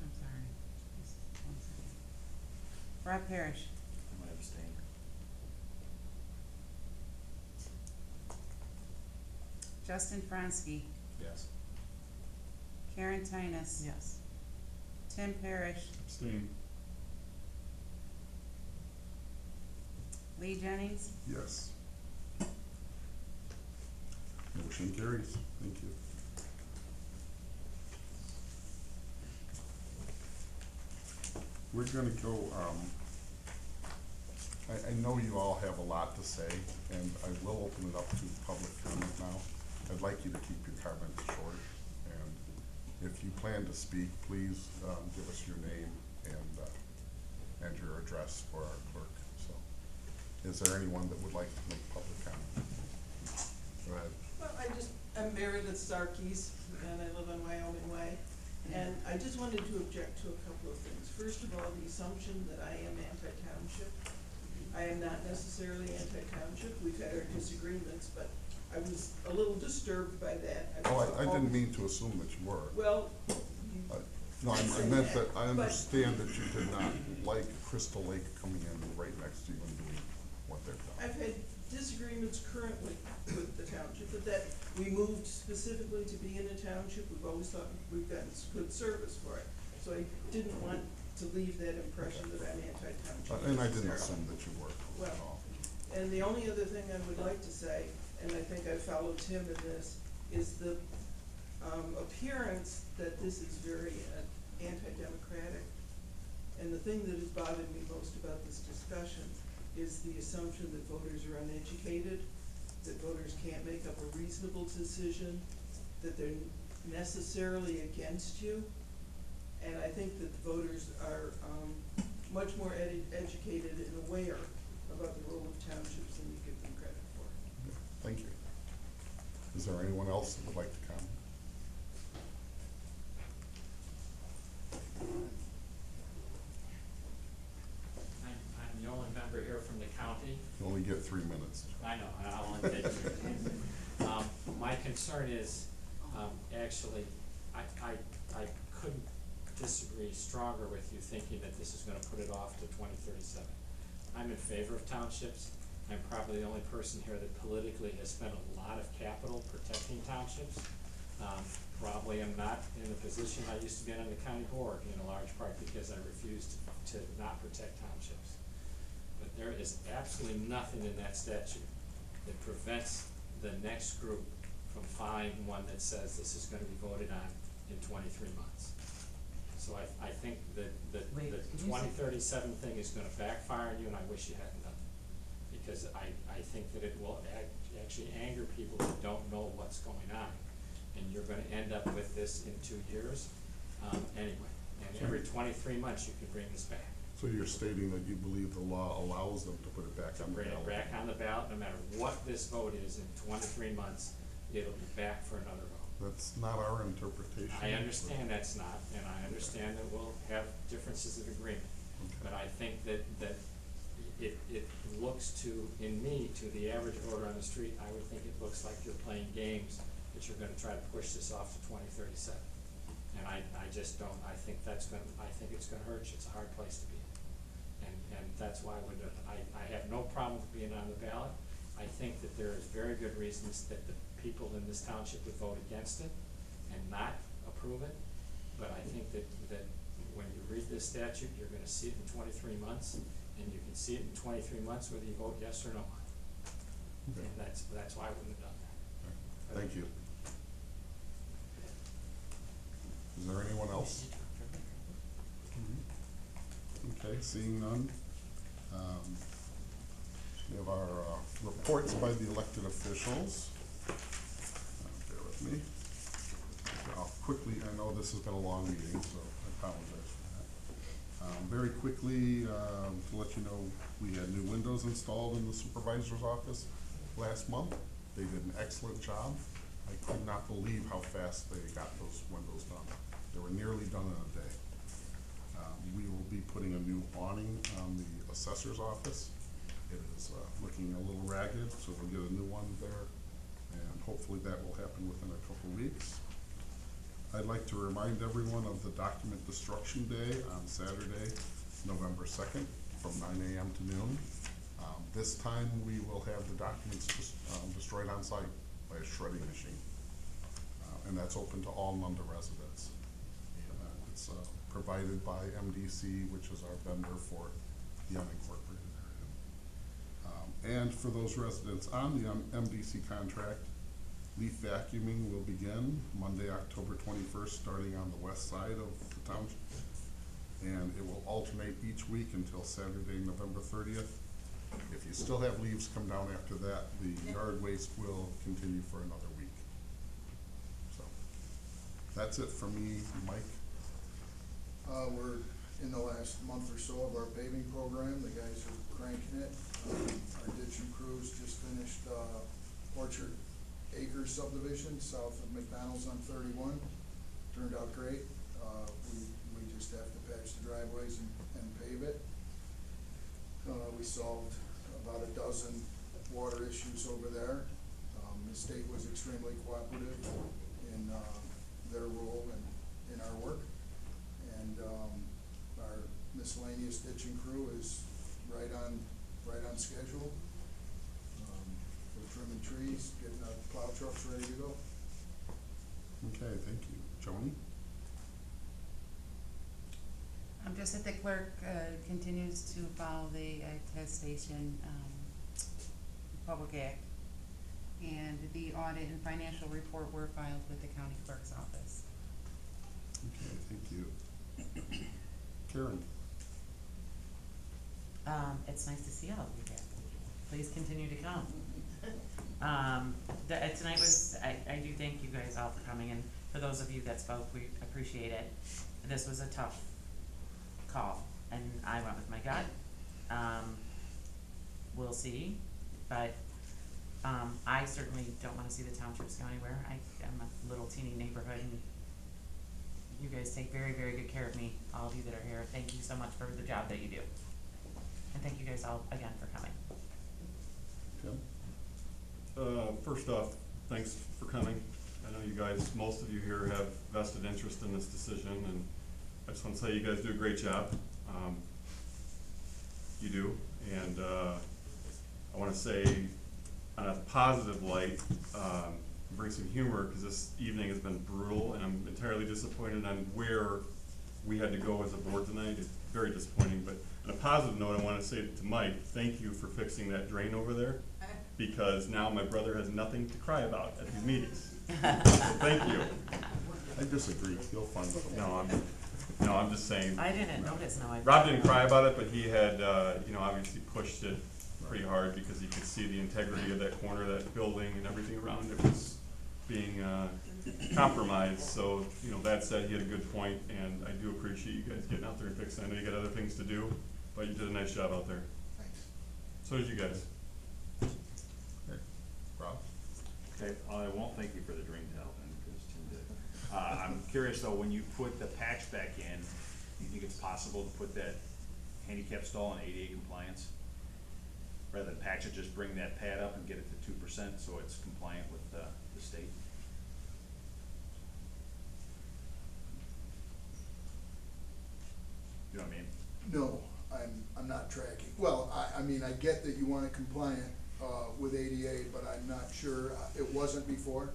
Speaker 3: I'm sorry, just 1 second. Rob Parrish,
Speaker 5: I might abstain.
Speaker 3: Justin Franski,
Speaker 5: Yes.
Speaker 3: Karen Tinus.
Speaker 8: Yes.
Speaker 3: Tim Parrish,
Speaker 6: Abstain.
Speaker 3: Lee Jennings,
Speaker 1: Yes. Motion carries. Thank you. We're gonna go, I know you all have a lot to say, and I will open it up to public comment now. I'd like you to keep your comments short, and if you plan to speak, please, give us your name and your address for our clerk, so. Is there anyone that would like to make public comment? Go ahead.
Speaker 13: Well, I'm married at Starkey's, and I live on Wyoming Way, and I just wanted to object to a couple of things. First of all, the assumption that I am anti-township. I am not necessarily anti-township, we've had our disagreements, but I was a little disturbed by that.
Speaker 1: Oh, I didn't mean to assume that you were.
Speaker 13: Well,
Speaker 1: No, I meant that, I understand that you did not like Crystal Lake coming in right next to you and doing what they've done.
Speaker 13: I've had disagreements currently with the township, but that we moved specifically to be in a township, we've always thought we've gotten good service for it. So I didn't want to leave that impression that I'm anti-township.
Speaker 1: And I didn't
Speaker 13: necessarily.
Speaker 1: assume that you were at
Speaker 13: Well,
Speaker 1: all.
Speaker 13: and the only other thing I would like to say, and I think I followed Tim in this, is the appearance that this is very anti-democratic. And the thing that has bothered me most about this discussion is the assumption that voters are uneducated, that voters can't make up a reasonable decision, that they're necessarily against you. And I think that the voters are much more educated and aware about the role of townships than you give them credit for.
Speaker 1: Thank you. Is there anyone else that would like to comment?
Speaker 14: I'm the only member here from the county.
Speaker 1: You only get 3 minutes.
Speaker 14: I know, and I'll only take my concern is, actually, I couldn't disagree stronger with you thinking that this is gonna put it off to 2037. I'm in favor of townships. I'm probably the only person here that politically has spent a lot of capital protecting townships. Probably am not in the position I used to be in on the county board, in a large part because I refused to not protect townships. But there is absolutely nothing in that statute that prevents the next group from finding one that says this is gonna be voted on in 23 months. So I think that
Speaker 8: Wait,
Speaker 14: the
Speaker 8: did you say-
Speaker 14: 2037 thing is gonna backfire on you, and I wish you hadn't done it. Because I think that it will actually anger people that don't know what's going on. And you're gonna end up with this in 2 years, anyway. And every 23 months, you can bring this back.
Speaker 1: So you're stating that you believe the law allows them to put it back
Speaker 14: To
Speaker 1: on the
Speaker 14: bring
Speaker 1: ballot?
Speaker 14: it back on the ballot, no matter what this vote is, in 23 months, it'll be back for another vote.
Speaker 1: That's not our interpretation.
Speaker 14: I understand that's not, and I understand that we'll have differences of agreement.
Speaker 1: Okay.
Speaker 14: But I think that it looks to, in me, to the average voter on the street, I would think it looks like you're playing games, that you're gonna try to push this off to 2037. And I just don't, I think it's gonna hurt you, it's a hard place to be in. And that's why I have no problem with being on the ballot. I think that there is very good reasons that the people in this township would vote against it and not approve it. But I think that when you read this statute, you're gonna see it in 23 months, and you can see it in 23 months whether you vote yes or no on it.
Speaker 1: Okay.
Speaker 14: And that's why I wouldn't have done that.
Speaker 1: Thank you. Is there anyone else? Okay, seeing none. We have our reports by the elected officials. Bear with me. I'll quickly, I know this has been a long meeting, so I apologize for that. Very quickly, to let you know, we had new windows installed in the supervisor's office last month. They did an excellent job. I could not believe how fast they got those windows done. They were nearly done in a day. We will be putting a new awning on the assessor's office. It is looking a little ragged, so we'll get a new one there, and hopefully that will happen within a couple weeks. I'd like to remind everyone of the Document Destruction Day on Saturday, November 2nd, from 9 a.m. to noon. This time, we will have the documents destroyed on site by a shredding machine. And that's open to all Nunda residents. It's provided by MDC, which is our vendor for the unincorporated area. And for those residents on the MDC contract, leaf vacuuming will begin Monday, October 21st, starting on the west side of the township. And it will alternate each week until Saturday, November 30th. If you still have leaves come down after that, the yard waste will continue for another week. So, that's it for me, Mike.
Speaker 7: We're in the last month or so of our paving program. The guys are cranking it. Our ditching crews just finished, Orchard Acres subdivision south of McDonald's on 31. Turned out great. We just have to patch the driveways and pave it. We solved about a dozen water issues over there. The state was extremely cooperative in their role in our work. And our miscellaneous ditching crew is right on schedule. trimming trees, getting the plow trucks ready to go.
Speaker 1: Okay, thank you. Joni?
Speaker 3: Just that the clerk, continues to follow the attestation, public act. And the audit and financial report were filed with the county clerk's office.
Speaker 1: Okay, thank you. Karen?
Speaker 8: It's nice to see all of you here. Please continue to come. Tonight was, I do thank you guys all for coming, and for those of you that spoke, we appreciate it. This was a tough call, and I went with my gut. We'll see, but, I certainly don't wanna see the townships go anywhere. I'm a little teeny neighborhood, and you guys take very, very good care of me, all of you that are here. Thank you so much for the job that you do. And thank you guys all again for coming.
Speaker 1: Tim?
Speaker 6: First off, thanks for coming. I know you guys, most of you here have vested interest in this decision, and I just wanna say you guys do a great job. You do, and, I wanna say, on a positive light, bring some humor, cause this evening has been brutal, and I'm entirely disappointed on where we had to go as a board tonight. It's very disappointing, but on a positive note, I wanna say to Mike, thank you for fixing that drain over there, because now my brother has nothing to cry about at these meetings. So thank you.
Speaker 1: I disagree. You'll find something.
Speaker 6: No, I'm just saying.
Speaker 8: I didn't notice, no, I.
Speaker 6: Rob didn't cry about it, but he had, obviously pushed it pretty hard because he could see the integrity of that corner of that building and everything around it was being, compromised. So, that said, he had a good point, and I do appreciate you guys getting out there and fixing it. I know you got other things to do, but you did a nice job out there.
Speaker 7: Thanks.
Speaker 6: So did you guys.
Speaker 1: Okay. Rob?
Speaker 5: Okay, I won't thank you for the dream towel then, because Tim did. I'm curious though, when you put the patch back in, do you think it's possible to put that handicap stall in ADA compliance? Rather than patch it, just bring that pad up and get it to 2% so it's compliant with the state? You know what I mean?
Speaker 7: No, I'm not tracking. Well, I mean, I get that you want it compliant, with ADA, but I'm not sure, it wasn't before?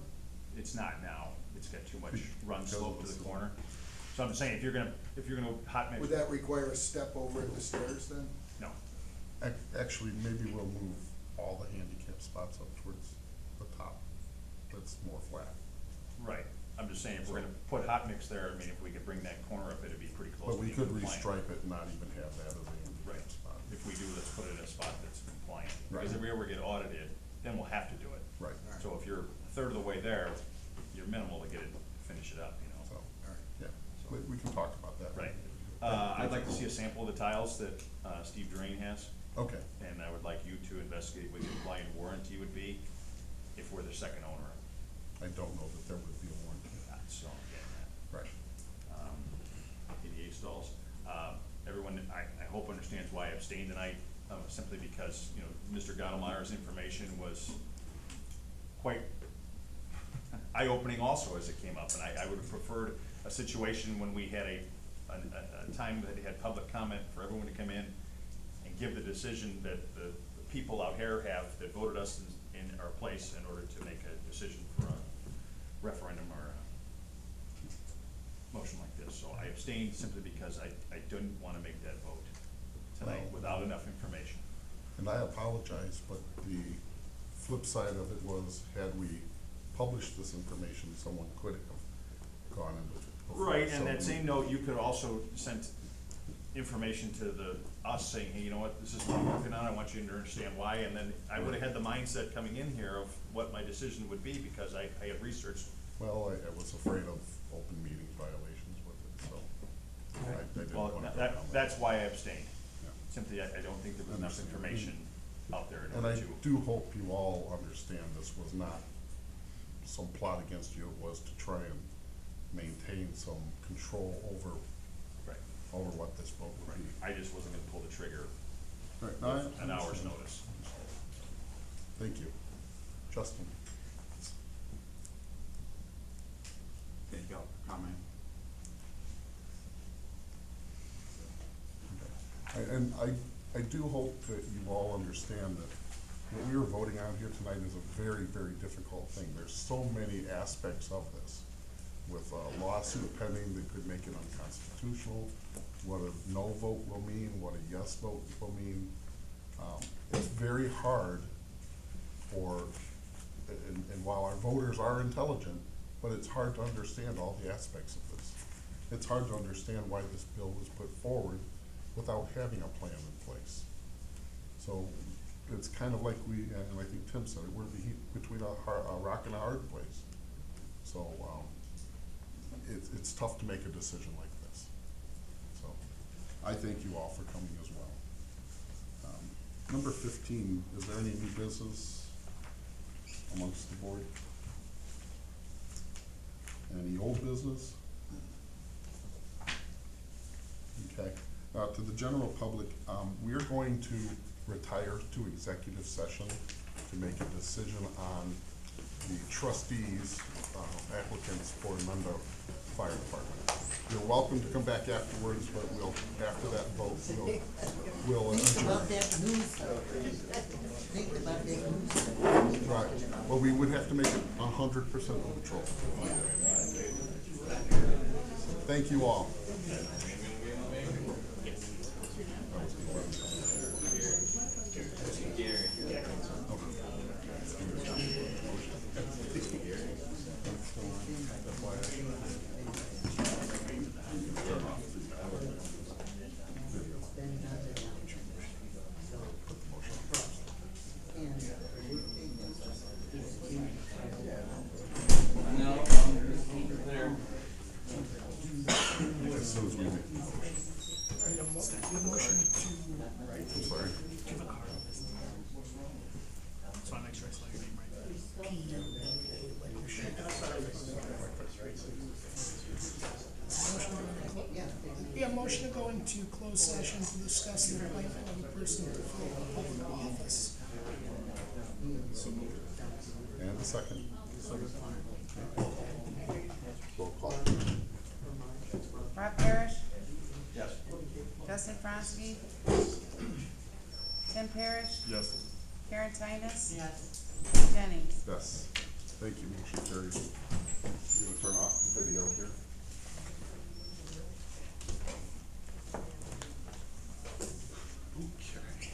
Speaker 5: It's not now. It's got too much run slope to the corner. So I'm saying, if you're gonna hot mix.
Speaker 7: Would that require a step over at the stairs then?
Speaker 5: No.
Speaker 1: Actually, maybe we'll move all the handicap spots up towards the top. That's more flat.
Speaker 5: Right. I'm just saying, if we're gonna put hot mix there, I mean, if we could bring that corner up, it'd be pretty close
Speaker 1: But
Speaker 5: to
Speaker 1: we
Speaker 5: being
Speaker 1: could
Speaker 5: compliant.
Speaker 1: restripe it and not even have that as a
Speaker 5: Right.
Speaker 1: handicap spot.
Speaker 5: If we do, let's put it in a spot that's compliant.
Speaker 1: Right.
Speaker 5: Because if we ever get audited, then we'll have to do it.
Speaker 1: Right.
Speaker 5: So if you're a third of the way there, you're minimal to get it, finish it up,
Speaker 1: So,
Speaker 7: All right.
Speaker 1: yeah, we can talk about that.
Speaker 5: Right. I'd like to see a sample of the tiles that, Steve Drain has,
Speaker 1: Okay,
Speaker 5: and I would like you to investigate what the implied warranty would be if we're the second owner.
Speaker 1: I don't know that there would be a warranty.
Speaker 5: So I'm getting that.
Speaker 1: Right.
Speaker 5: ADA stalls. Everyone, I hope understands why I abstained tonight, simply because, Mr. Gottlemeyer's information was quite eye-opening also as it came up, and I would have preferred a situation when we had a time that he had public comment for everyone to come in and give the decision that the people out here have that voted us in our place in order to make a decision for a referendum or a motion like this. So I abstained simply because I didn't wanna make that vote tonight
Speaker 1: Well,
Speaker 5: without enough information.
Speaker 1: And I apologize, but the flip side of it was, had we published this information, someone could have gone into it. before.
Speaker 5: Right,
Speaker 1: So
Speaker 5: and that
Speaker 1: we-
Speaker 5: same note, you could also send information to us saying, hey, you know what, this is what I'm working on, I want you to understand why, and then I would've had the mindset coming in here of what my decision would be, because I had researched.
Speaker 1: Well, I was afraid of open meeting violations with it, so I didn't
Speaker 5: Well,
Speaker 1: want to go down
Speaker 5: that's why I abstained.
Speaker 1: Yeah.
Speaker 5: Simply, I don't think there was enough information out there in
Speaker 1: And
Speaker 5: order
Speaker 1: I
Speaker 5: to.
Speaker 1: do hope you all understand this was not some plot against you, it was to try and maintain some control over,
Speaker 5: Right,
Speaker 1: over what this vote would be.
Speaker 5: I just wasn't gonna pull the trigger
Speaker 1: Right, no, I
Speaker 5: with an hour's
Speaker 1: understand.
Speaker 5: notice.
Speaker 1: Thank you. Justin?
Speaker 9: Thank you for coming.
Speaker 1: And I do hope that you all understand that what we were voting on here tonight is a very, very difficult thing. There's so many aspects of this. With a lawsuit pending that could make it unconstitutional, what a no vote will mean, what a yes vote will mean. It's very hard for, and while our voters are intelligent, but it's hard to understand all the aspects of this. It's hard to understand why this bill was put forward without having a plan in place. So it's kind of like and I think Tim said it, we're between a rock and a hard place. So, it's tough to make a decision like this. So, I thank you all for coming as well. Number 15, is there any new business amongst the board? Any old business? Okay, to the general public, we are going to retire to executive session to make a decision on the trustees, applicants for Nunda Fire Department. You're welcome to come back afterwards, but after that vote, we'll
Speaker 10: Think
Speaker 1: adjourn.
Speaker 10: about that news, think about that news.
Speaker 1: Right, well, we would have to make it 100% control. Thank you all. As soon as we make the motion. I'm sorry.
Speaker 12: So I make sure I spell your name right. P-U-N-A, like your shit. Yeah, motion to go into closed session to discuss the appointment of a person to fill a public office.
Speaker 1: And a second. Roll call.
Speaker 3: Rob Parrish? Yes. Justin Fronsky? Tim Parrish?
Speaker 6: Yes.
Speaker 3: Karen Tinus?
Speaker 8: Yes.
Speaker 3: Jennings?
Speaker 1: Yes. Thank you, motion carries. You gonna turn off the video here? Okay.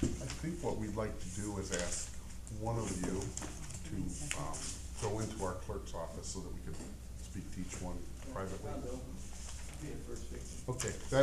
Speaker 1: I think what we'd like to do is ask one of you to, go into our clerk's office so that we can speak to each one privately. Okay, that